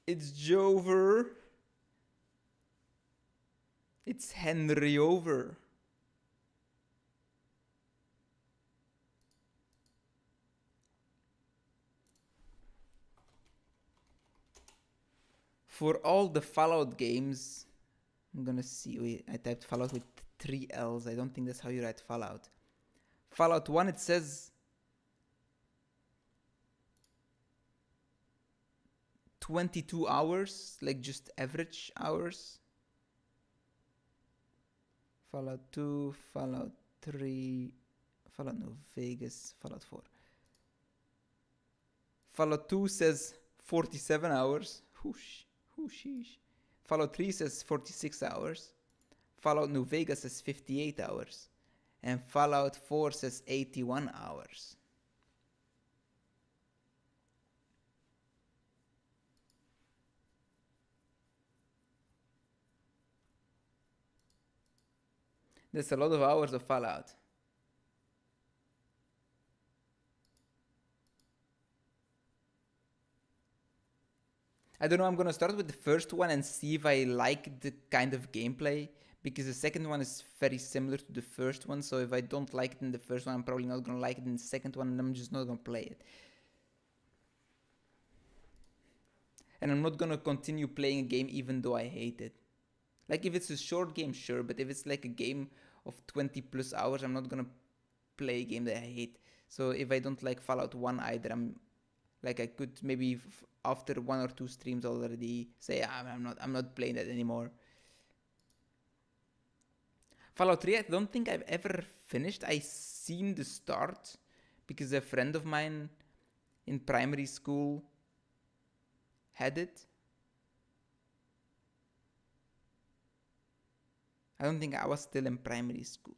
[SPEAKER 1] It's Jover. It's Henry over. For all the Fallout games, I'm gonna see. Wait, I typed Fallout with 3 L's. I don't think that's how you write Fallout. Fallout 1, it says 22 hours, like just average hours. Fallout 2, Fallout 3, Fallout New Vegas, Fallout 4. Fallout 2 says 47 hours. Whoosh. Sheesh. Fallout 3 says 46 hours. Fallout New Vegas says 58 hours. And Fallout 4 says 81 hours. There's a lot of hours of Fallout. I don't know, I'm gonna start with the first one and see if I like the kind of gameplay, because the second one is very similar to the first one, so if I don't like it in the first one, I'm probably not gonna like it in the second one, and I'm just not gonna play it. And I'm not gonna continue playing a game even though I hate it. Like, if it's a short game, sure, but if it's like a game of 20 plus hours, I'm not gonna play a game that I hate. So if I don't like Fallout 1 either, I could maybe after 1 or 2 streams already say I'm not playing that anymore. Fallout 3, I don't think I've ever finished. I seen the start because a friend of mine in primary school had it. I don't think I was still in primary school.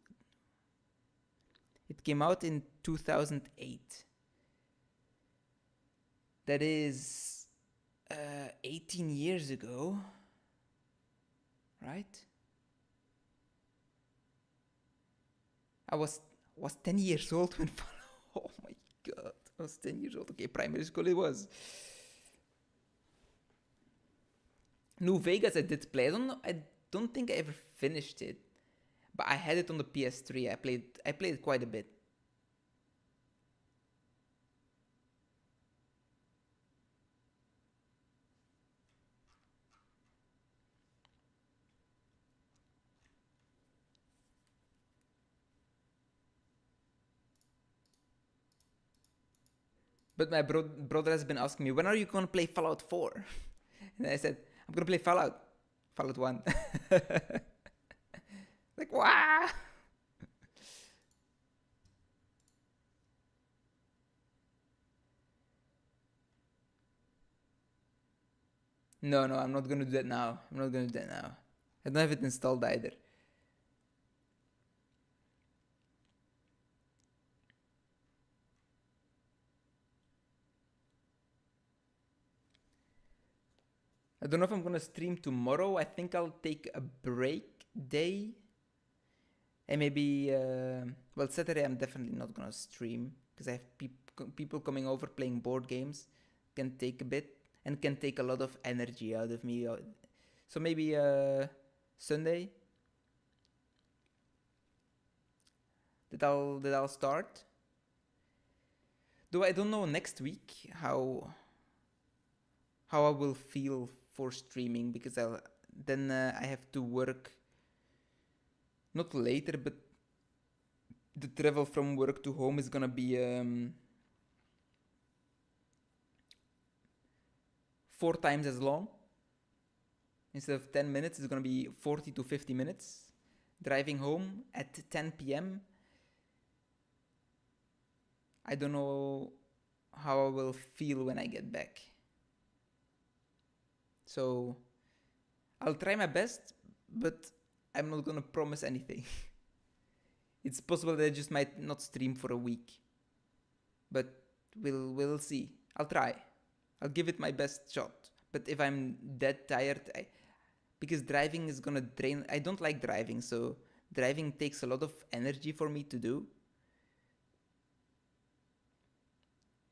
[SPEAKER 1] It came out in 2008. That is 18 years ago, right? I was 10 years old when oh my god, I was 10 years old. Okay, primary school it was. New Vegas I did play. I don't think I ever finished it, but I had it on the PS3. I played it quite a bit. But my brother has been asking me, when are you gonna play Fallout 4? And I said, I'm gonna play Fallout 1. Like, wow. No, I'm not gonna do that now. I don't have it installed either. I don't know if I'm gonna stream tomorrow. I think I'll take a break day. And maybe, well, Saturday I'm definitely not gonna stream because I have people coming over playing board games. Can take a bit and can take a lot of energy out of me. So maybe Sunday that I'll start. Though I don't know next week how I will feel for streaming because then I have to work not later, but the travel from work to home is gonna be 4 times as long. Instead of 10 minutes, it's gonna be 40 to 50 minutes. Driving home at 10 p.m. I don't know how I will feel when I get back. So I'll try my best, but I'm not gonna promise anything. It's possible that I just might not stream for a week. But we'll see. I'll try. I'll give it my best shot. But if I'm that tired, because driving is gonna drain. I don't like driving, so driving takes a lot of energy for me to do.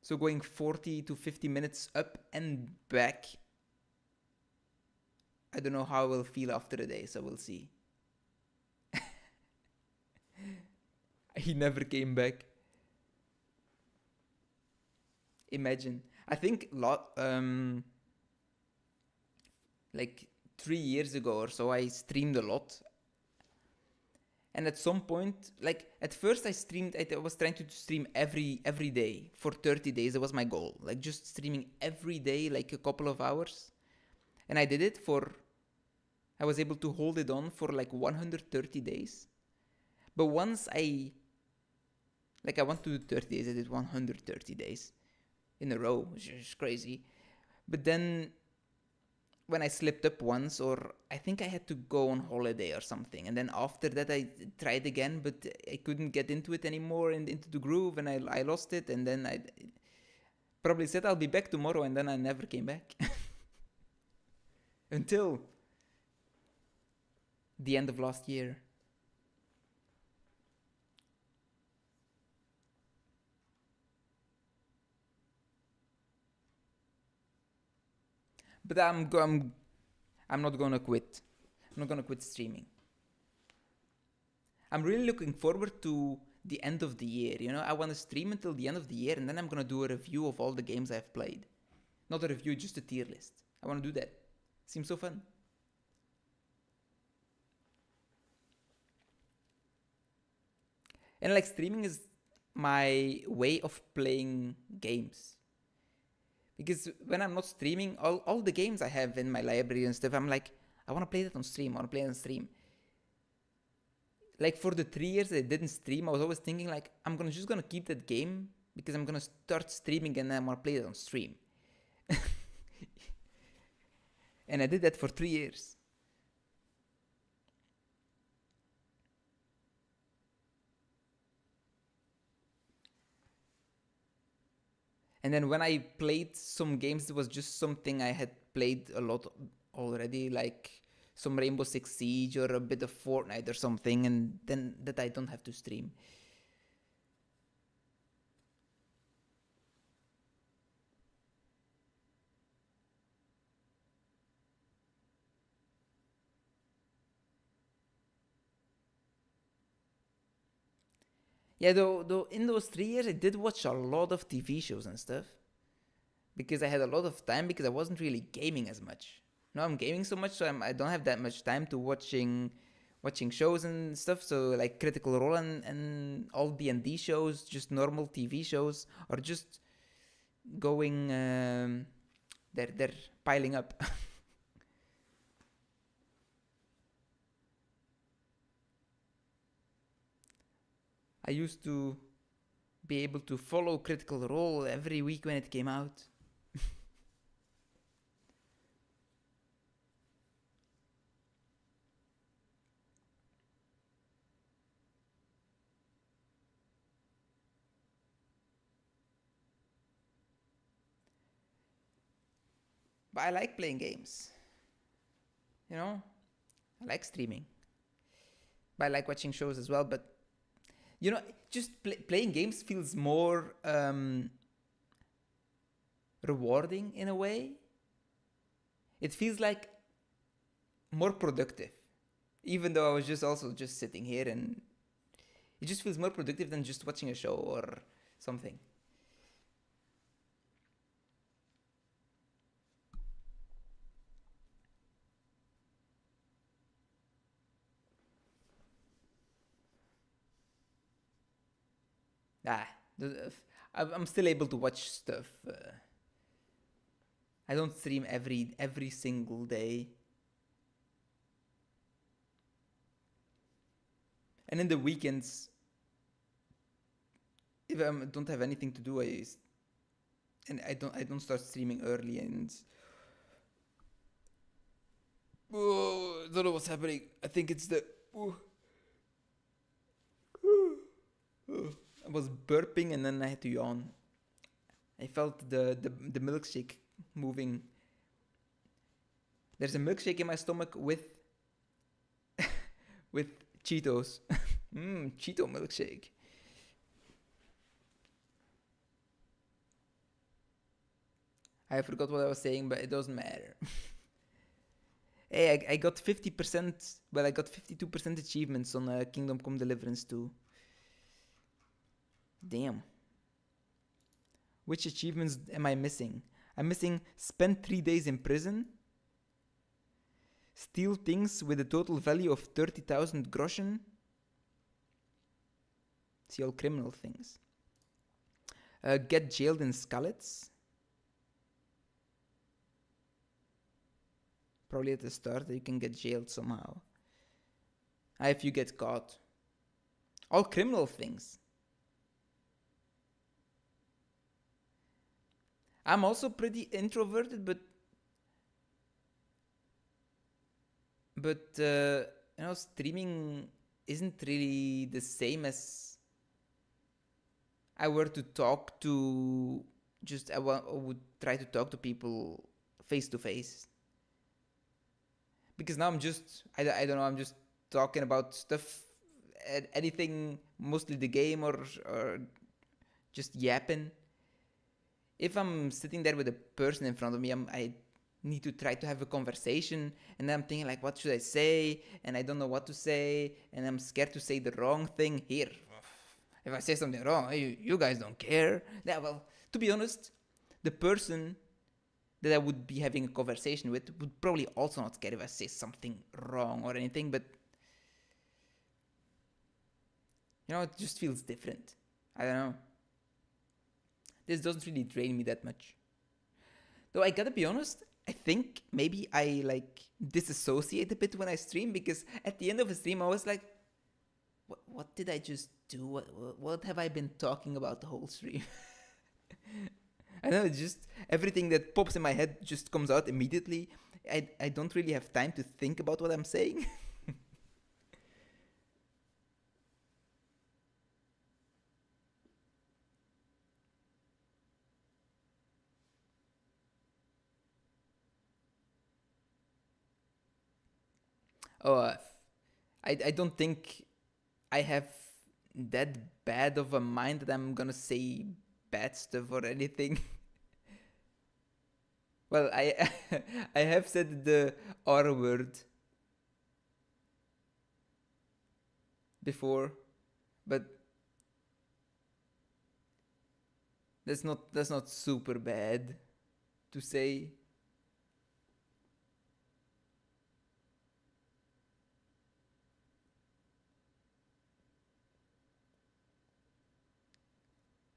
[SPEAKER 1] So going 40 to 50 minutes up and back, I don't know how I will feel after a day, so we'll see. He never came back. Imagine. I think like 3 years ago or so, I streamed a lot. And at some point, like at first I was trying to stream every day for 30 days. That was my goal. Like just streaming every day, like a couple of hours. And I did it I was able to hold it on for like 130 days. But once I want to do 30 days, I did 130 days in a row, which is crazy. But then when I slipped up once, or I think I had to go on holiday or something, and then after that I tried again, but I couldn't get into it anymore, and into the groove, and I lost it, and then I probably said I'll be back tomorrow, and then I never came back. Until the end of last year. But I'm not gonna quit. I'm not gonna quit streaming. I'm really looking forward to the end of the year. You know, I want to stream until the end of the year, and then I'm gonna do a review of all the games I've played. Not a review, just a tier list. I want to do that. Seems so fun. And like streaming is my way of playing games. Because when I'm not streaming, all the games I have in my library and stuff, I'm like, I want to play that on stream. Like for the 3 years I didn't stream, I was always thinking like, I'm just gonna keep that game because I'm gonna start streaming and then I'm gonna play it on stream. And I did that for 3 years. And then when I played some games, it was just something I had played a lot already, like some Rainbow Six Siege or a bit of Fortnite or something, and then that I don't have to stream. Yeah, though in those 3 years I did watch a lot of TV shows and stuff. Because I had a lot of time because I wasn't really gaming as much. Now I'm gaming so much, so I don't have that much time to watching shows and stuff. So like Critical Role and all D&D shows, just normal TV shows, or just going. They're piling up. I used to be able to follow Critical Role every week when it came out. But I like playing games. You know? I like streaming. But I like watching shows as well. But, you know, just playing games feels more rewarding in a way. It feels like more productive. Even though I was just sitting here, and it just feels more productive than just watching a show or something. I'm still able to watch stuff. I don't stream every single day. And in the weekends, if I don't have anything to do, I don't start streaming early, and I don't know what's happening. I think it's the. I was burping and then I had to yawn. I felt the milkshake moving. There's a milkshake in my stomach with with Cheetos. Cheeto milkshake. I forgot what I was saying, but it doesn't matter. Hey, I got 50%. Well, I got 52% achievements on Kingdom Come Deliverance 2. Damn. Which achievements am I missing? I'm missing spend 3 days in prison, steal things with a total value of 30,000 groschen. See all criminal things. Get jailed in Skalitz. Probably at the start you can get jailed somehow. If you get caught. All criminal things. I'm also pretty introverted, but you know, streaming isn't really the same as I were to talk to. I would try to talk to people face to face. Because now I'm just, I don't know, I'm just talking about stuff, anything, mostly the game or just yapping. If I'm sitting there with a person in front of me, I need to try to have a conversation, and then I'm thinking like, what should I say? And I don't know what to say, and I'm scared to say the wrong thing here. If I say something wrong, you guys don't care. Yeah, well, to be honest, the person that I would be having a conversation with would probably also not care if I say something wrong or anything, but you know, it just feels different. I don't know. This doesn't really drain me that much. Though I gotta be honest, I think maybe I like disassociate a bit when I stream, because at the end of a stream I was like, what did I just do? What have I been talking about the whole stream? I know, it's just everything that pops in my head just comes out immediately. I don't really have time to think about what I'm saying. I don't think I have that bad of a mind that I'm gonna say bad stuff or anything. Well, I I have said the R word before, but that's not super bad to say.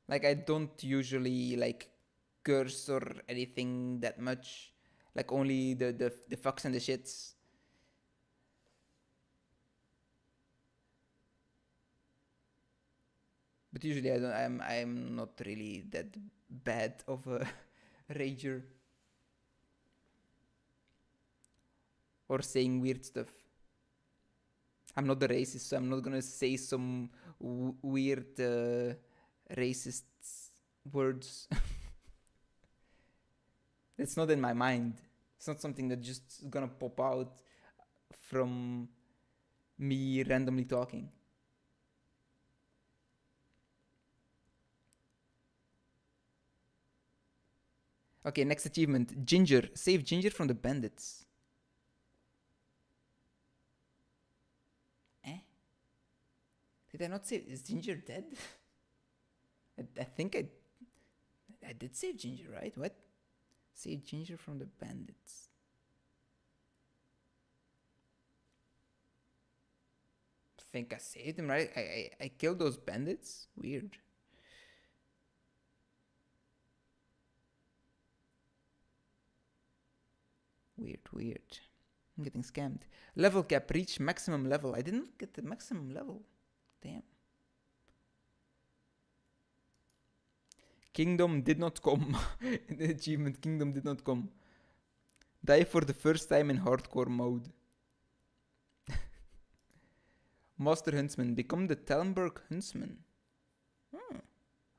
[SPEAKER 1] Like, I don't usually like curse or anything that much. Like only the fucks and the shits. But usually I'm not really that bad of a rager. Or saying weird stuff. I'm not a racist, so I'm not gonna say some weird racist words. It's not in my mind. It's not something that just gonna pop out from me randomly talking. Okay, next achievement. Ginger. Save Ginger from the bandits. Did I not save? Is Ginger dead? I think I did save Ginger, right? What? Save Ginger from the bandits. I think I saved him, right? I killed those bandits? Weird. Weird. I'm getting scammed. Level cap. Reach maximum level. I didn't get the maximum level. Damn. Kingdom did not come. The achievement Kingdom did not come. Die for the first time in hardcore mode. Master Huntsman. Become the Talmberg Huntsman. I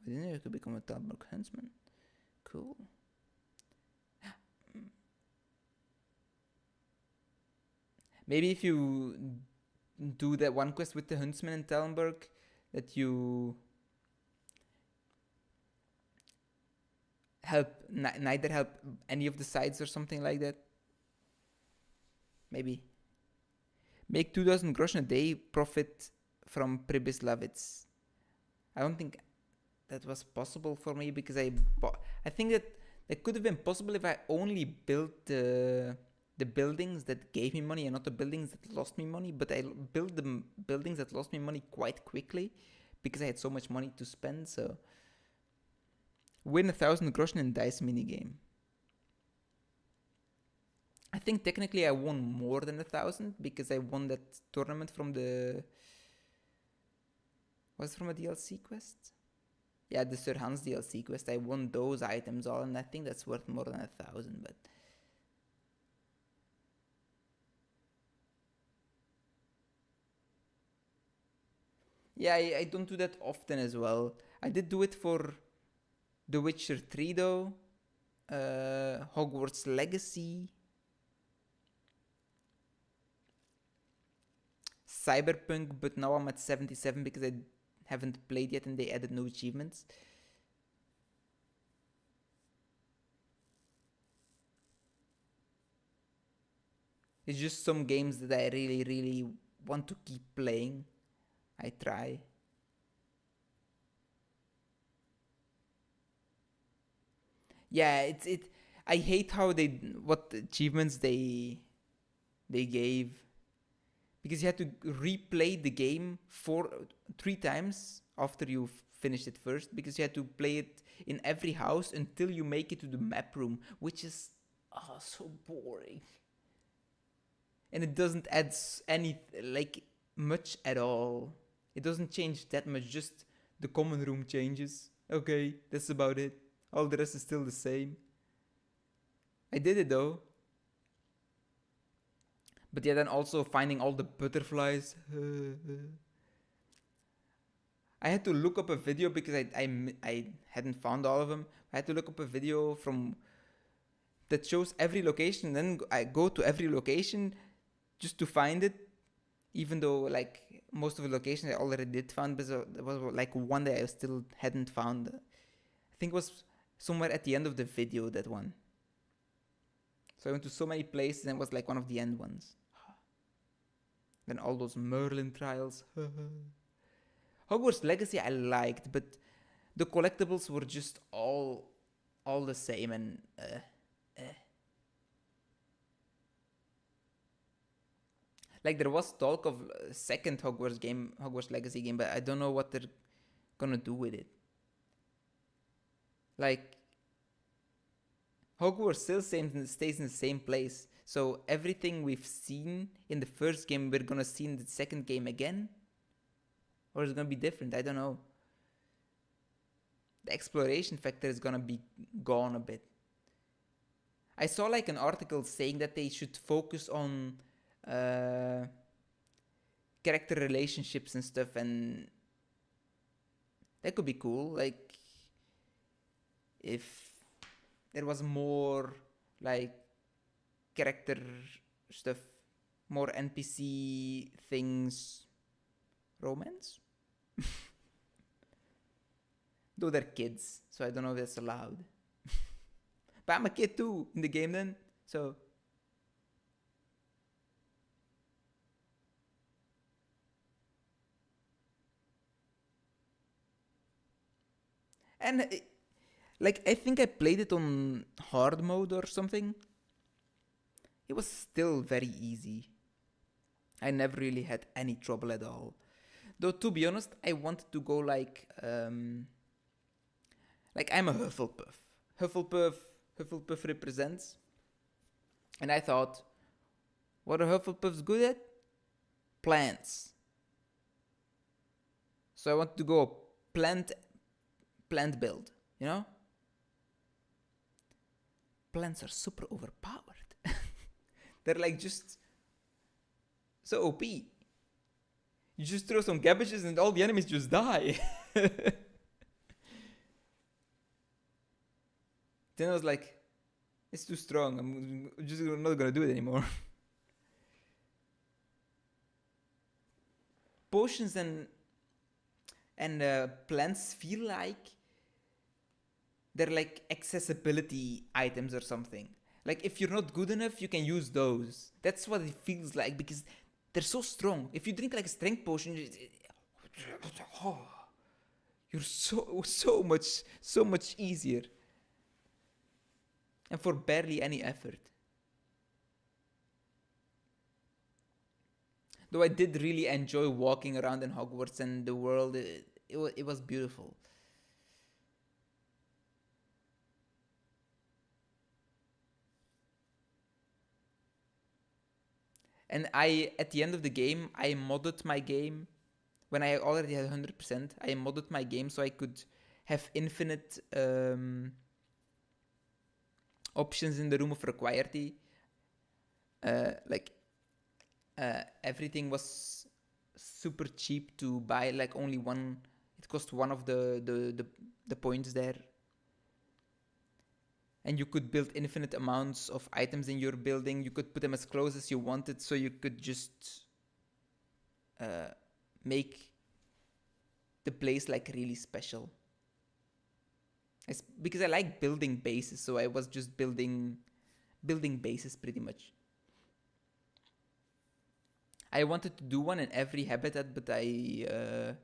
[SPEAKER 1] didn't know you could become a Talmberg Huntsman. Cool. Maybe if you do that one quest with the Huntsman in Talmberg, that you help neither help any of the sides or something like that. Maybe. Make 2,000 groschen a day, profit from Pribyslavitz. I don't think that was possible for me because I think that it could have been possible if I only built the buildings that gave me money and not the buildings that lost me money. But I built the buildings that lost me money quite quickly because I had so much money to spend. So win 1,000 groschen in dice minigame. I think technically I won more than 1,000 because I won that tournament from the... Was it from a DLC quest? Yeah, the Sir Hans DLC quest. I won those items all, and I think that's worth more than 1,000, but... Yeah, I don't do that often as well. I did do it for The Witcher 3 though. Hogwarts Legacy. Cyberpunk, but now I'm at 77 because I haven't played yet and they added new achievements. It's just some games that I really, really want to keep playing. I try. Yeah, I hate how what achievements they gave. Because you had to replay the game 3 times after you finished it first. Because you had to play it in every house until you make it to the map room. Which is so boring. And it doesn't add much at all. It doesn't change that much, just the common room changes. Okay, that's about it. All the rest is still the same. I did it though. But yeah, then also finding all the butterflies. I had to look up a video because I hadn't found all of them. I had to look up a video that shows every location. Then I go to every location just to find it. Even though most of the locations I already did find, but there was one that I still hadn't found. I think it was somewhere at the end of the video, that one. So I went to so many places and it was one of the end ones. Then all those Merlin trials. Hogwarts Legacy I liked, but the collectibles were just all the same and there was talk of a second Hogwarts Legacy game, but I don't know what they're gonna do with it. Hogwarts still stays in the same place. So everything we've seen in the first game, we're gonna see in the second game again? Or is it gonna be different? I don't know. The exploration factor is gonna be gone a bit. I saw like an article saying that they should focus on character relationships and stuff, and that could be cool. Like if there was more like character stuff, more NPC things, romance. Though they're kids, so I don't know if that's allowed. But I'm a kid too in the game then, so. And like I think I played it on hard mode or something. It was still very easy. I never really had any trouble at all. Though to be honest, I wanted to go like I'm a Hufflepuff. Hufflepuff represents. And I thought, what are Hufflepuffs good at? Plants. So I wanted to go plant build, you know? Plants are super overpowered. They're like just so OP. You just throw some cabbages and all the enemies just die. Then I was like, it's too strong. I'm just not gonna do it anymore. Potions and plants feel like they're like accessibility items or something. Like if you're not good enough, you can use those. That's what it feels like because they're so strong. If you drink like a strength potion, you're so much easier. And for barely any effort. Though I did really enjoy walking around in Hogwarts and the world, it was beautiful. And at the end of the game, I modded my game. When I already had 100%, I modded my game so I could have infinite options in the Room of Requirity. Everything was super cheap to buy, like only one. It cost one of the points there. And you could build infinite amounts of items in your building. You could put them as close as you wanted, so you could just make the place like really special. Because I like building bases, so I was just building bases pretty much. I wanted to do one in every habitat, but I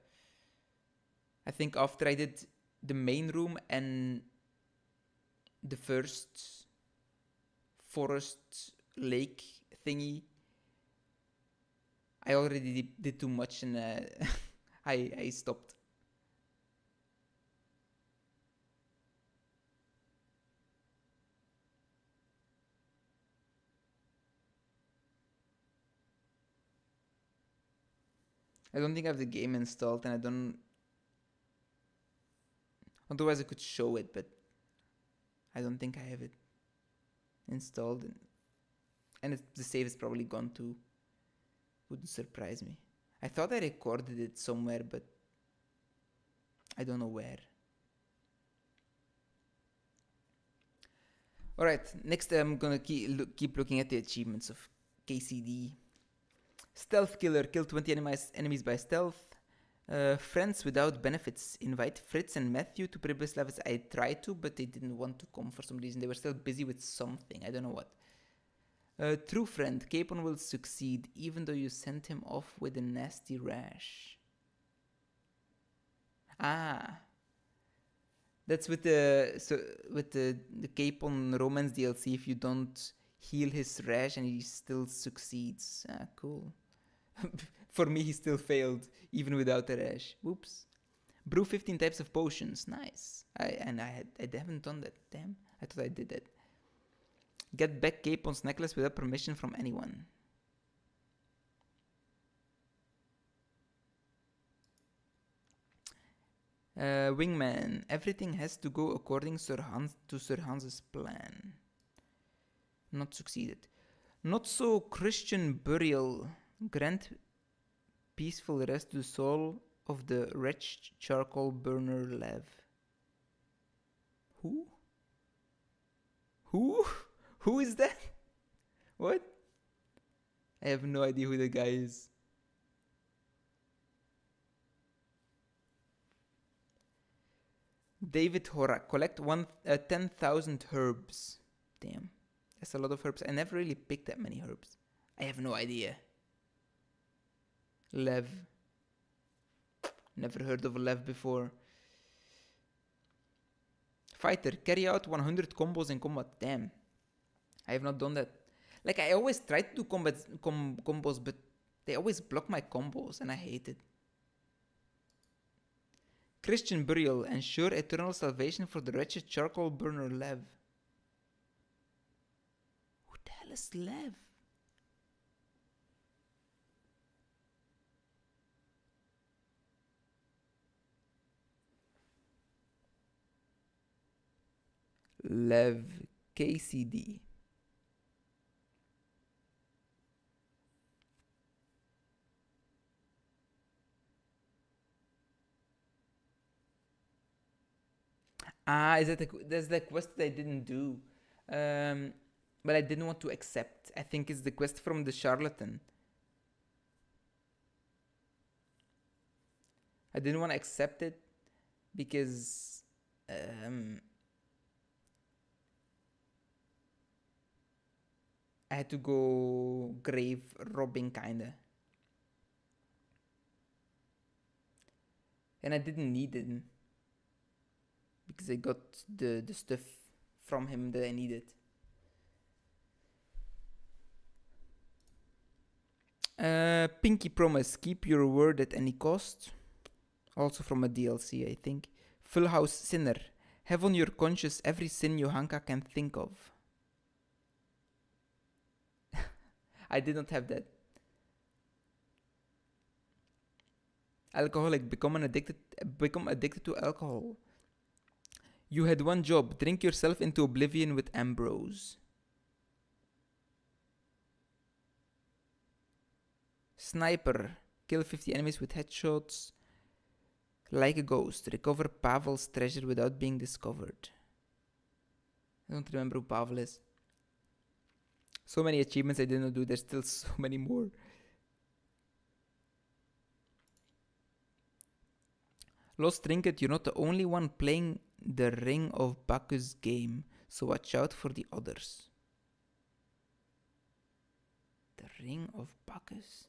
[SPEAKER 1] think after I did the main room and the first forest lake thingy, I already did too much and I stopped. I don't think I have the game installed, and I don't. Otherwise, I could show it, but I don't think I have it installed. And the save is probably gone too. Wouldn't surprise me. I thought I recorded it somewhere, but I don't know where. Alright, next I'm gonna keep looking at the achievements of KCD. Stealth Killer, kill 20 enemies by stealth. Friends without benefits. Invite Fritz and Matthew to previous levels. I tried to, but they didn't want to come for some reason. They were still busy with something. I don't know what. True friend. Capon will succeed, even though you sent him off with a nasty rash. Ah. That's with the Capon romance DLC. If you don't heal his rash and he still succeeds. Ah, cool. For me, he still failed, even without the rash. Whoops. Brew 15 types of potions. Nice. I haven't done that. Damn. I thought I did that. Get back Capon's necklace without permission from anyone. Wingman. Everything has to go according to Sir Hans's plan. Not succeeded. Not so Christian burial. Grant peaceful rest to the soul of the wretched charcoal burner Lev. Who? Who? Who is that? What? I have no idea who the guy is. David Horak. Collect 10,000 herbs. Damn. That's a lot of herbs. I never really picked that many herbs. I have no idea. Lev. Never heard of a Lev before. Fighter. Carry out 100 combos in combat. Damn. I have not done that. Like, I always try to do combos, but they always block my combos, and I hate it. Christian burial. Ensure eternal salvation for the wretched charcoal burner Lev. Who the hell is Lev? Lev KCD. Is that that's the quest that I didn't do. But I didn't want to accept. I think it's the quest from the charlatan. I didn't want to accept it because I had to go grave robbing kinda. And I didn't need it. Because I got the stuff from him that I needed. Pinky Promise. Keep your word at any cost. Also from a DLC, I think. Full House Sinner. Have on your conscience every sin Johanka can think of. I did not have that. Alcoholic. Become addicted to alcohol. You had one job. Drink yourself into oblivion with Ambrose. Sniper. Kill 50 enemies with headshots. Like a ghost. Recover Pavel's treasure without being discovered. I don't remember who Pavel is. So many achievements I didn't do. There's still so many more. Lost Trinket. You're not the only one playing the Ring of Bacchus game, so watch out for the others. The Ring of Bacchus?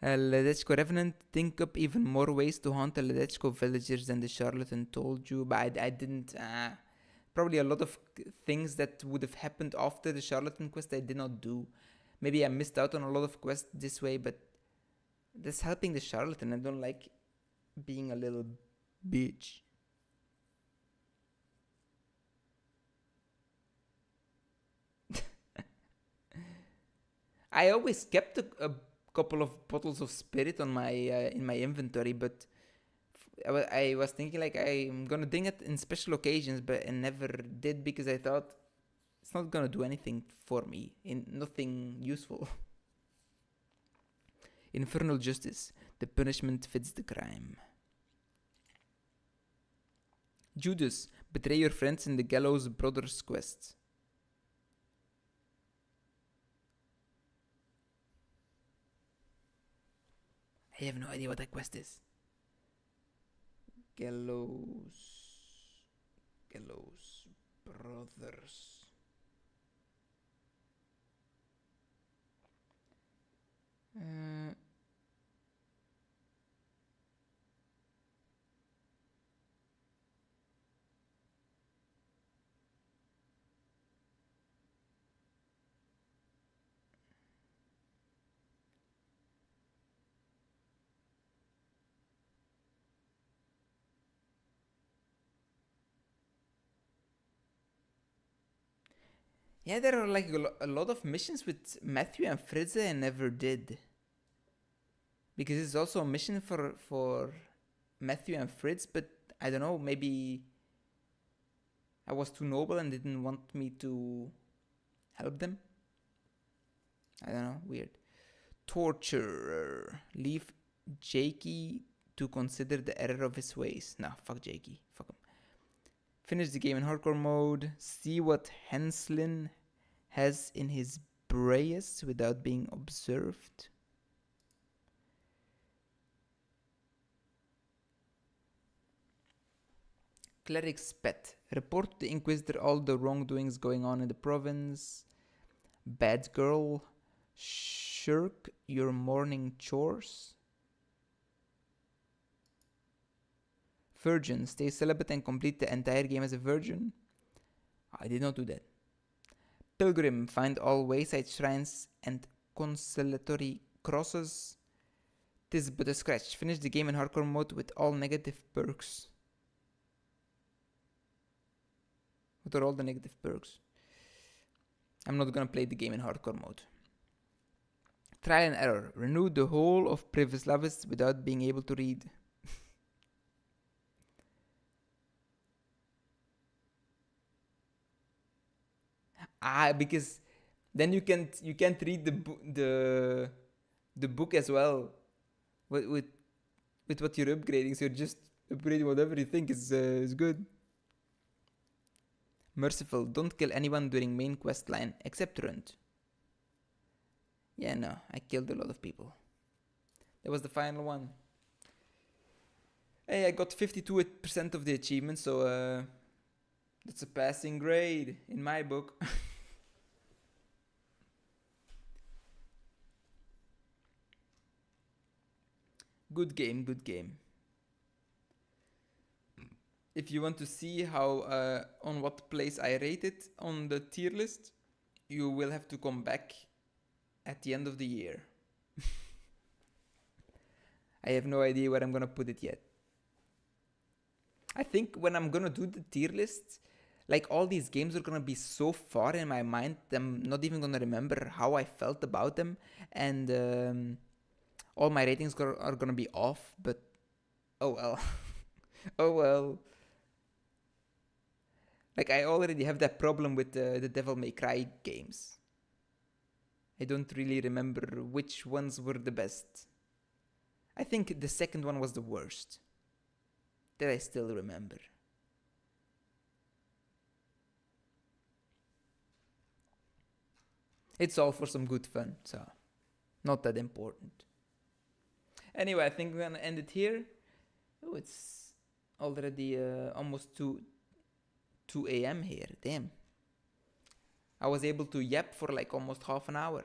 [SPEAKER 1] Ledechko Revenant. Think up even more ways to haunt the Ledechko villagers than the charlatan told you, but I didn't. Probably a lot of things that would have happened after the charlatan quest I did not do. Maybe I missed out on a lot of quests this way, but that's helping the charlatan. I don't like being a little bitch. I always kept a couple of bottles of spirit on my in my inventory, but I was thinking like I'm gonna drink it in special occasions, but I never did because I thought it's not gonna do anything for me, nothing useful. Infernal Justice. The punishment fits the crime. Judas. Betray your friends in the Gallows Brothers quest. I have no idea what that quest is. Gallows Brothers. Yeah, there are like a lot of missions with Matthew and Fritze I never did. Because it's also a mission for Matthew and Fritz, but I don't know, maybe I was too noble and didn't want me to help them. I don't know, weird. Torturer. Leave Jakey to consider the error of his ways. Nah, fuck Jakey. Fuck him. Finish the game in hardcore mode. See what Henslin has in his brace without being observed. Cleric's pet. Report to the Inquisitor all the wrongdoings going on in the province. Bad girl. Shirk your morning chores. Virgin. Stay celibate and complete the entire game as a virgin. I did not do that. Pilgrim. Find all wayside shrines and consolatory crosses. Tis but a scratch. Finish the game in hardcore mode with all negative perks. What are all the negative perks? I'm not gonna play the game in hardcore mode. Trial and error. Renew the whole of Privislavis without being able to read. Because then you can't read the book as well with what you're upgrading. So you're just upgrading whatever you think is good. Merciful. Don't kill anyone during main quest line except Runt. Yeah, no, I killed a lot of people. That was the final one. Hey, I got 52% of the achievements, so that's a passing grade in my book. Good game, good game. If you want to see how on what place I rate it on the tier list, you will have to come back at the end of the year. I have no idea where I'm gonna put it yet. I think when I'm gonna do the tier list, like all these games are gonna be so far in my mind, I'm not even gonna remember how I felt about them, and all my ratings are gonna be off. But oh well, oh well. Like I already have that problem with the Devil May Cry games. I don't really remember which ones were the best. I think the second one was the worst. That I still remember. It's all for some good fun, so not that important. Anyway, I think we're gonna end it here. Oh, it's already almost 2 a.m. here. Damn. I was able to yap for like almost half an hour.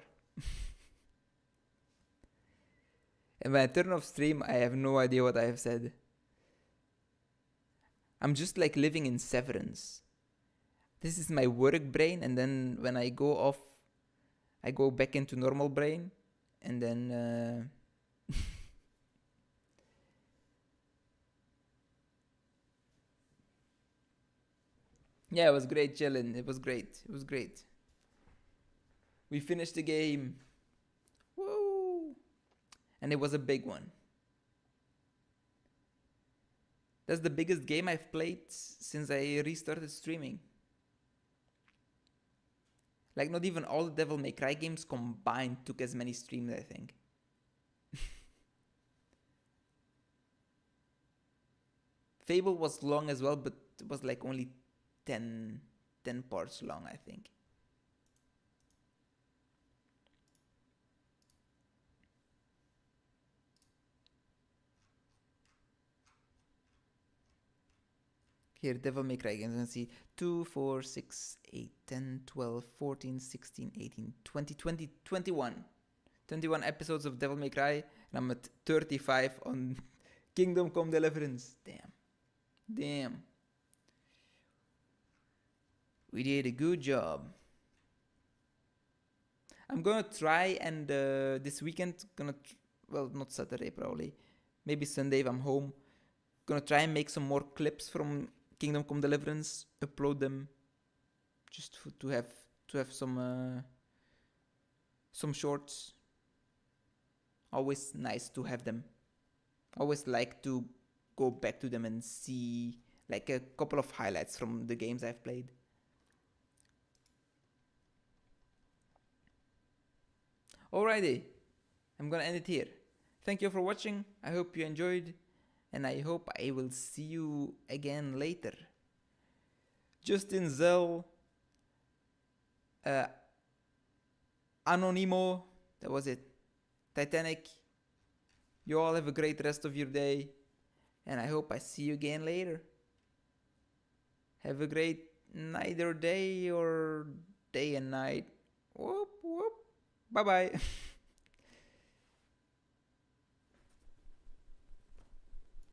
[SPEAKER 1] And when I turn off stream, I have no idea what I have said. I'm just like living in Severance. This is my work brain, and then when I go off, I go back into normal brain, and then yeah, it was great chilling. It was great. It was great. We finished the game. Woo! And it was a big one. That's the biggest game I've played since I restarted streaming. Like not even all the Devil May Cry games combined took as many streams, I think. Fable was long as well, but it was like only 10 parts long, I think. Here, Devil May Cry games. Let's see. 2, 4, 6, 8, 10, 12, 14, 16, 18, 20, 21. 21 episodes of Devil May Cry. And I'm at 35 on Kingdom Come Deliverance. Damn. Damn. We did a good job. I'm gonna try and this weekend, well, not Saturday probably. Maybe Sunday if I'm home. Gonna try and make some more clips from Kingdom Come Deliverance, upload them just to have to have some shorts. Always nice to have them. Always like to go back to them and see like a couple of highlights from the games I've played. Alrighty, I'm gonna end it here. Thank you for watching. I hope you enjoyed, and I hope I will see you again later. Justin Zell, Anonimo, that was it. Titanic. You all have a great rest of your day, and I hope I see you again later. Have a great neither day or day and night. Whoop whoop. Bye bye.